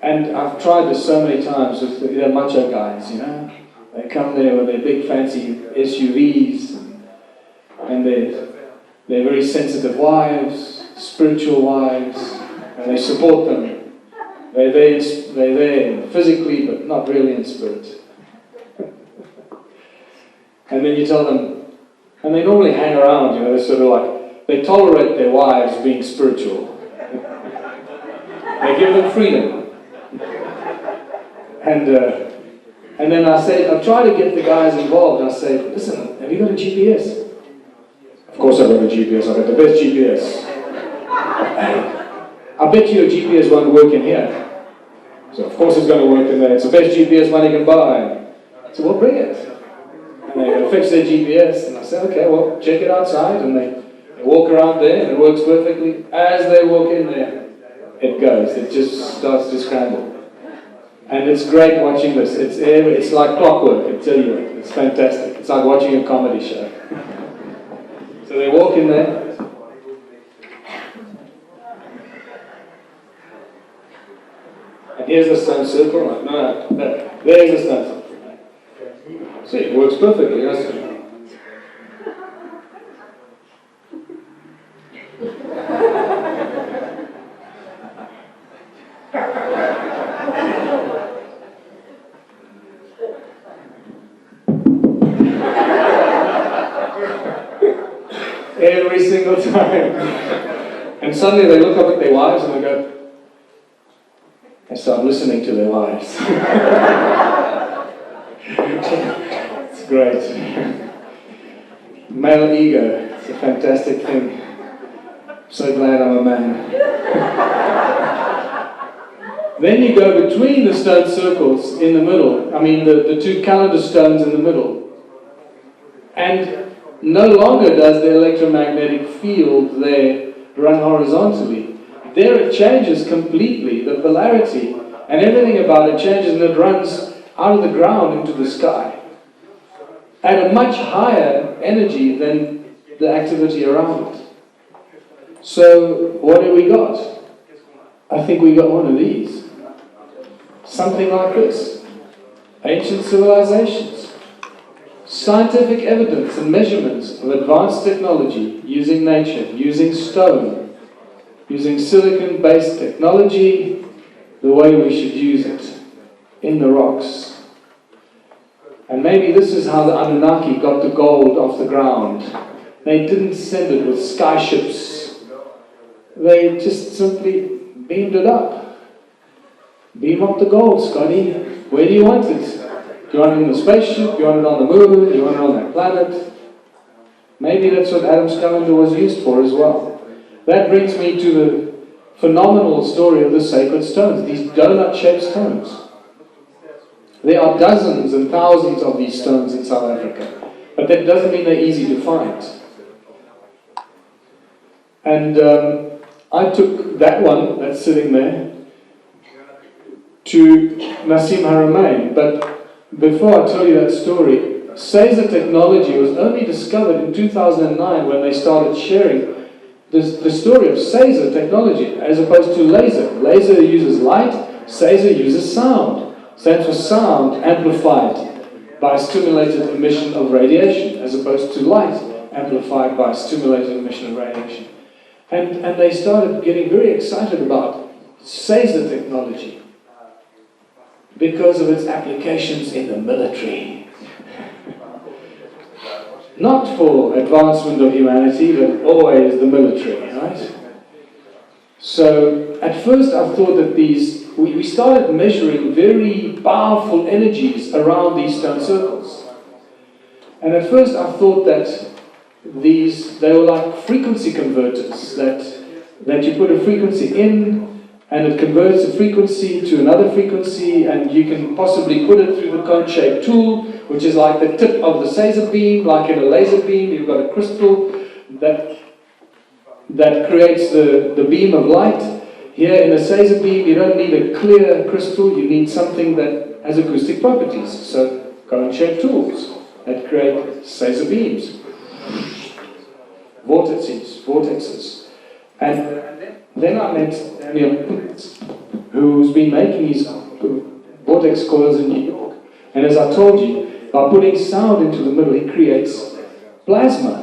And I've tried this so many times with the macho guys, They come there with their big fancy SUVs, and they're very sensitive wives, spiritual wives, and they support them. They're there physically, but not really in spirit. And then you tell them, and they normally hang around, they're sort of like, they tolerate their wives being spiritual. They give them freedom. And then I say, I try to get the guys involved, and I say, listen, have you got a GPS? Of course I've got a GPS, I've got the best GPS. I bet you a GPS won't work in here. So of course it's going to work in there. It's the best GPS money can buy. So we'll bring it. And they're going to fix their GPS. And I say, okay, well, check it outside. And they walk around there and it works perfectly. As they walk in there, it goes. It just starts to scramble. And it's great watching this. It's like clockwork, I tell you. It's fantastic. It's like watching a comedy show. So they walk in there. And here's the stone circle. Like, no, there's the stone circle. See, it works perfectly, doesn't it? Every single time. And suddenly they look up at their wives and they go, and start listening to their wives. It's great. Male ego, it's a fantastic thing. So glad I'm a man. Then you go between the stone circles in the middle, I mean the two calendar stones in the middle, and no longer does the electromagnetic field there run horizontally. There it changes completely, the polarity and everything about it changes, and it runs out of the ground into the sky at a much higher energy than the activity around it. So what have we got? I think we got one of these. Something like this. Ancient civilizations. Scientific evidence and measurements of advanced technology using nature, using stone, using silicon-based technology the way we should use it, in the rocks. And maybe this is how the Annunaki got the gold off the ground. They didn't send it with skyships. They just simply beamed it up. Beam up the gold, Scotty. Where do you want it? Do you want it in the spaceship? Do you want it on the moon? Do you want it on that planet? Maybe that's what Adam's calendar was used for as well. That brings me to the phenomenal story of the sacred stones, these donut-shaped stones. There are dozens and thousands of these stones in South Africa, but that doesn't mean they're easy to find. And I took that one that's sitting there to Nassim Haramein, but before I tell you that story, Caesar technology was only discovered in 2009 when they started sharing the story of Caesar technology as opposed to laser. Laser uses light, Caesar uses sound. Stands for sound amplified by stimulated emission of radiation as opposed to light amplified by stimulated emission of radiation. And they started getting very excited about Caesar technology because of its applications in the military. Not for advancement of humanity, but always the military, right? So, at first I thought that we started measuring very powerful energies around these stone circles. And at first I thought that they were like frequency converters, that you put a frequency in, and it converts a frequency to another frequency, and you can possibly put it through the cone-shaped tool, which is like the tip of the Caesar beam, like in a laser beam, you've got a crystal that creates the beam of light. Here in a Caesar beam, you don't need a clear crystal, you need something that has acoustic properties. So, cone-shaped tools that create Caesar beams, vortexes. And then I met Daniel, who's been making these vortex coils in New York. And as I told you, by putting sound into the middle, he creates plasma.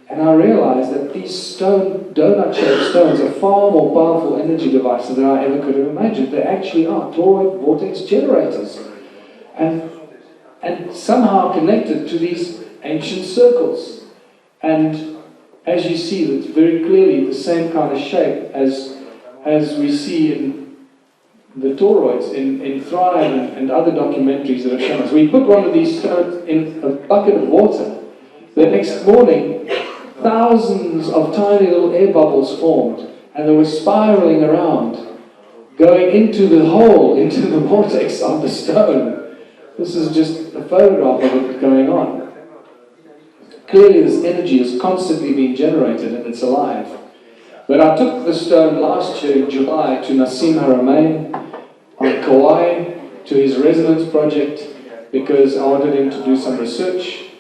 And I realized that these donut-shaped stones are far more powerful energy devices than I ever could have imagined. They actually are toroid vortex generators. And somehow connected to these ancient circles. And as you see, it's very clearly the same kind of shape as we see in the toroids, in Thrive and other documentaries that have shown us. We put one of these stones in a bucket of water. The next morning, thousands of tiny little air bubbles formed, and they were spiraling around, going into the hole, into the vortex of the stone. This is just a photograph of it going on. Clearly this energy is constantly being generated and it's alive. But I took the stone last year in July to SamSemirOsmanagich on Kauai, to his resonance project, because I wanted him to do some research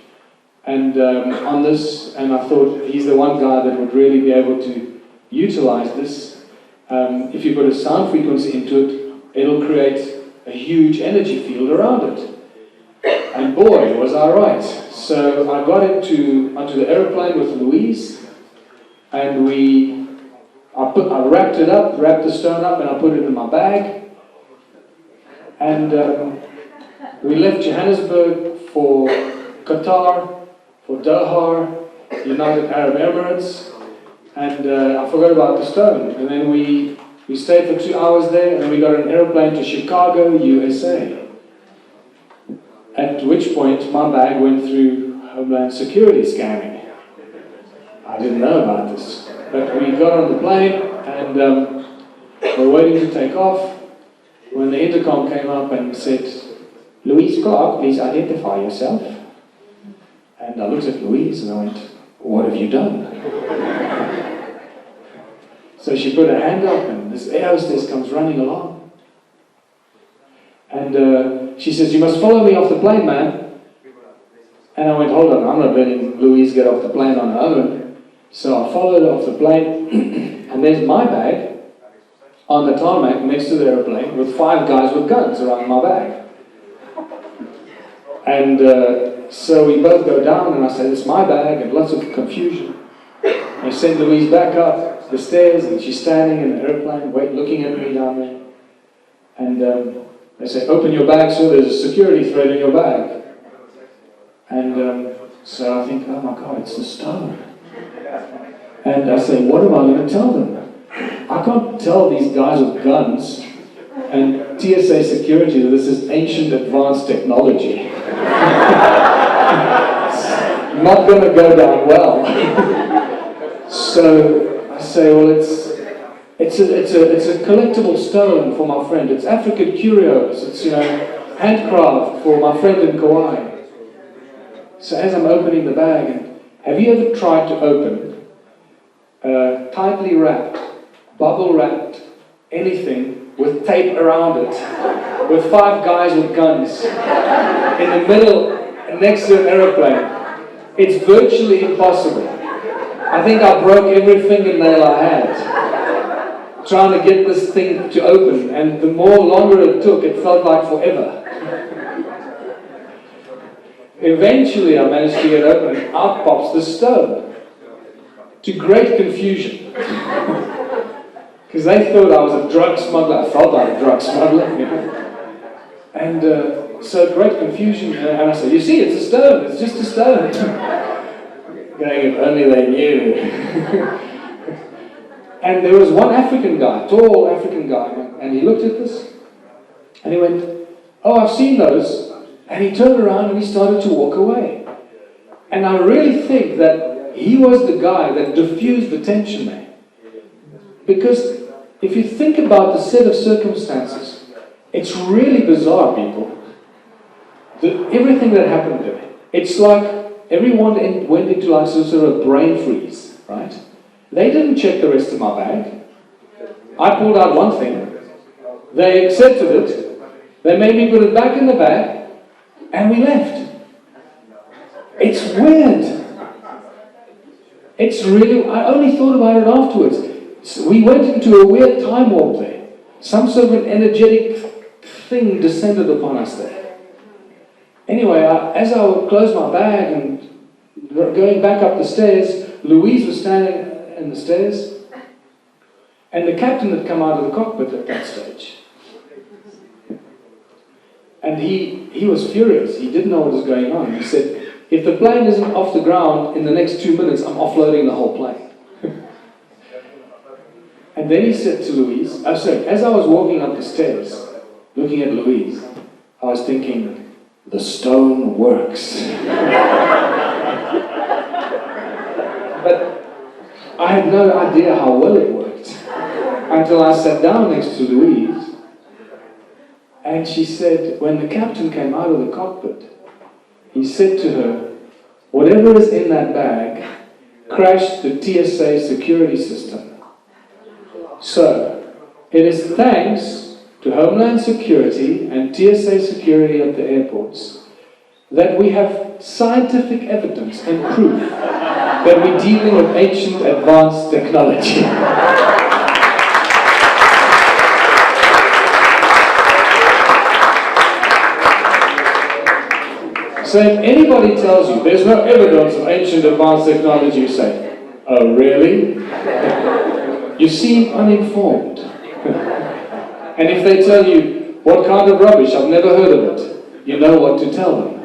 and on this, and I thought he's the one guy that would really be able to utilize this. If you put a sound frequency into it, it'll create a huge energy field around it. And boy, was I right. So I got onto the aeroplane with Louise, and I wrapped the stone up, and I put it in my bag. And we left Johannesburg for Qatar, for Doha, United Arab Emirates, and I forgot about the stone. And then we stayed for 2 hours there, and then we got an aeroplane to Chicago, USA. At which point my bag went through Homeland Security scanning. I didn't know about this. But we got on the plane, and we're waiting to take off, when the intercom came up and said, "Louise Clark, please identify yourself." And I looked at Louise and I went, "What have you done?" So she put her hand up, and this air hostess comes running along. And she says, "You must follow me off the plane, man." And I went, "Hold on, I'm not letting Louise get off the plane on her own." So I followed her off the plane, and there's my bag on the tarmac next to the airplane with 5 guys with guns around my bag. And so we both go down, and I say, "It's my bag," and lots of confusion. I send Louise back up the stairs, and she's standing in the airplane, looking at me down there. And they say, "Open your bag, sir, there's a security thread in your bag." And so I think, oh my God, it's the stone. And I say, what am I going to tell them? I can't tell these guys with guns and TSA security that this is ancient advanced technology. Not going to go down well. So I say, well, it's a collectible stone for my friend. It's African curios. It's handcraft for my friend in Kauai. So as I'm opening the bag, and have you ever tried to open tightly wrapped, bubble wrapped, anything with tape around it, with 5 guys with guns in the middle next to an aeroplane? It's virtually impossible. I think I broke every fingernail I had trying to get this thing to open, and the longer it took, it felt like forever. Eventually I managed to get open, and out pops the stone. To great confusion. Because they thought I was a drug smuggler. I felt like a drug smuggler. And so great confusion. And I said, "You see, it's a stone. It's just a stone." Going, if only they knew. And there was one African guy, tall African guy, and he looked at this, and he went, "Oh, I've seen those." And he turned around and he started to walk away. And I really think that he was the guy that diffused the tension there. Because if you think about the set of circumstances, it's really bizarre, people. Everything that happened there. It's like everyone went into like some sort of brain freeze, right? They didn't check the rest of my bag. I pulled out one thing. They accepted it. They made me put it back in the bag. And we left. It's weird. It's really, I only thought about it afterwards. So we went into a weird time warp there. Some sort of an energetic thing descended upon us there. Anyway, as I would close my bag and going back up the stairs, Louise was standing in the stairs, and the captain had come out of the cockpit at that stage. And he was furious. He didn't know what was going on. He said, "If the plane isn't off the ground in the next 2 minutes, I'm offloading the whole plane." And then he said to Louise, as I was walking up the stairs, looking at Louise, I was thinking, the stone works. But I had no idea how well it worked until I sat down next to Louise, and she said, when the captain came out of the cockpit, he said to her, whatever is in that bag crashed the TSA security system. So, it is thanks to Homeland Security and TSA security at the airports that we have scientific evidence and proof that we're dealing with ancient advanced technology. So if anybody tells you there's no evidence of ancient advanced technology, you say, oh really? You seem uninformed. And if they tell you, what kind of rubbish, I've never heard of it, you know what to tell them.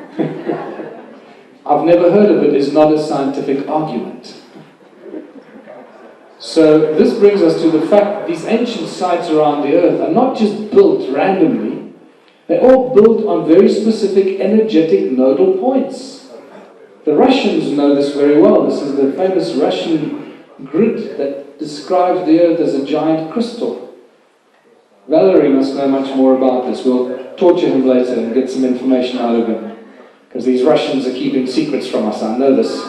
I've never heard of it is not a scientific argument. So this brings us to the fact that these ancient sites around the earth are not just built randomly, they're all built on very specific energetic nodal points. The Russians know this very well. This is the famous Russian grid that describes the earth as a giant crystal. Valerie must know much more about this. We'll torture him later and get some information out of him. Because these Russians are keeping secrets from us, I know this.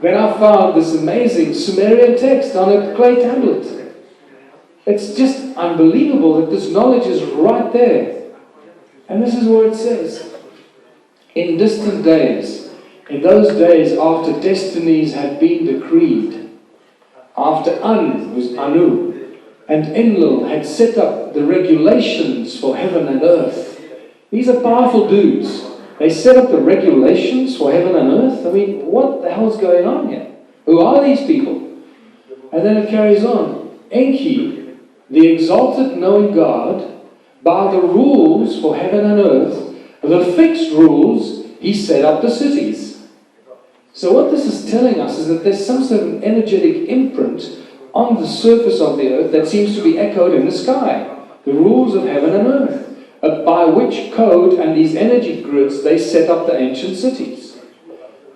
Then I found this amazing Sumerian text on a clay tablet. It's just unbelievable that this knowledge is right there. And this is what it says. In distant days, in those days after destinies had been decreed, after who's Anu, and Enlil had set up the regulations for heaven and earth. These are powerful dudes. They set up the regulations for heaven and earth. I mean, what the hell's going on here? Who are these people? And then it carries on. Enki, the exalted knowing God, by the rules for heaven and earth, the fixed rules, he set up the cities. So what this is telling us is that there's some sort of energetic imprint on the surface of the earth that seems to be echoed in the sky. The rules of heaven and earth, by which code and these energy grids they set up the ancient cities.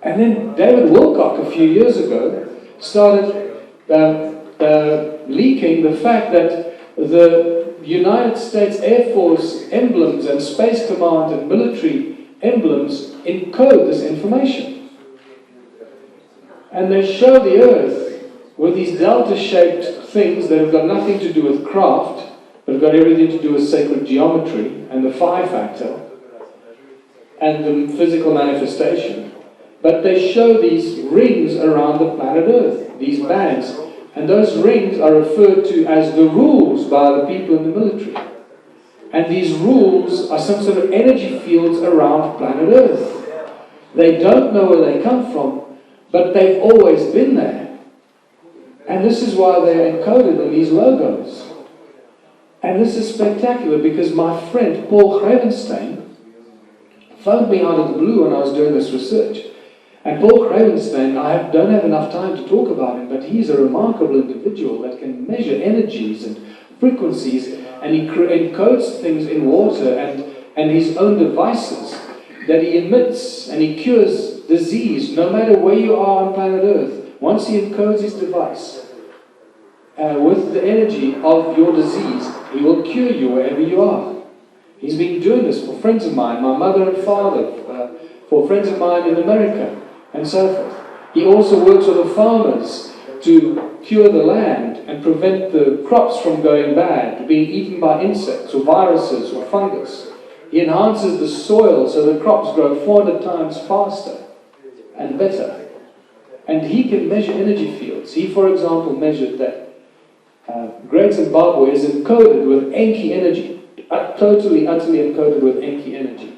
And then David Wilcock a few years ago started leaking the fact that the United States Air Force emblems and Space Command and military emblems encode this information. And they show the Earth with these delta-shaped things that have got nothing to do with craft, but have got everything to do with sacred geometry and the phi factor and the physical manifestation. But they show these rings around the planet Earth, these bands. And those rings are referred to as the rules by the people in the military. And these rules are some sort of energy fields around planet Earth. They don't know where they come from, but they've always been there. And this is why they're encoded in these logos. And this is spectacular because my friend Paul Gravenstein phoned me out of the blue when I was doing this research. And Paul Gravenstein, I don't have enough time to talk about him, but he's a remarkable individual that can measure energies and frequencies, and he encodes things in water and his own devices that he emits, and he cures disease no matter where you are on planet Earth. Once he encodes his device with the energy of your disease, he will cure you wherever you are. He's been doing this for friends of mine, my mother and father, for friends of mine in America, and so forth. He also works with the farmers to cure the land and prevent the crops from going bad, being eaten by insects or viruses or fungus. He enhances the soil so the crops grow 400 times faster and better. And he can measure energy fields. He, for example, measured that Great Zimbabwe is encoded with Enki energy, totally, utterly encoded with Enki energy.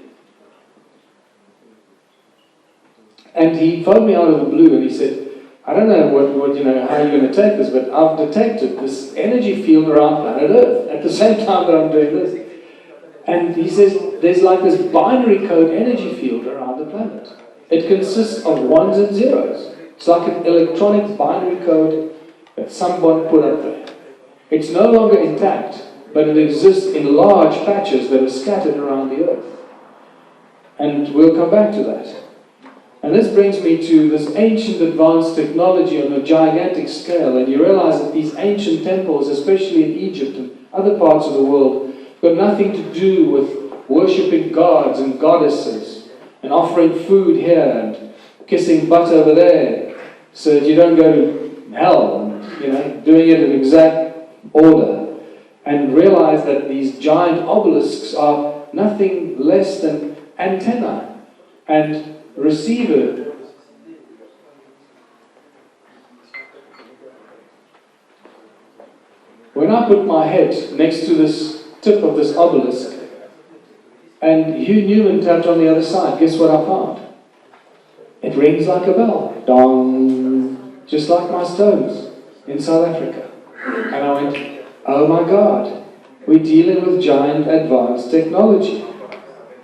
And he phoned me out of the blue and he said, I don't know how you're going to take this, but I've detected this energy field around planet Earth at the same time that I'm doing this. And he says, there's like this binary code energy field around the planet. It consists of ones and zeros. It's like an electronic binary code that someone put up there. It's no longer intact, but it exists in large patches that are scattered around the Earth. And we'll come back to that. And this brings me to this ancient advanced technology on a gigantic scale, and you realize that these ancient temples, especially in Egypt and other parts of the world, got nothing to do with worshipping gods and goddesses, and offering food here and kissing butt over there, so that you don't go to hell, and, doing it in exact order. And realize that these giant obelisks are nothing less than antenna and receiver. When I put my head next to this tip of this obelisk, and Hugh Newman tapped on the other side, guess what I found? It rings like a bell. Dong! Just like my stones in South Africa. And I went, oh my God, we're dealing with giant advanced technology.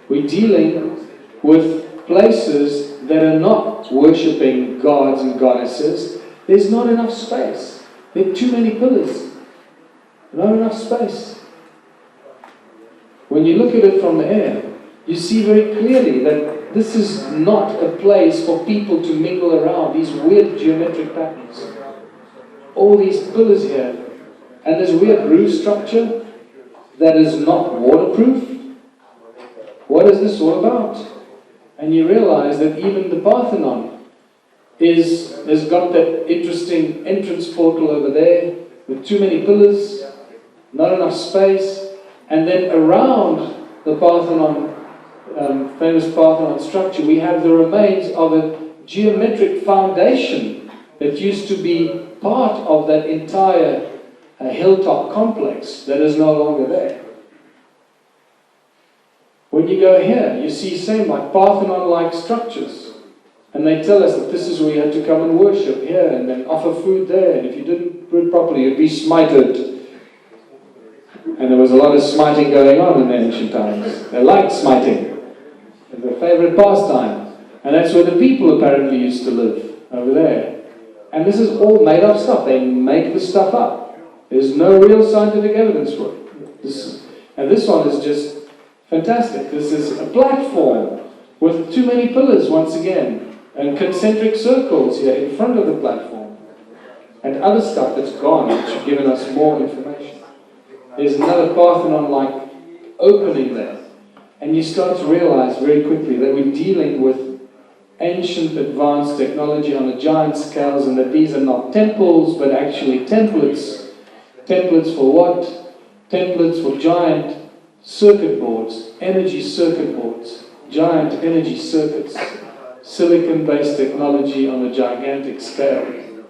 We're dealing with places that are not worshipping gods and goddesses. There's not enough space. There are too many pillars. Not enough space. When you look at it from the air, you see very clearly that this is not a place for people to mingle around, these weird geometric patterns. All these pillars here, and this weird roof structure that is not waterproof. What is this all about? And you realize that even the Parthenon has got that interesting entrance portal over there with too many pillars, not enough space, and then around the Parthenon, famous Parthenon structure, we have the remains of a geometric foundation that used to be part of that entire hilltop complex that is no longer there. When you go here, you see same like Parthenon-like structures, and they tell us that this is where you had to come and worship here, and then offer food there, and if you didn't do it properly, you'd be smited. And there was a lot of smiting going on in the ancient times. They liked smiting. It was their favorite pastime. And that's where the people apparently used to live, over there. And this is all made up stuff. They make the stuff up. There's no real scientific evidence for it. And this one is just fantastic. This is a platform with too many pillars once again, and concentric circles here in front of the platform, and other stuff that's gone, which have given us more information. There's another Parthenon-like opening there, and you start to realize very quickly that we're dealing with ancient advanced technology on a giant scale, and that these are not temples, but actually templates. Templates for what? Templates for giant circuit boards, energy circuit boards, giant energy circuits, silicon-based technology on a gigantic scale.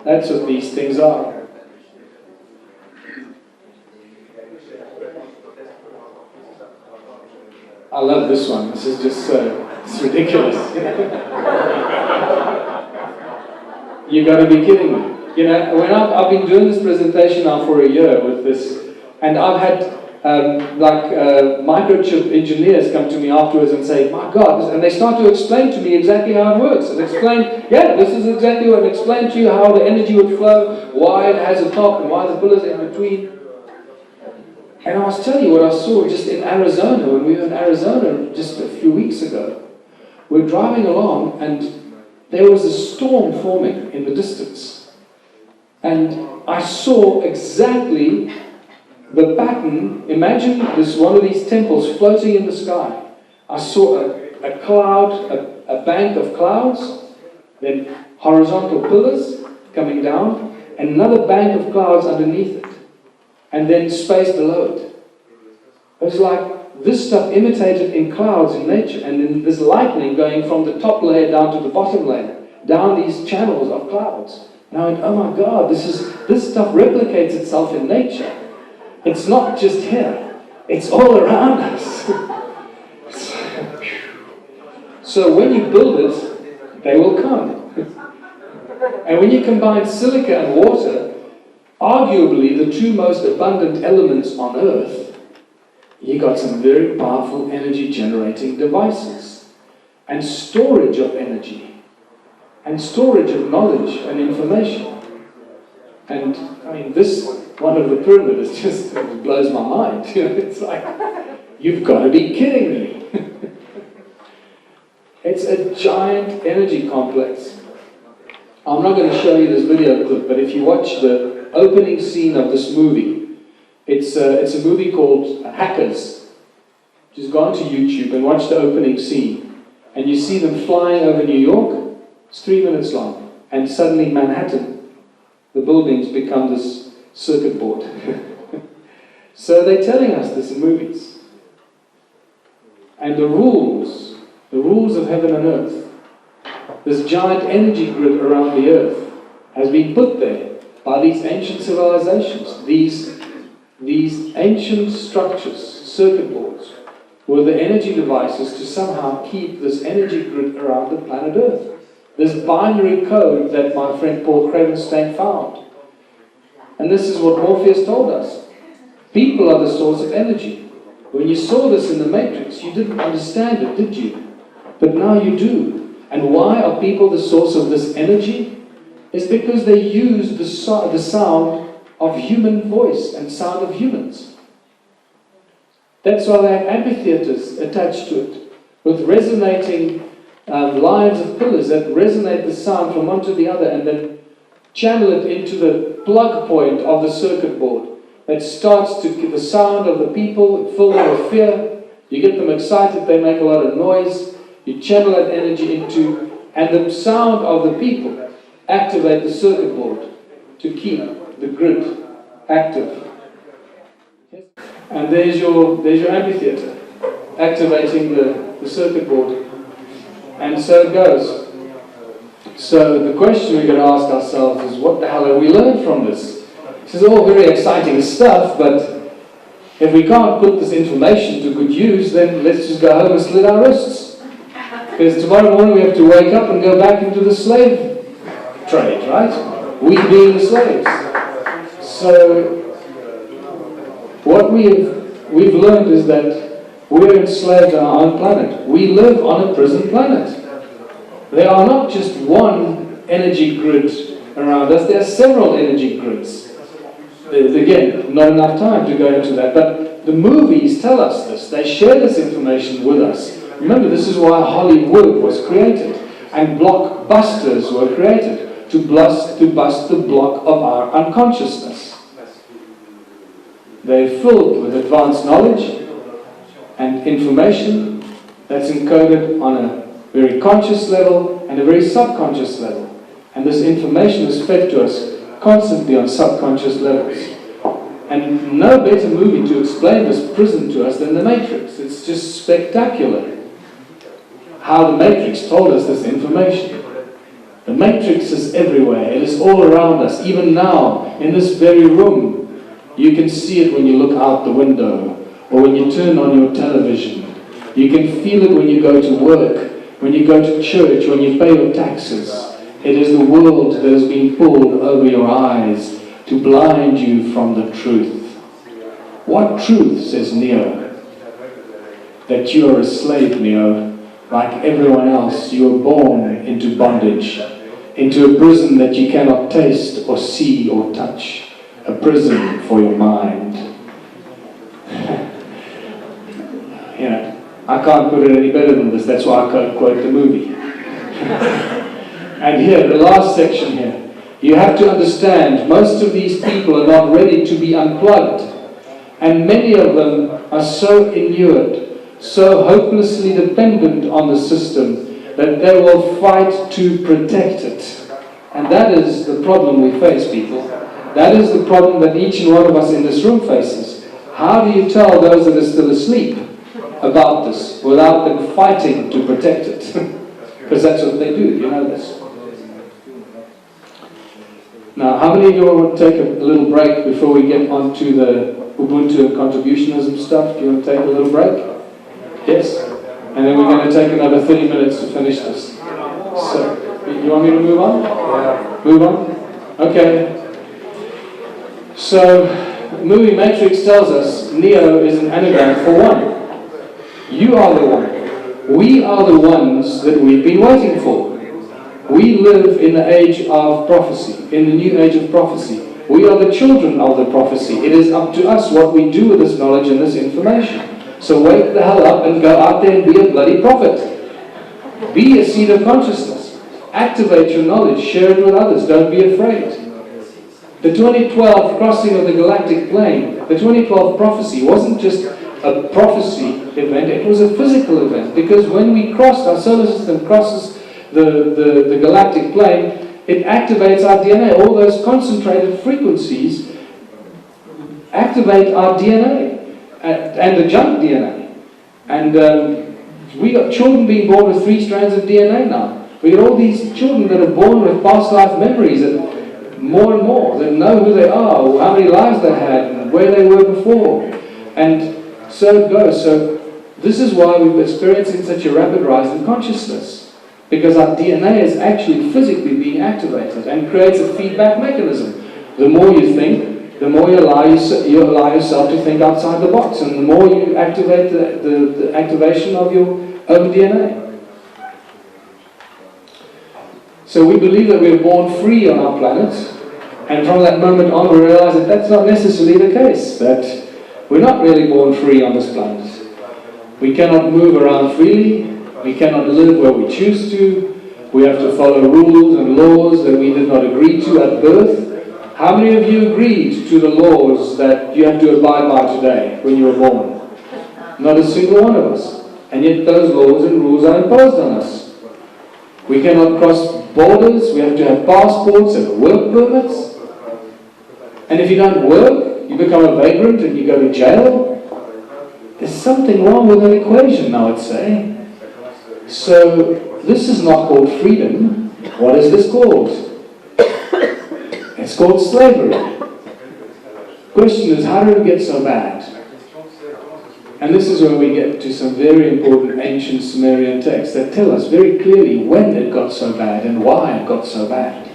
That's what these things are. I love this one. This is just it's ridiculous. You got to be kidding me. When I've been doing this presentation now for a year with this, and I've had microchip engineers come to me afterwards and say, my God, and they start to explain to me exactly how it works, and explain, yeah, this is exactly what, and explain to you how the energy would flow, why it has a top, and why the pillars in between. And I was telling you what I saw just in Arizona, when we were in Arizona just a few weeks ago. We're driving along, and there was a storm forming in the distance. And I saw exactly the pattern. Imagine this one of these temples floating in the sky. I saw a cloud, a bank of clouds, then horizontal pillars coming down, and another bank of clouds underneath it, and then space below it. It was like this stuff imitated in clouds in nature, and then this lightning going from the top layer down to the bottom layer, down these channels of clouds. And I went, oh my God, this stuff replicates itself in nature. It's not just here, it's all around us. So when you build it, they will come. And when you combine silica and water, arguably the two most abundant elements on Earth, you got some very powerful energy generating devices, and storage of energy, and storage of knowledge and information. And I mean, this one of the pyramids just blows my mind. It's like, you've got to be kidding me. It's a giant energy complex. I'm not going to show you this video clip, but if you watch the opening scene of this movie, it's a movie called Hackers. Just go onto YouTube and watch the opening scene, and you see them flying over New York. It's 3 minutes long, and suddenly Manhattan, the buildings become this circuit board. So they're telling us this in movies. And the rules of heaven and earth, this giant energy grid around the earth, has been put there by these ancient civilizations. These ancient structures, circuit boards, were the energy devices to somehow keep this energy grid around the planet Earth. This binary code that my friend Paul Kravenstein found. And this is what Morpheus told us. People are the source of energy. When you saw this in the Matrix, you didn't understand it, did you? But now you do. And why are people the source of this energy? It's because they use the sound of human voice and sound of humans. That's why they have amphitheaters attached to it, with resonating lines of pillars that resonate the sound from one to the other and then channel it into the plug point of the circuit board that starts to get the sound of the people, fill them with fear. You get them excited, they make a lot of noise, you channel that energy into, and the sound of the people activate the circuit board to keep the grid active. And there's your amphitheater activating the circuit board. And so it goes. So the question we're going to ask ourselves is, what the hell have we learned from this? This is all very exciting stuff, but if we can't put this information to good use, then let's just go home and slit our wrists. Because tomorrow morning we have to wake up and go back into the slave trade, right? We being the slaves. So what we've learned is that we're enslaved on our own planet. We live on a prison planet. There are not just one energy grid around us, there are several energy grids. Again, not enough time to go into that, but the movies tell us this. They share this information with us. Remember, this is why Hollywood was created, and blockbusters were created, to bust the block of our unconsciousness. They're filled with advanced knowledge and information that's encoded on a very conscious level and a very subconscious level. And this information is fed to us constantly on subconscious levels. And no better movie to explain this prison to us than The Matrix. It's just spectacular how The Matrix told us this information. The Matrix is everywhere. It is all around us. Even now, in this very room, you can see it when you look out the window or when you turn on your television. You can feel it when you go to work, when you go to church, when you pay your taxes. It is the world that has been pulled over your eyes to blind you from the truth. What truth, says Neo? That you are a slave, Neo. Like everyone else, you were born into bondage, into a prison that you cannot taste or see or touch. A prison for your mind. I can't put it any better than this. That's why I can't quote the movie. And here, the last section here. You have to understand, most of these people are not ready to be unplugged. And many of them are so inured, so hopelessly dependent on the system, that they will fight to protect it. And that is the problem we face, people. That is the problem that each and one of us in this room faces. How do you tell those that are still asleep about this without them fighting to protect it? Because that's what they do, you know this. Now, how many of you want to take a little break before we get on to the Ubuntu and contributionism stuff? Do you want to take a little break? Yes? And then we're going to take another 30 minutes to finish this. So, you want me to move on? Yeah. Move on? Okay. So, the movie Matrix tells us Neo is an anagram for one. You are the one. We are the ones that we've been waiting for. We live in the age of prophecy, in the new age of prophecy. We are the children of the prophecy. It is up to us what we do with this knowledge and this information. So wake the hell up and go out there and be a bloody prophet. Be a seed of consciousness. Activate your knowledge. Share it with others. Don't be afraid. The 2012 crossing of the galactic plane, the 2012 prophecy wasn't just a prophecy event, it was a physical event, because when we crossed, our solar system crosses the galactic plane, it activates our DNA. All those concentrated frequencies activate our DNA and the junk DNA. And we got children being born with 3 strands of DNA now. We got all these children that are born with past life memories, and more, that know who they are, or how many lives they had, and where they were before. And so it goes. So this is why we're experiencing such a rapid rise in consciousness, because our DNA is actually physically being activated and creates a feedback mechanism. The more you think, the more you allow yourself to think outside the box, and the more you activate the activation of your own DNA. So we believe that we are born free on our planet, and from that moment on we realize that that's not necessarily the case, that we're not really born free on this planet. We cannot move around freely, we cannot live where we choose to, we have to follow rules and laws that we did not agree to at birth. How many of you agreed to the laws that you have to abide by today when you were born? Not a single one of us. And yet those laws and rules are imposed on us. We cannot cross borders, we have to have passports and work permits. And if you don't work, you become a vagrant and you go to jail. There's something wrong with that equation, I would say. So, this is not called freedom. What is this called? It's called slavery. The question is, how did it get so bad? And this is where we get to some very important ancient Sumerian texts that tell us very clearly when it got so bad and why it got so bad.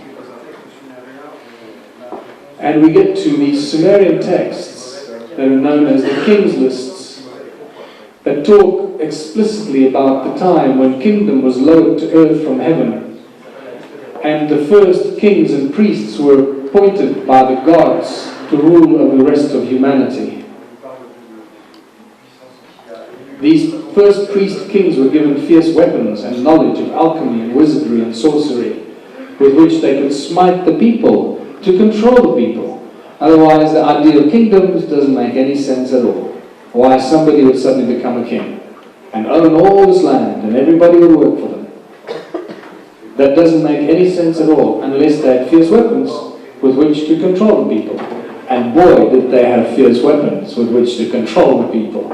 And we get to these Sumerian texts that are known as the King's Lists, that talk explicitly about the time when kingdom was lowered to earth from heaven, and the first kings and priests were appointed by the gods to rule over the rest of humanity. These first priest kings were given fierce weapons and knowledge of alchemy and wizardry and sorcery, with which they could smite the people to control the people. Otherwise, the ideal kingdoms doesn't make any sense at all. Why somebody would suddenly become a king and own all this land and everybody would work for them. That doesn't make any sense at all unless they had fierce weapons with which to control the people. And boy, did they have fierce weapons with which to control the people.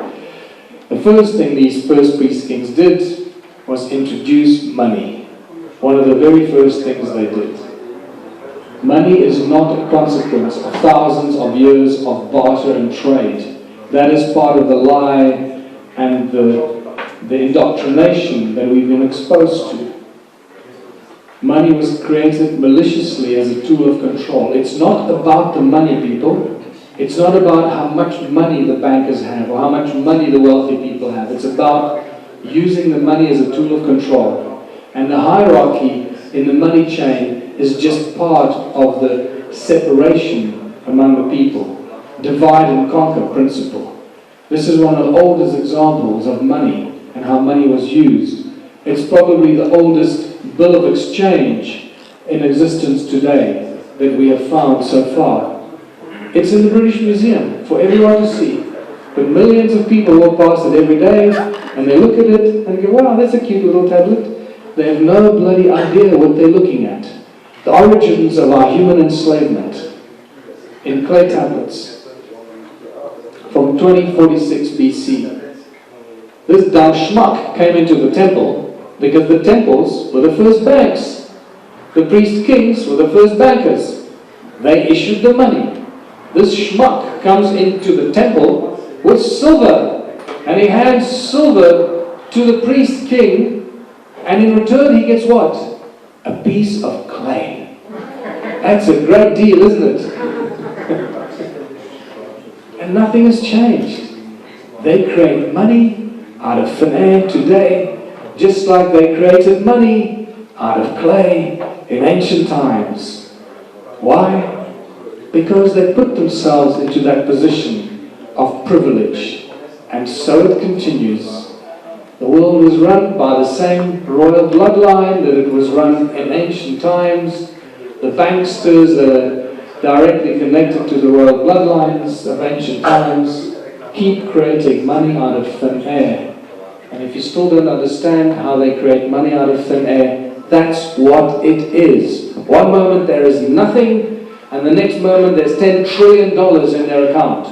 The first thing these first priest kings did was introduce money. One of the very first things they did. Money is not a consequence of thousands of years of barter and trade. That is part of the lie and the indoctrination that we've been exposed to. Money was created maliciously as a tool of control. It's not about the money, people. It's not about how much money the bankers have or how much money the wealthy people have. It's about using the money as a tool of control. And the hierarchy in the money chain is just part of the separation among the people. Divide and conquer principle. This is one of the oldest examples of money and how money was used. It's probably the oldest bill of exchange in existence today that we have found so far. It's in the British Museum for everyone to see. But millions of people walk past it every day and they look at it and go, wow, that's a cute little tablet. They have no bloody idea what they're looking at. The origins of our human enslavement in clay tablets from 2046 BC. This dumb schmuck came into the temple because the temples were the first banks. The priest kings were the first bankers. They issued the money. This schmuck comes into the temple with silver, and he hands silver to the priest king, and in return he gets what? A piece of clay. That's a great deal, isn't it? And nothing has changed. They create money out of thin air today, just like they created money out of clay in ancient times. Why? Because they put themselves into that position of privilege. And so it continues. The world was run by the same royal bloodline that it was run in ancient times. The banksters that are directly connected to the royal bloodlines of ancient times keep creating money out of thin air. And if you still don't understand how they create money out of thin air, that's what it is. One moment there is nothing, and the next moment there's $10 trillion in their account.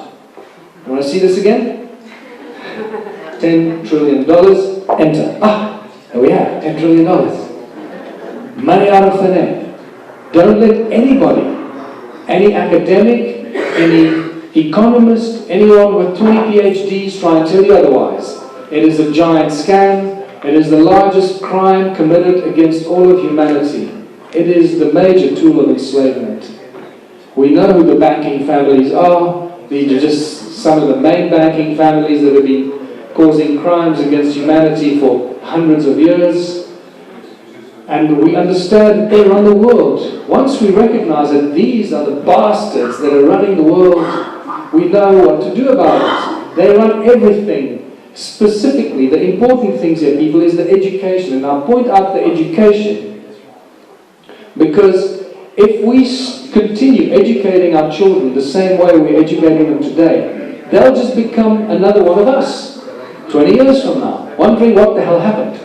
You want to see this again? $10 trillion, enter. Ah, there we have $10 trillion. Money out of thin air. Don't let anybody, any academic, any economist, anyone with 20 PhDs try and tell you otherwise. It is a giant scam. It is the largest crime committed against all of humanity. It is the major tool of enslavement. We know who the banking families are. These are just some of the main banking families that have been causing crimes against humanity for hundreds of years. And we understand that they run the world. Once we recognize that these are the bastards that are running the world, we know what to do about it. They run everything. Specifically, the important things here, people, is the education. And I'll point out the education. Because if we continue educating our children the same way we're educating them today, they'll just become another one of us 20 years from now, wondering what the hell happened.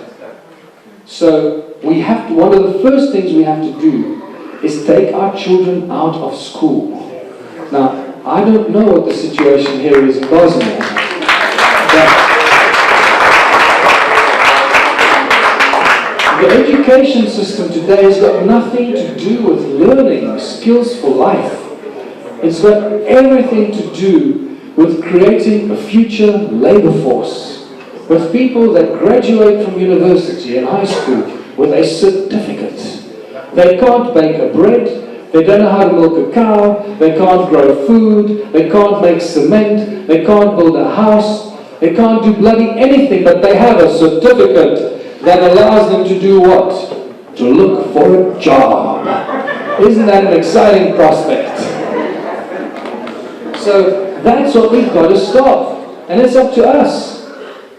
So we have to, one of the first things we have to do is take our children out of school. Now, I don't know what the situation here is in Bosnia, but the education system today has got nothing to do with learning skills for life. It's got everything to do with creating a future labor force, with people that graduate from university and high school with a certificate. They can't bake a bread, they don't know how to milk a cow, they can't grow food, they can't make cement, they can't build a house, they can't do bloody anything, but they have a certificate that allows them to do what? To look for a job. Isn't that an exciting prospect? So that's what we've got to stop. And it's up to us.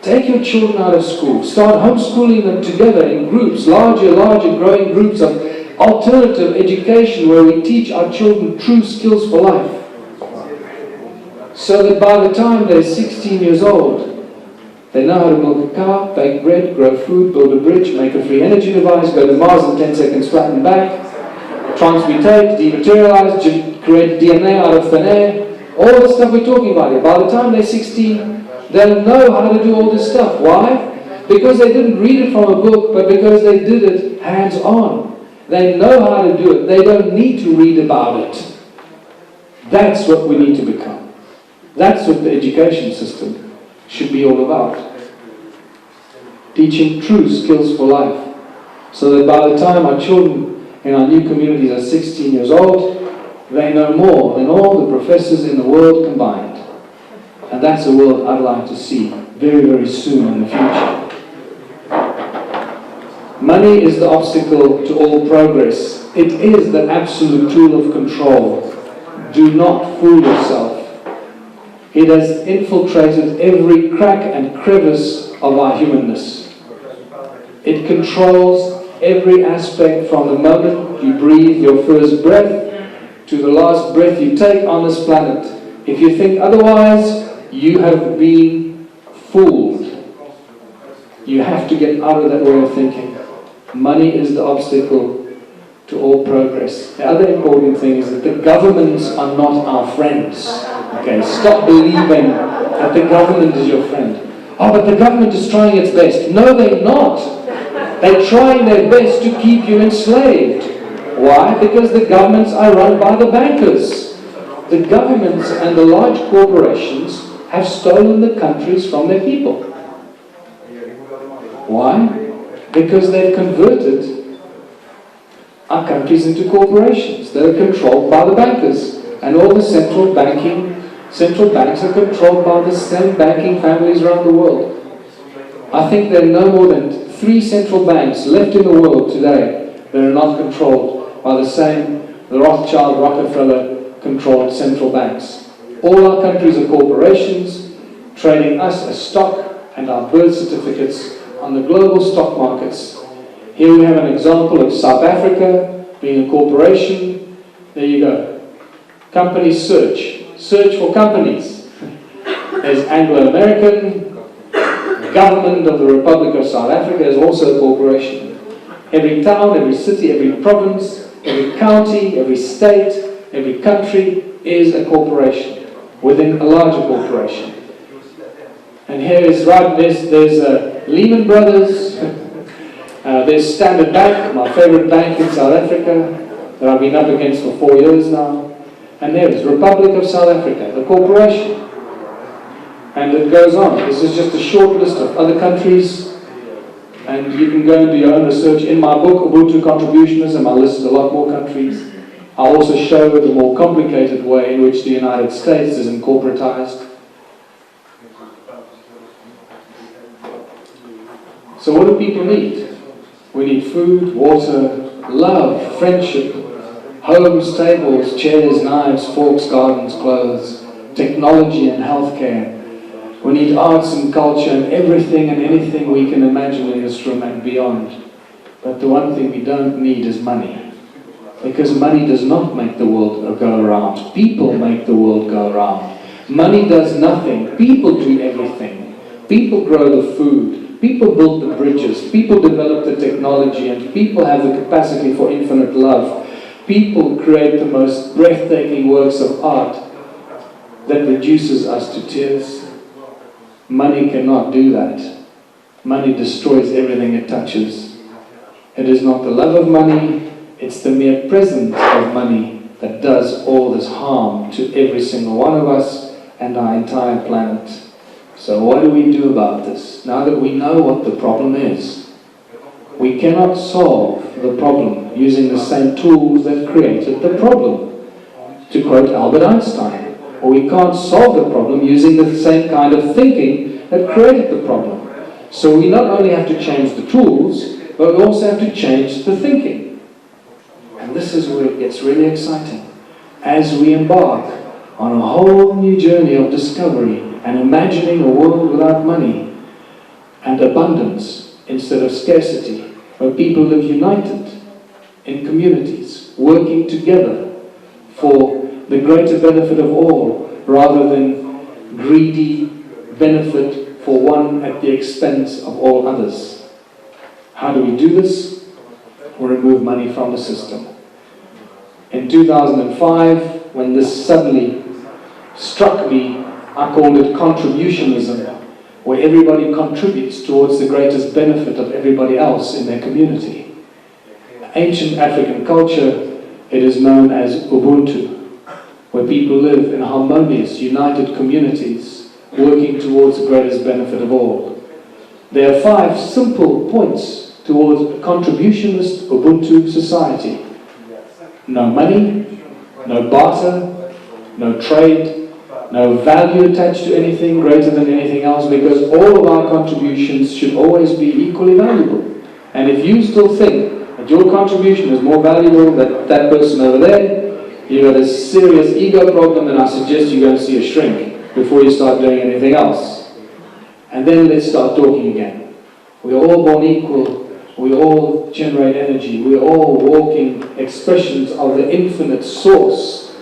Take your children out of school. Start homeschooling them together in groups, larger, growing groups of alternative education where we teach our children true skills for life. So that by the time they're 16 years old, they know how to milk a cow, bake bread, grow food, build a bridge, make a free energy device, go to Mars in 10 seconds flat and back, transmutate, dematerialize, create DNA out of thin air, all the stuff we're talking about here. By the time they're 16, they'll know how to do all this stuff. Why? Because they didn't read it from a book, but because they did it hands-on. They know how to do it. They don't need to read about it. That's what we need to become. That's what the education system should be all about. Teaching true skills for life. So that by the time our children in our new communities are 16 years old, they know more than all the professors in the world combined. And that's a world I'd like to see very, very soon in the future. Money is the obstacle to all progress. It is the absolute tool of control. Do not fool yourself. It has infiltrated every crack and crevice of our humanness. It controls every aspect from the moment you breathe your first breath to the last breath you take on this planet. If you think otherwise, you have been fooled. You have to get out of that way of thinking. Money is the obstacle to all progress. The other important thing is that the governments are not our friends. Okay, stop believing that the government is your friend. Oh, but the government is trying its best. No, they're not. They're trying their best to keep you enslaved. Why? Because the governments are run by the bankers. The governments and the large corporations have stolen the countries from their people. Why? Because they've converted our countries into corporations that are controlled by the bankers. And all the central banks are controlled by the same banking families around the world. I think there are no more than 3 central banks left in the world today that are not controlled by the Rothschild, Rockefeller-controlled central banks. All our countries are corporations, trading us as stock and our birth certificates on the global stock markets. Here we have an example of South Africa being a corporation. There you go. Companies search. Search for companies. There's Anglo-American. Government of the Republic of South Africa is also a corporation. Every town, every city, every province, every county, every state, every country is a corporation within a larger corporation. And here is there's Lehman Brothers, there's Standard Bank, my favorite bank in South Africa, that I've been up against for 4 years now. And there is Republic of South Africa, the corporation. And it goes on. This is just a short list of other countries. And you can go and do your own research. In my book, Ubuntu Contributionism, I listed a lot more countries. I also show the more complicated way in which the United States is incorporatized. So what do people need? We need food, water, love, friendship, homes, tables, chairs, knives, forks, gardens, clothes, technology and healthcare. We need arts and culture and everything and anything we can imagine in this room and beyond. But the one thing we don't need is money. Because money does not make the world go around. People make the world go around. Money does nothing. People do everything. People grow the food. People build the bridges. People develop the technology. And people have the capacity for infinite love. People create the most breathtaking works of art that reduces us to tears. Money cannot do that. Money destroys everything it touches. It is not the love of money, it's the mere presence of money that does all this harm to every single one of us and our entire planet. So what do we do about this? Now that we know what the problem is, we cannot solve the problem using the same tools that created the problem. To quote Albert Einstein, or we can't solve the problem using the same kind of thinking that created the problem. So we not only have to change the tools, but we also have to change the thinking. And this is where it gets really exciting. As we embark on a whole new journey of discovery and imagining a world without money and abundance instead of scarcity, where people live united in communities, working together for the greater benefit of all, rather than greedy benefit for one at the expense of all others. How do we do this? We remove money from the system. In 2005, when this suddenly struck me, I called it contributionism, where everybody contributes towards the greatest benefit of everybody else in their community. Ancient African culture, it is known as Ubuntu, where people live in harmonious, united communities, working towards the greatest benefit of all. There are 5 simple points towards a contributionist Ubuntu society. No money, no barter, no trade, no value attached to anything greater than anything else, because all of our contributions should always be equally valuable. And if you still think that your contribution is more valuable than that person over there, you've got a serious ego problem, and I suggest you go and see a shrink before you start doing anything else. And then let's start talking again. We're all born equal. We all generate energy. We're all walking expressions of the infinite source.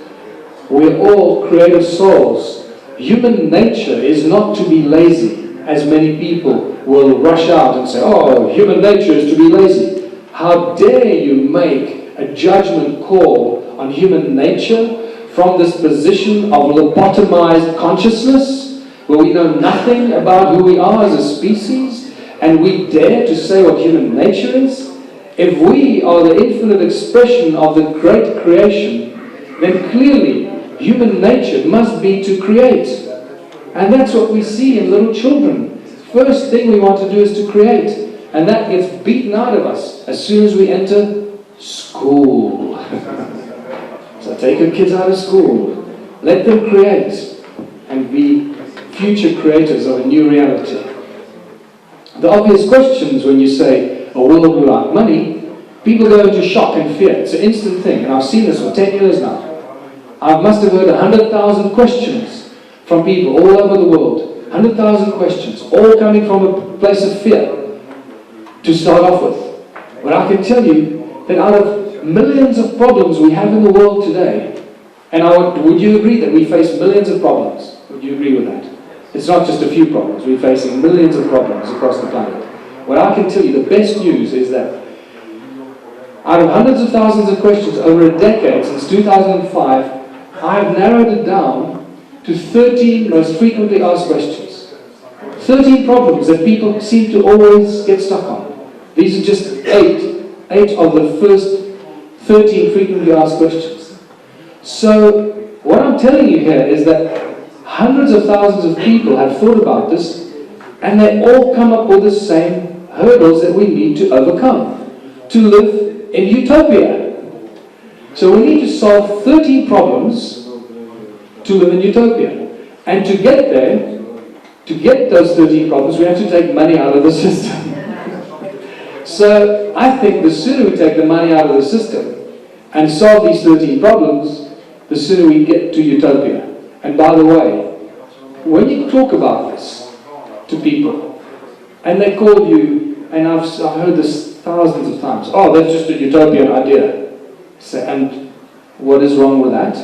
We're all creative souls. Human nature is not to be lazy, as many people will rush out and say, oh, human nature is to be lazy. How dare you make a judgment call on human nature from this position of lobotomized consciousness, where we know nothing about who we are as a species, and we dare to say what human nature is? If we are the infinite expression of the great creation, then clearly human nature must be to create. And that's what we see in little children. First thing we want to do is to create, and that gets beaten out of us as soon as we enter school. So take your kids out of school, let them create and be future creators of a new reality. The obvious questions when you say a world without money, people go into shock and fear. It's an instant thing, and I've seen this for 10 years now. I must have heard 100,000 questions from people all over the world. 100,000 questions, all coming from a place of fear. to start off with. But I can tell you that out of millions of problems we have in the world today, and would you agree that we face millions of problems? Would you agree with that? It's not just a few problems, we're facing millions of problems across the planet. What I can tell you, the best news is that out of hundreds of thousands of questions over a decade, since 2005, I have narrowed it down to 13 most frequently asked questions. 13 problems that people seem to always get stuck on. These are just eight of the first 13 frequently asked questions. So, what I'm telling you here is that hundreds of thousands of people have thought about this, and they all come up with the same hurdles that we need to overcome to live in utopia. So we need to solve 13 problems to live in utopia. And to get there, to get those 13 problems, we have to take money out of the system. So I think the sooner we take the money out of the system and solve these 13 problems, the sooner we get to utopia. And by the way, when you talk about this to people, and they call you, and I've heard this thousands of times, oh, that's just a utopian idea. So, and what is wrong with that?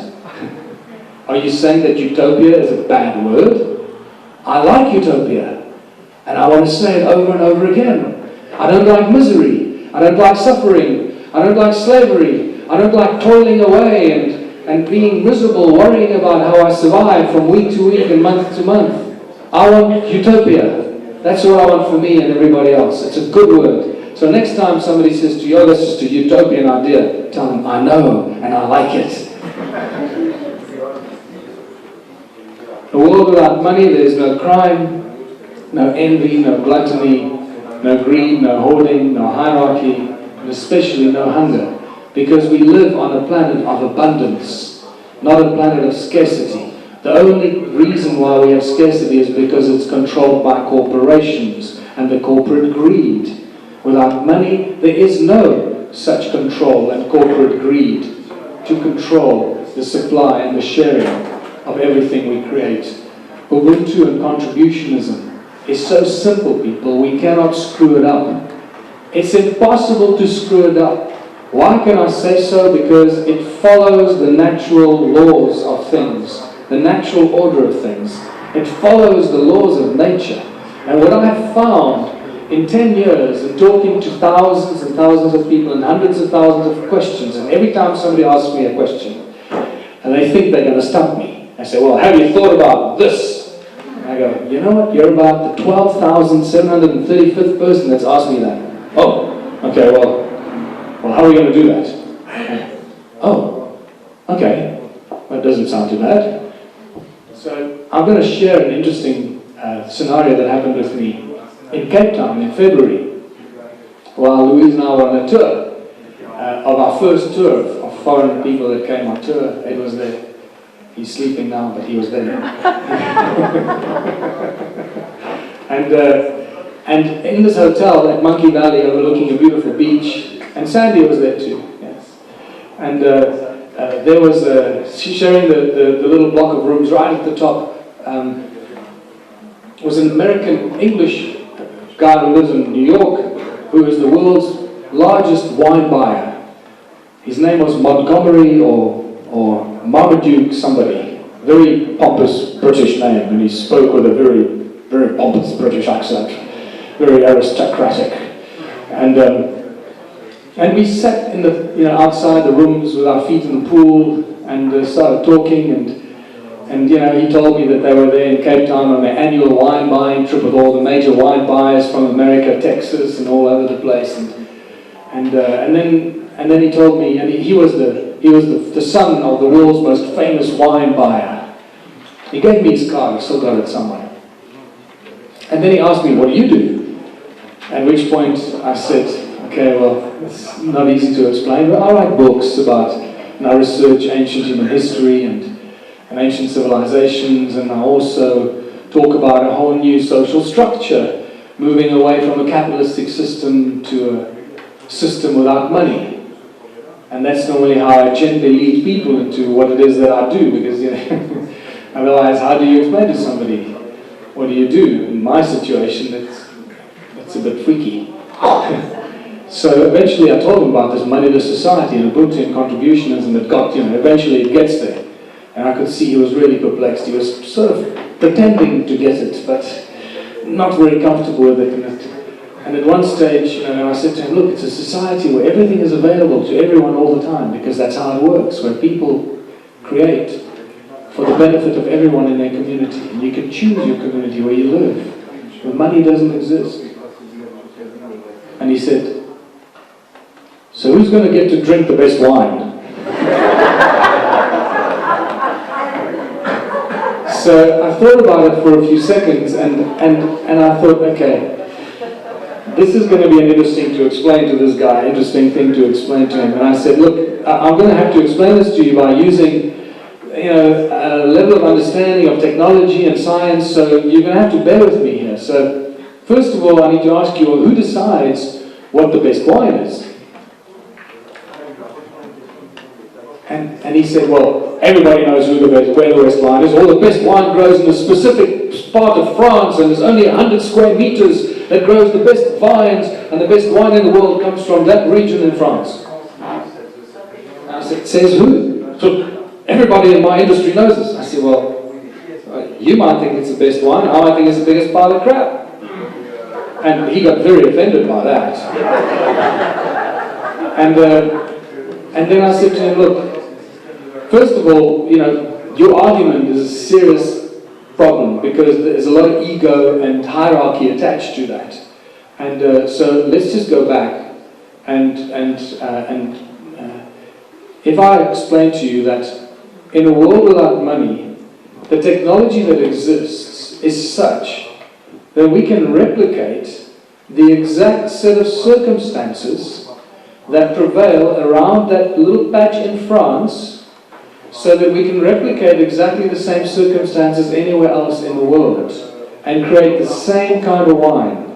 Are you saying that utopia is a bad word? I like utopia, and I want to say it over and over again. I don't like misery, I don't like suffering, I don't like slavery, I don't like toiling away and being miserable, worrying about how I survive from week to week and month to month. I want utopia. That's what I want for me and everybody else. It's a good word. So next time somebody says to you, oh, that's just a utopian idea, tell them, I know, and I like it. A world without money, there's no crime, no envy, no gluttony, no greed, no hoarding, no hierarchy, and especially no hunger. Because we live on a planet of abundance, not a planet of scarcity. The only reason why we have scarcity is because it's controlled by corporations and the corporate greed. Without money, there is no such control and corporate greed to control the supply and the sharing of everything we create. Ubuntu and contributionism is so simple, people, we cannot screw it up. It's impossible to screw it up. Why can I say so? Because it follows the natural laws of things, the natural order of things. It follows the laws of nature. And what I have found in 10 years, in talking to thousands and thousands of people and hundreds of thousands of questions, and every time somebody asks me a question, and they think they're going to stump me, I say, well, have you thought about this? And I go, you know what, you're about the 12,735th person that's asked me that. Oh, okay, well, how are we going to do that? And, oh, okay, that doesn't sound too bad. So I'm going to share an interesting scenario that happened with me in Cape Town in February, while Louise and I were on a tour of our first tour of foreign people that came on tour. Ed was there. He's sleeping now, but he was there. And in this hotel at Monkey Valley, overlooking a beautiful beach, and Sandy was there too. Yes, and there was sharing the little block of rooms right at the top. Was an American English guy who lives in New York, who is the world's largest wine buyer. His name was Montgomery or Marmaduke somebody. Very pompous British name, and he spoke with a very, very pompous British accent, very aristocratic. And we sat in the outside the rooms with our feet in the pool and started talking and he told me that they were there in Cape Town on their annual wine buying trip with all the major wine buyers from America, Texas, and all over the place. And then he told me, and he was the son of the world's most famous wine buyer. He gave me his card. I still got it somewhere. And then he asked me, "What do you do?" At which point I said, "Okay, well, it's not easy to explain, but I write books about, and I research ancient human history and ancient civilizations, and I also talk about a whole new social structure, moving away from a capitalistic system to a system without money. And that's normally how I gently lead people into what it is that I do, because otherwise, how do you explain to somebody what do you do? In my situation, it's a bit freaky. So eventually I told him about this moneyless society and Ubuntu and contributions, and it got, eventually it gets there. And I could see he was really perplexed. He was sort of pretending to get it, but not very comfortable with it. And at one stage, I said to him, look, it's a society where everything is available to everyone all the time, because that's how it works, where people create for the benefit of everyone in their community. And you can choose your community where you live, where money doesn't exist. And he said, so who's going to get to drink the best wine? So I thought about it for a few seconds, and I thought, okay, this is going to be an interesting thing to explain to explain to him. And I said, look, I'm going to have to explain this to you by using a level of understanding of technology and science, so you're going to have to bear with me here. So first of all, I need to ask you, who decides what the best wine is? And he said, well, everybody knows where the best wine is. All the best wine grows in a specific part of France, and there's only 100 square meters that grows the best vines, and the best wine in the world comes from that region in France. And I said, says who? So everybody in my industry knows this. I said, well, you might think it's the best wine, I might think it's the biggest pile of crap. And he got very offended by that. And then I said to him, look, first of all, your argument is a serious problem, because there's a lot of ego and hierarchy attached to that. And so let's just go back and if I explain to you that in a world without money, the technology that exists is such that we can replicate the exact set of circumstances that prevail around that little patch in France, so that we can replicate exactly the same circumstances anywhere else in the world and create the same kind of wine.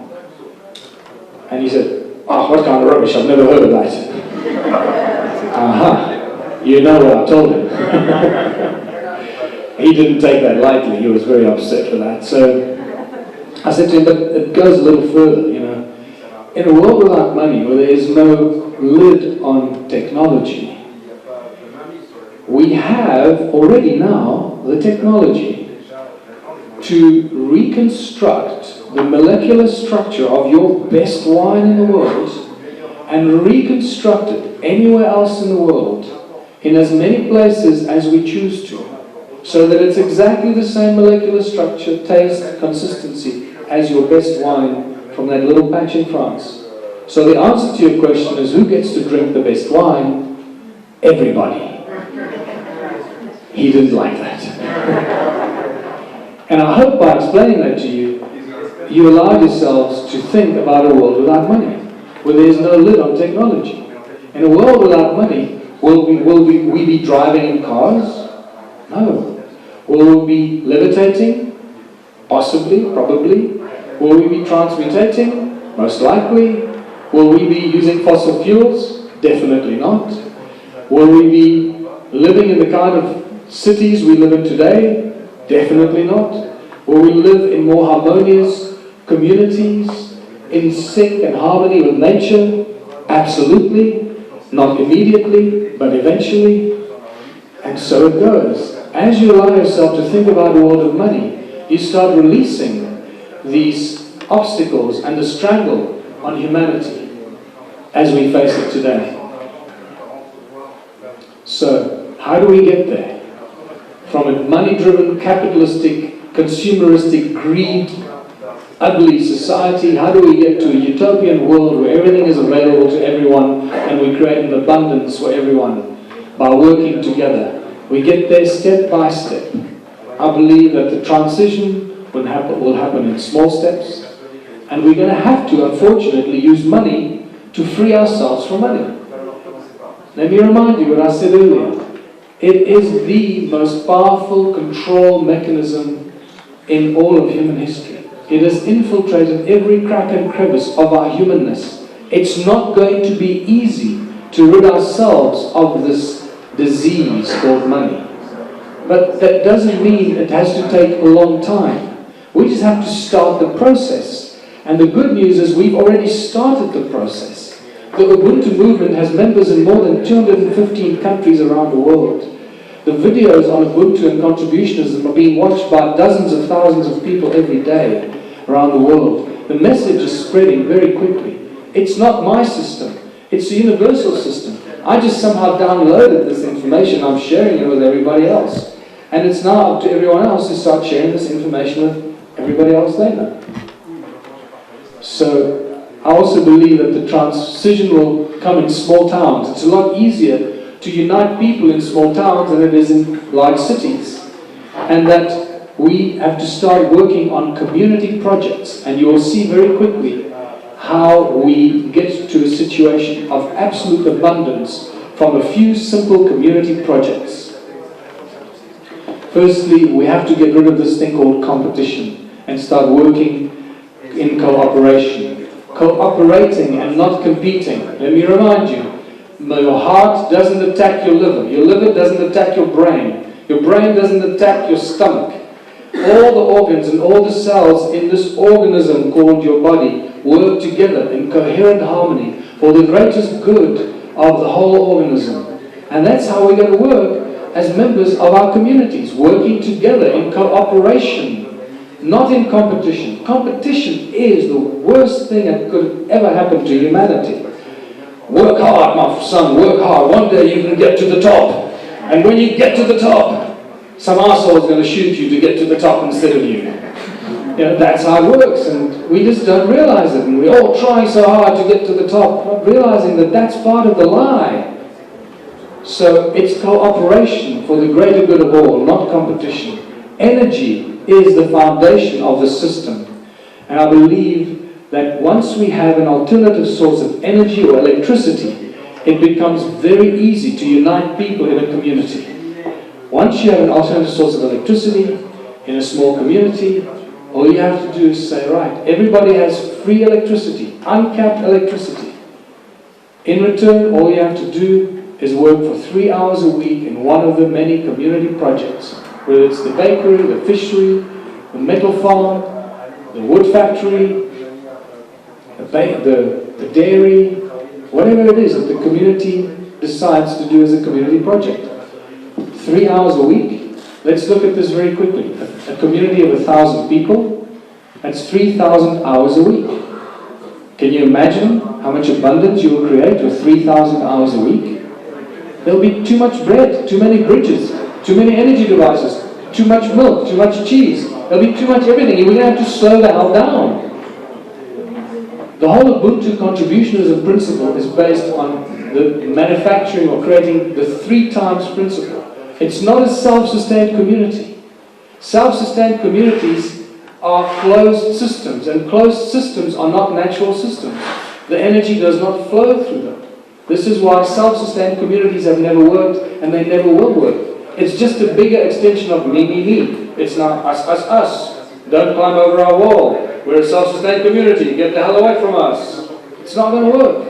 And he said, oh, what kind of rubbish, I've never heard of that. Aha, you know what I told him. He didn't take that lightly, he was very upset for that. So I said to him, but it goes a little further, In a world without money, where there is no lid on technology, we have already now the technology to reconstruct the molecular structure of your best wine in the world and reconstruct it anywhere else in the world in as many places as we choose to, so that it's exactly the same molecular structure, taste, consistency as your best wine from that little patch in France. So the answer to your question is, who gets to drink the best wine? Everybody. He didn't like that. And I hope by explaining that to you, you allowed yourselves to think about a world without money, where there is no lid on technology. In a world without money, will we be driving in cars? No. Will we be levitating? Possibly, probably. Will we be transmutating? Most likely. Will we be using fossil fuels? Definitely not. Will we be living in the kind of cities we live in today? Definitely not. Will we live in more harmonious communities, in sync and harmony with nature? Absolutely. Not immediately, but eventually. And so it goes. As you allow yourself to think about a world of money, you start releasing these obstacles and the strangle on humanity as we face it today. So, how do we get there? From a money-driven, capitalistic, consumeristic, greed, ugly society, how do we get to a utopian world where everything is available to everyone and we create an abundance for everyone by working together? We get there step by step. I believe that the transition will happen in small steps, and we're going to have to, unfortunately, use money to free ourselves from money. Let me remind you what I said earlier. It is the most powerful control mechanism in all of human history. It has infiltrated every crack and crevice of our humanness. It's not going to be easy to rid ourselves of this disease called money. But that doesn't mean it has to take a long time. We just have to start the process. And the good news is we've already started the process. The Ubuntu movement has members in more than 215 countries around the world. The videos on Ubuntu and contributionism are being watched by dozens of thousands of people every day around the world. The message is spreading very quickly. It's not my system, it's a universal system. I just somehow downloaded this information, I'm sharing it with everybody else. And it's now up to everyone else to start sharing this information with everybody else they know. So I also believe that the transition will come in small towns. It's a lot easier to unite people in small towns than it is in large cities. And that we have to start working on community projects. And you will see very quickly how we get to a situation of absolute abundance from a few simple community projects. Firstly, we have to get rid of this thing called competition and start working in cooperation. Cooperating and not competing. Let me remind you, your heart doesn't attack your liver doesn't attack your brain doesn't attack your stomach. All the organs and all the cells in this organism called your body work together in coherent harmony for the greatest good of the whole organism. And that's how we're going to work as members of our communities, working together in cooperation, not in competition. Competition is the worst thing that could ever happen to humanity. Work hard, my son, work hard. One day you can get to the top. And when you get to the top, some arsehole is going to shoot you to get to the top instead of you. You know, that's how it works, and we just don't realize it. And we all try so hard to get to the top, not realizing that that's part of the lie. So it's cooperation for the greater good of all, not competition. Energy is the foundation of the system. And I believe that once we have an alternative source of energy or electricity, it becomes very easy to unite people in a community. Once you have an alternative source of electricity in a small community, all you have to do is say, right, everybody has free electricity, uncapped electricity. In return, all you have to do is work for 3 hours a week in one of the many community projects, whether it's the bakery, the fishery, the metal farm, the wood factory, the dairy, whatever it is that the community decides to do as a community project. 3 hours a week. Let's look at this very quickly. A community of 1,000 people, that's 3,000 hours a week. Can you imagine how much abundance you will create with 3,000 hours a week? There'll be too much bread, too many bridges, too many energy devices, too much milk, too much cheese. There'll be too much everything. We're going to have to slow the hell down. The whole Ubuntu contributionism principle is based on the manufacturing or creating the 3 times principle. It's not a self-sustained community. Self-sustained communities are closed systems, and closed systems are not natural systems. The energy does not flow through them. This is why self-sustained communities have never worked, and they never will work. It's just a bigger extension of me, me, me. It's now us, us, us. Don't climb over our wall. We're a self-sustained community. Get the hell away from us. It's not going to work.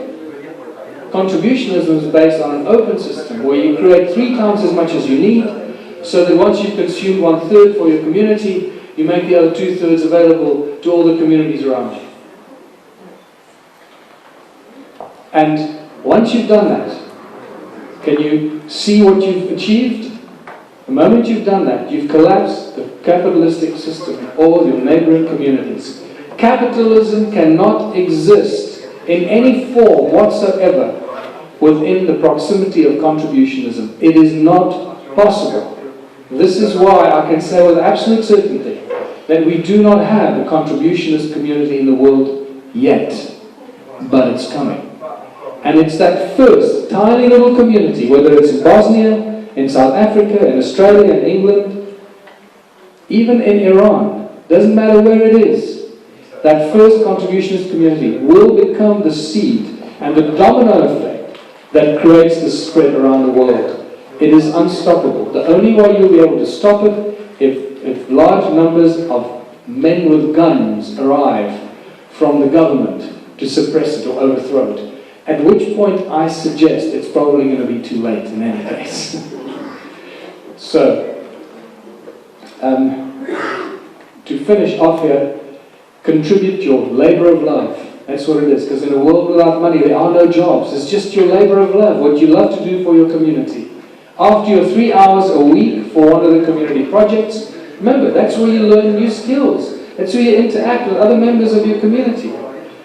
Contributionism is based on an open system where you create 3 times as much as you need, so that once you've consumed 1/3 for your community, you make the other 2/3 available to all the communities around you. And once you've done that, can you see what you've achieved? The moment you've done that, you've collapsed the capitalistic system in all your neighboring communities. Capitalism cannot exist in any form whatsoever within the proximity of contributionism. It is not possible. This is why I can say with absolute certainty that we do not have a contributionist community in the world yet, but it's coming. And it's that first tiny little community, whether it's in Bosnia, in South Africa, in Australia, in England, even in Iran, doesn't matter where it is, that first contributionist community will become the seed and the domino effect that creates the spread around the world. It is unstoppable. The only way you'll be able to stop it if large numbers of men with guns arrive from the government to suppress it or overthrow it. At which point I suggest it's probably going to be too late in any case. So, to finish off here, Contribute your labor of love. That's what it is, because in a world without money, there are no jobs. It's just your labor of love, what you love to do for your community. After your 3 hours a week for one of the community projects, remember, that's where you learn new skills. That's where you interact with other members of your community.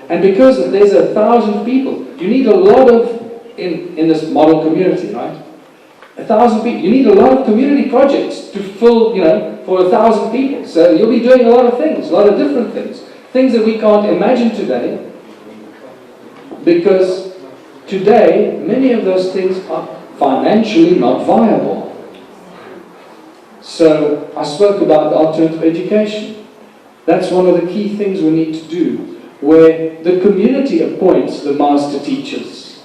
And because there's 1,000 people, you need a lot of, in this model community, right? 1,000 people, you need a lot of community projects to fill, for 1,000 people. So you'll be doing a lot of things, a lot of different things. Things that we can't imagine today, because today, many of those things are financially not viable. So I spoke about the alternative education. That's one of the key things we need to do, where the community appoints the master teachers,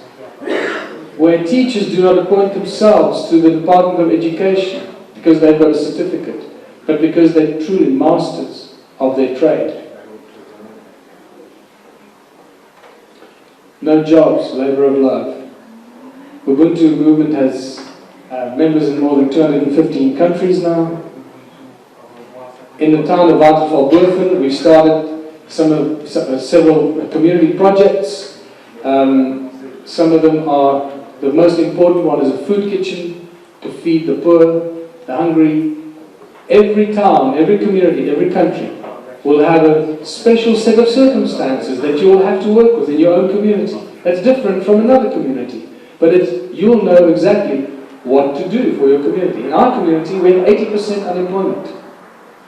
where teachers do not appoint themselves to the Department of Education because they've got a certificate, but because they're truly masters of their trade. No jobs, labor of love. Ubuntu movement has members in more than 215 countries now. In the town of Waterval-Boven, we've started several community projects. Some of them are, the most important one is a food kitchen to feed the poor, the hungry. Every town, every community, every country will have a special set of circumstances that you will have to work with in your own community. That's different from another community. But you'll know exactly what to do for your community. In our community, we have 80% unemployment.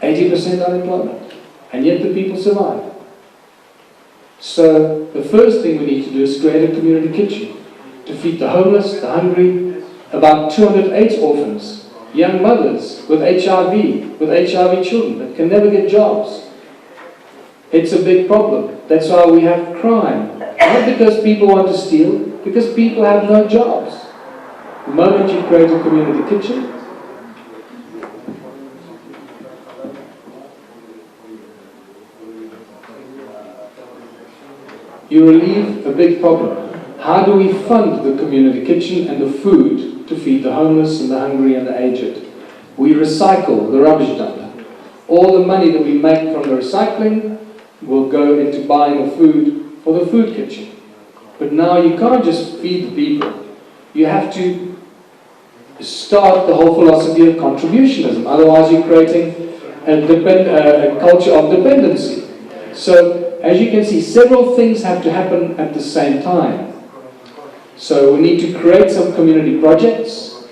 80% unemployment. And yet the people survive. So the first thing we need to do is create a community kitchen to feed the homeless, the hungry, about 208 orphans, young mothers with HIV children that can never get jobs. It's a big problem. That's why we have crime. Not because people want to steal, because people have no jobs. The moment you create a community kitchen, you relieve a big problem. How do we fund the community kitchen and the food to feed the homeless and the hungry and the aged? We recycle the rubbish dump. All the money that we make from the recycling will go into buying the food for the food kitchen. But now you can't just feed the people. You have to start the whole philosophy of contributionism. Otherwise you're creating a culture of dependency. So, as you can see, several things have to happen at the same time. So we need to create some community projects.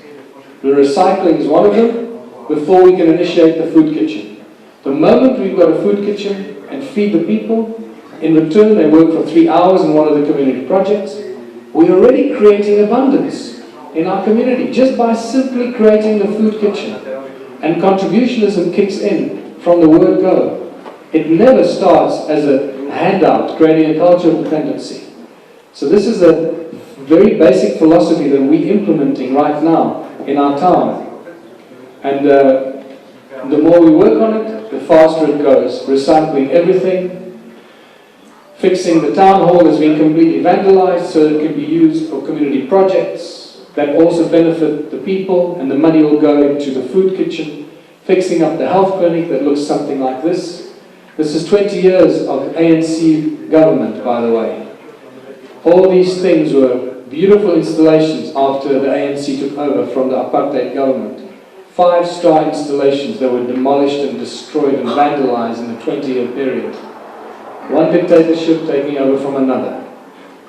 The recycling is one of them, before we can initiate the food kitchen. The moment we've got a food kitchen and feed the people, in return they work for 3 hours in one of the community projects, we're already creating abundance in our community, just by simply creating the food kitchen. And contributionism kicks in from the word go. It never starts as a handout, creating a culture of dependency. So this is a very basic philosophy that we're implementing right now in our town. And the more we work on it, the faster it goes. Recycling everything. Fixing the town hall has been completely vandalized so it can be used for community projects that also benefit the people, and the money will go into the food kitchen. Fixing up the health clinic that looks something like this. This is 20 years of ANC government, by the way. All these things were beautiful installations after the ANC took over from the apartheid government. 5-star installations that were demolished and destroyed and vandalized in a 20-year period. One dictatorship taking over from another.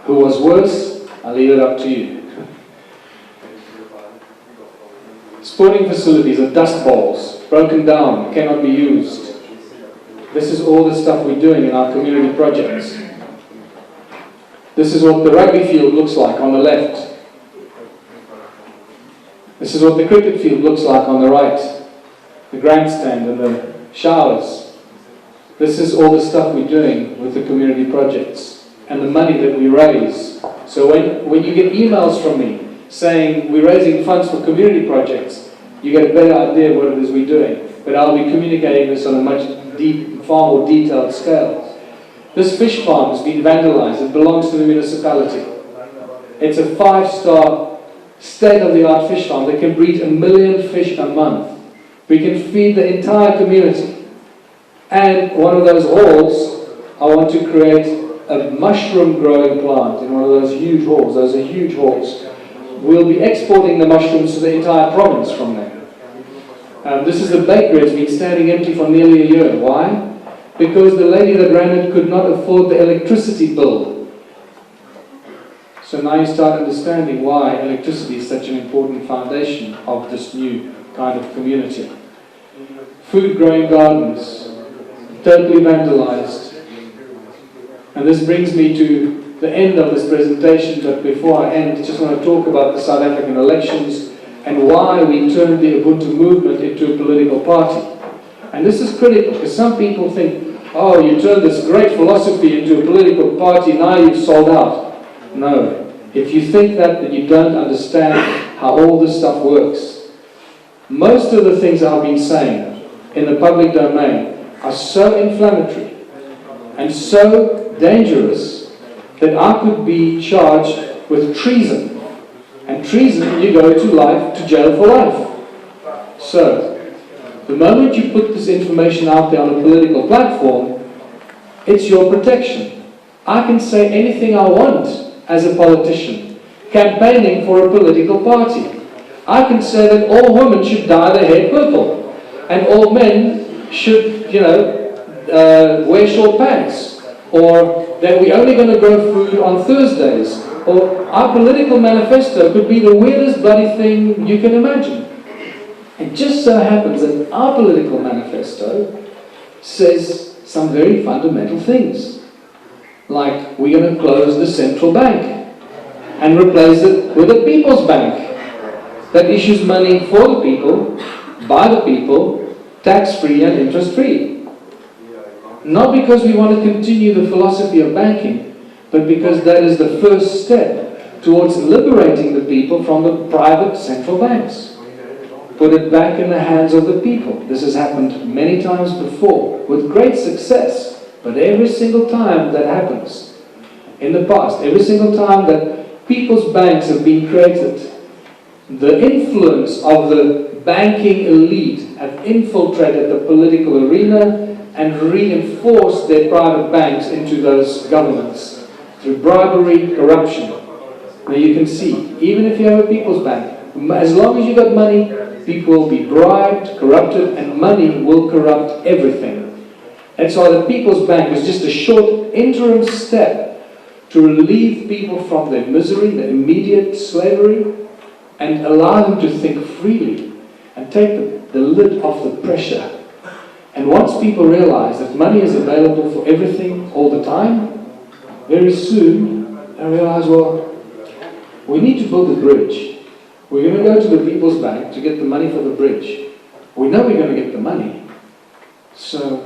Who was worse? I'll leave it up to you. Sporting facilities are dust balls, broken down, cannot be used. This is all the stuff we're doing in our community projects. This is what the rugby field looks like on the left. This is what the cricket field looks like on the right. The grandstand and the showers. This is all the stuff we're doing with the community projects and the money that we raise. So when you get emails from me saying we're raising funds for community projects, you get a better idea of what it is we're doing. But I'll be communicating this on a far more detailed scale. This fish farm has been vandalized. It belongs to the municipality. It's a 5-star state-of-the-art fish farm that can breed 1 million fish a month. We can feed the entire community. And one of those halls I want to create a mushroom growing plant in one of those huge halls. Those are huge halls. We'll be exporting the mushrooms to the entire province from there. This is a bakery. It's been standing empty for nearly a year. Why? Because the lady that ran it could not afford the electricity bill. So now you start understanding why electricity is such an important foundation of this new kind of community. Food growing gardens, totally vandalized. And this brings me to the end of this presentation, but before I end, I just want to talk about the South African elections and why we turned the Ubuntu movement into a political party. And this is critical, because some people think, oh, you turned this great philosophy into a political party, now you've sold out. No. If you think that, then you don't understand how all this stuff works. Most of the things I've been saying in the public domain are so inflammatory and so dangerous that I could be charged with treason. And treason, you go to jail for life. So, the moment you put this information out there on a political platform, it's your protection. I can say anything I want as a politician, campaigning for a political party. I can say that all women should dye their hair purple, and all men should, wear short pants, or that we're only going to grow food on Thursdays, or our political manifesto could be the weirdest bloody thing you can imagine. It just so happens that our political manifesto says some very fundamental things, like we're going to close the central bank and replace it with a people's bank that issues money for the people, by the people, tax-free and interest-free. Not because we want to continue the philosophy of banking, but because that is the first step towards liberating the people from the private central banks. Put it back in the hands of the people. This has happened many times before, with great success, but every single time that happens, in the past, every single time that people's banks have been created, the influence of the banking elite have infiltrated the political arena and reinforced their private banks into those governments through bribery, corruption. Now you can see, even if you have a people's bank, as long as you've got money, people will be bribed, corrupted, and money will corrupt everything. And so the people's bank was just a short interim step to relieve people from their misery, their immediate slavery, and allow them to think freely and take the lid off the pressure. And once people realize that money is available for everything all the time, very soon they realize, well, we need to build a bridge. We're going to go to the people's bank to get the money for the bridge. We know we're going to get the money. So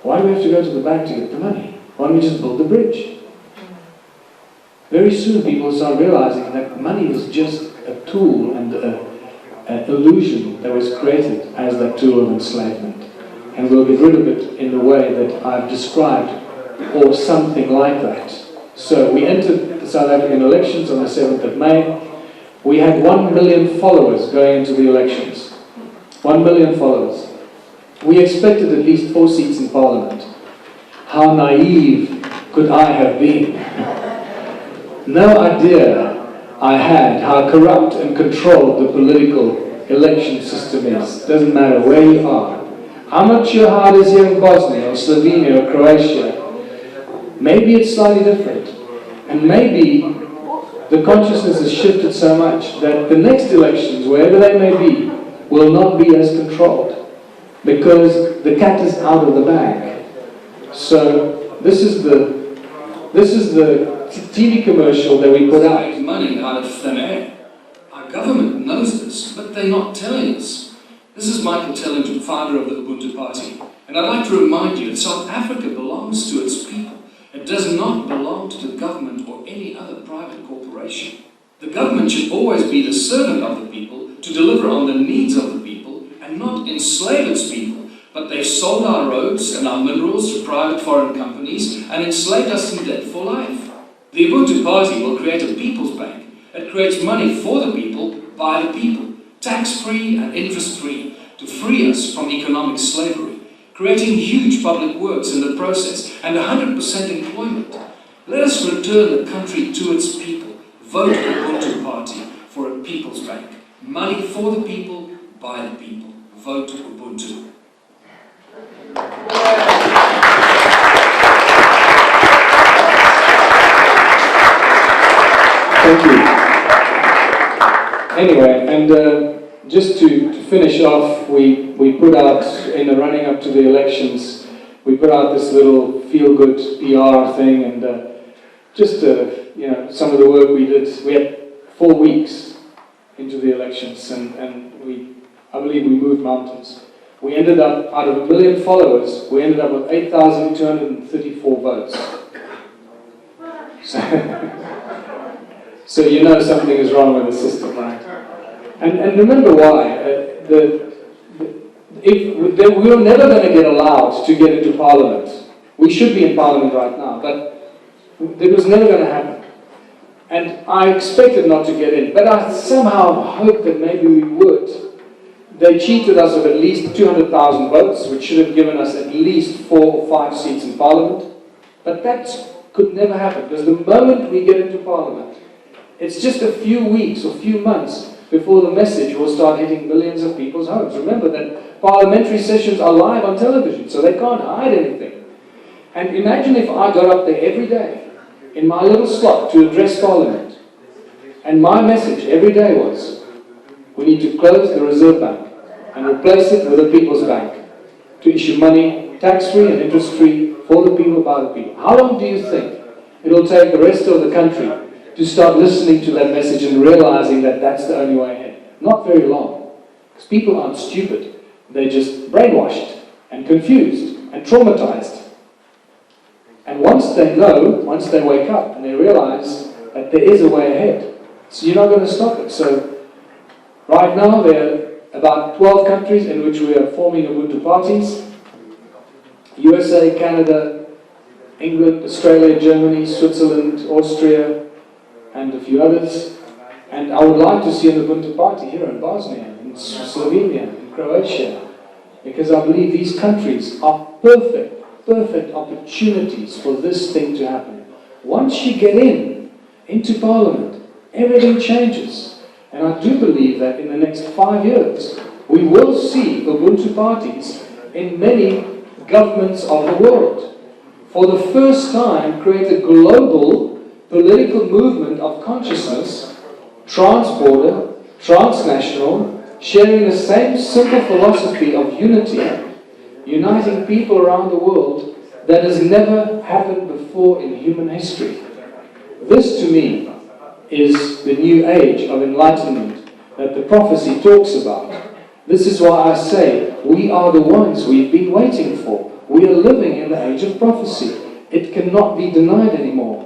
why do we have to go to the bank to get the money? Why don't we just build the bridge? Very soon people start realizing that money is just a tool and an illusion that was created as that tool of enslavement. And we'll get rid of it in the way that I've described, or something like that. So we entered the South African elections on the 7th of May. We had 1 million followers going into the elections. 1 million followers. We expected at least 4 seats in Parliament. How naive could I have been? No idea I had how corrupt and controlled the political election system is. Doesn't matter where you are. I'm not sure how it is here in Bosnia or Slovenia or Croatia. Maybe it's slightly different. And maybe the consciousness has shifted so much that the next elections, wherever they may be, will not be as controlled, because the cat is out of the bag. So this is the TV commercial that we put out. Money out of thin air. Our government knows this, but they're not telling us. This is Michael Tellington, founder of the Ubuntu Party, and I'd like to remind you that South Africa belongs to its people. It does not belong to the government or any other private corporation. The government should always be the servant of the people to deliver on the needs of the people and not enslave its people. But they sold our roads and our minerals to private foreign companies and enslaved us in debt for life. The Ubuntu Party will create a people's bank. It creates money for the people, by the people, tax-free and interest-free, to free us from economic slavery. creating huge public works in the process, and 100% employment. Let us return the country to its people. Vote Ubuntu Party for a People's Bank. Money for the people, by the people. Vote Ubuntu. Thank you. Anyway, and just to finish off, we put out, in the running up to the elections, we put out this little feel-good PR thing, and just you know, some of the work we did. We had 4 weeks into the elections, and I believe we moved mountains. We ended up, out of 1 million followers, we ended up with 8,234 votes. So you know something is wrong with the system, right? And remember why. We were never going to get allowed to get into Parliament. We should be in Parliament right now, but it was never going to happen. And I expected not to get in, but I somehow hoped that maybe we would. They cheated us of at least 200,000 votes, which should have given us at least 4 or 5 seats in Parliament. But that could never happen, because the moment we get into Parliament, it's just a few weeks or few months before the message will start hitting millions of people's homes. Remember that parliamentary sessions are live on television, so they can't hide anything. And imagine if I got up there every day in my little slot to address Parliament, and my message every day was, we need to close the Reserve Bank and replace it with a People's Bank to issue money, tax-free and interest-free, for the people, by the people. How long do you think it'll take the rest of the country to start listening to that message and realizing that that's the only way ahead? Not very long. Because people aren't stupid. They're just brainwashed and confused and traumatized. And once they know, once they wake up and they realize that there is a way ahead, so you're not going to stop it. So right now there are about 12 countries in which we are forming Ubuntu parties. USA, Canada, England, Australia, Germany, Switzerland, Austria, and a few others. And I would like to see an Ubuntu party here in Bosnia, in Slovenia, in Croatia, because I believe these countries are perfect opportunities for this thing to happen. Once you get into Parliament, everything changes. And I do believe that in the next 5 years, we will see Ubuntu parties in many governments of the world. For the first time, create a global political movement of consciousness, trans-border, transnational, sharing the same simple philosophy of unity, uniting people around the world that has never happened before in human history. This, to me, is the new age of enlightenment that the prophecy talks about. This is why I say, we are the ones we've been waiting for. We are living in the age of prophecy. It cannot be denied anymore.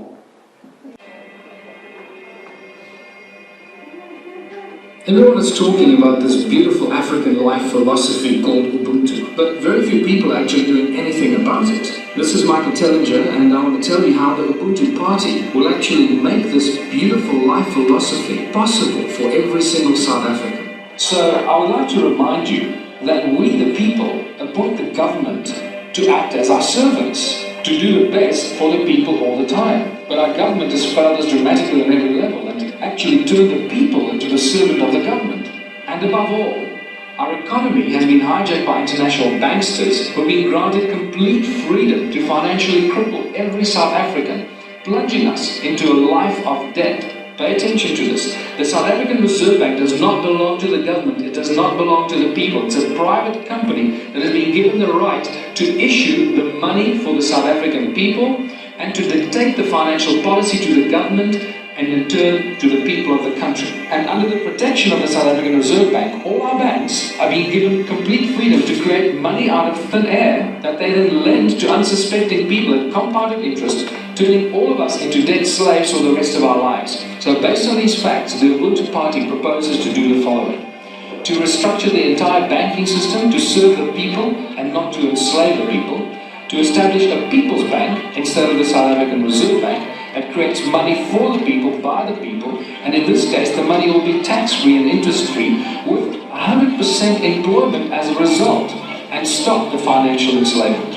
Everyone is talking about this beautiful African life philosophy called Ubuntu, but very few people are actually doing anything about it. This is Michael Tellinger, and I want to tell you how the Ubuntu Party will actually make this beautiful life philosophy possible for every single South African. So I would like to remind you that we, the people, appoint the government to act as our servants, to do the best for the people all the time. But our government has failed us dramatically on every level and actually turned the people into the servant of the government. And above all, our economy has been hijacked by international banksters who have been granted complete freedom to financially cripple every South African, plunging us into a life of debt. Pay attention to this. The South African Reserve Bank does not belong to the government. It does not belong to the people. It's a private company that has been given the right to issue the money for the South African people and to dictate the financial policy to the government and in turn to the people of the country. And under the protection of the South African Reserve Bank, all our banks are being given complete freedom to create money out of thin air that they then lend to unsuspecting people at compounded interest, turning all of us into debt slaves for the rest of our lives. So based on these facts, the Ubuntu Party proposes to do the following. To restructure the entire banking system to serve the people and not to enslave the people. To establish a people's bank instead of the South African Reserve Bank that creates money for the people, by the people, and in this case the money will be tax-free and interest-free with 100% employment as a result. and stop the financial enslavement.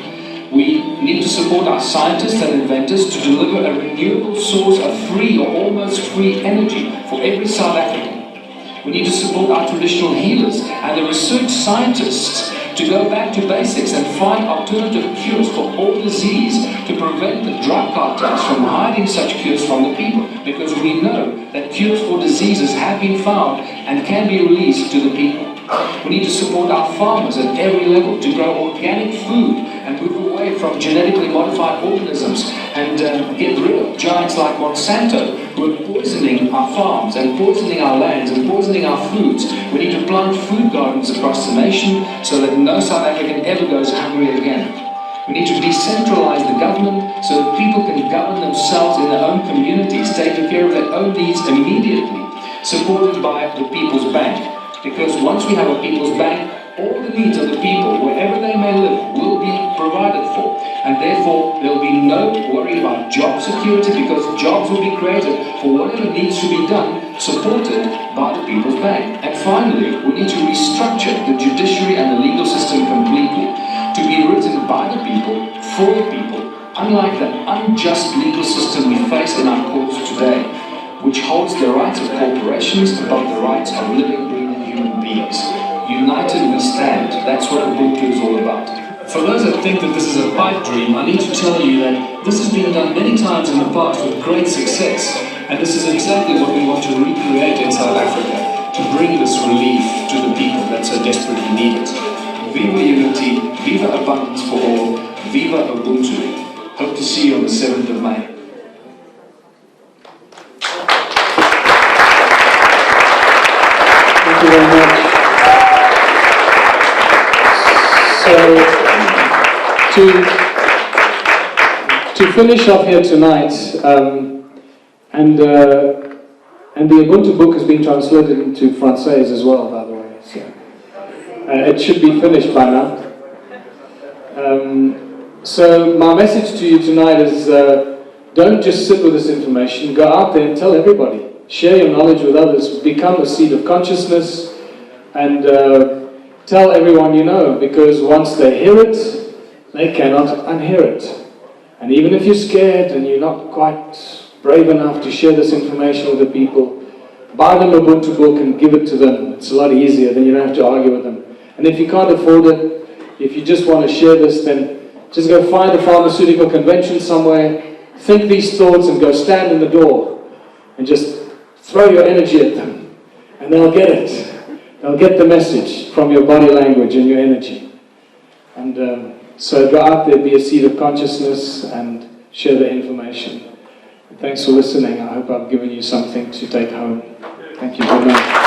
We need to support our scientists and inventors to deliver a renewable source of free or almost free energy for every South African. We need to support our traditional healers and the research scientists to go back to basics and find alternative cures for all disease to prevent the drug cartels from hiding such cures from the people, because we know that cures for diseases have been found and can be released to the people. We need to support our farmers at every level to grow organic food and move away from genetically modified organisms and get rid of giants like Monsanto who are poisoning our farms and poisoning our lands and poisoning our foods. We need to plant food gardens across the nation so that no South African ever goes hungry again. We need to decentralize the government so that people can govern themselves in their own communities, taking care of their own needs immediately, supported by the People's Bank. Because once we have a People's Bank, all the needs of the people, wherever they may live, will be provided for. And therefore, there will be no worry about job security, because jobs will be created for whatever needs to be done, supported by the People's Bank. And finally, we need to restructure the judiciary and the legal system completely, to be written by the people, for the people, unlike the unjust legal system we face in our courts today, which holds the rights of corporations above the rights of living, breathing human beings. United we stand. That's what Ubuntu is all about. For those that think that this is a pipe dream, I need to tell you that this has been done many times in the past with great success, and this is exactly what we want to recreate in South Africa, to bring this relief to the people that so desperately need it. Viva Unity, Viva Abundance for all, Viva Ubuntu. Hope to see you on the 7th of May. Thank you very much. So, to finish off here tonight, and the Ubuntu book has been translated into Francais as well, by the way. So, it should be finished by now. So my message to you tonight is, don't just sit with this information, go out there and tell everybody. Share your knowledge with others, become a seed of consciousness, and tell everyone you know, because once they hear it, they cannot unhear it. And even if you're scared and you're not quite brave enough to share this information with the people, buy them a Ubuntu book and give it to them. It's a lot easier, then you don't have to argue with them. And if you can't afford it, if you just want to share this, then just go find a pharmaceutical convention somewhere, think these thoughts and go stand in the door and just throw your energy at them, and they'll get it. They'll get the message from your body language and your energy. And so go out there, be a seed of consciousness, and share the information. Thanks for listening. I hope I've given you something to take home. Thank you very much.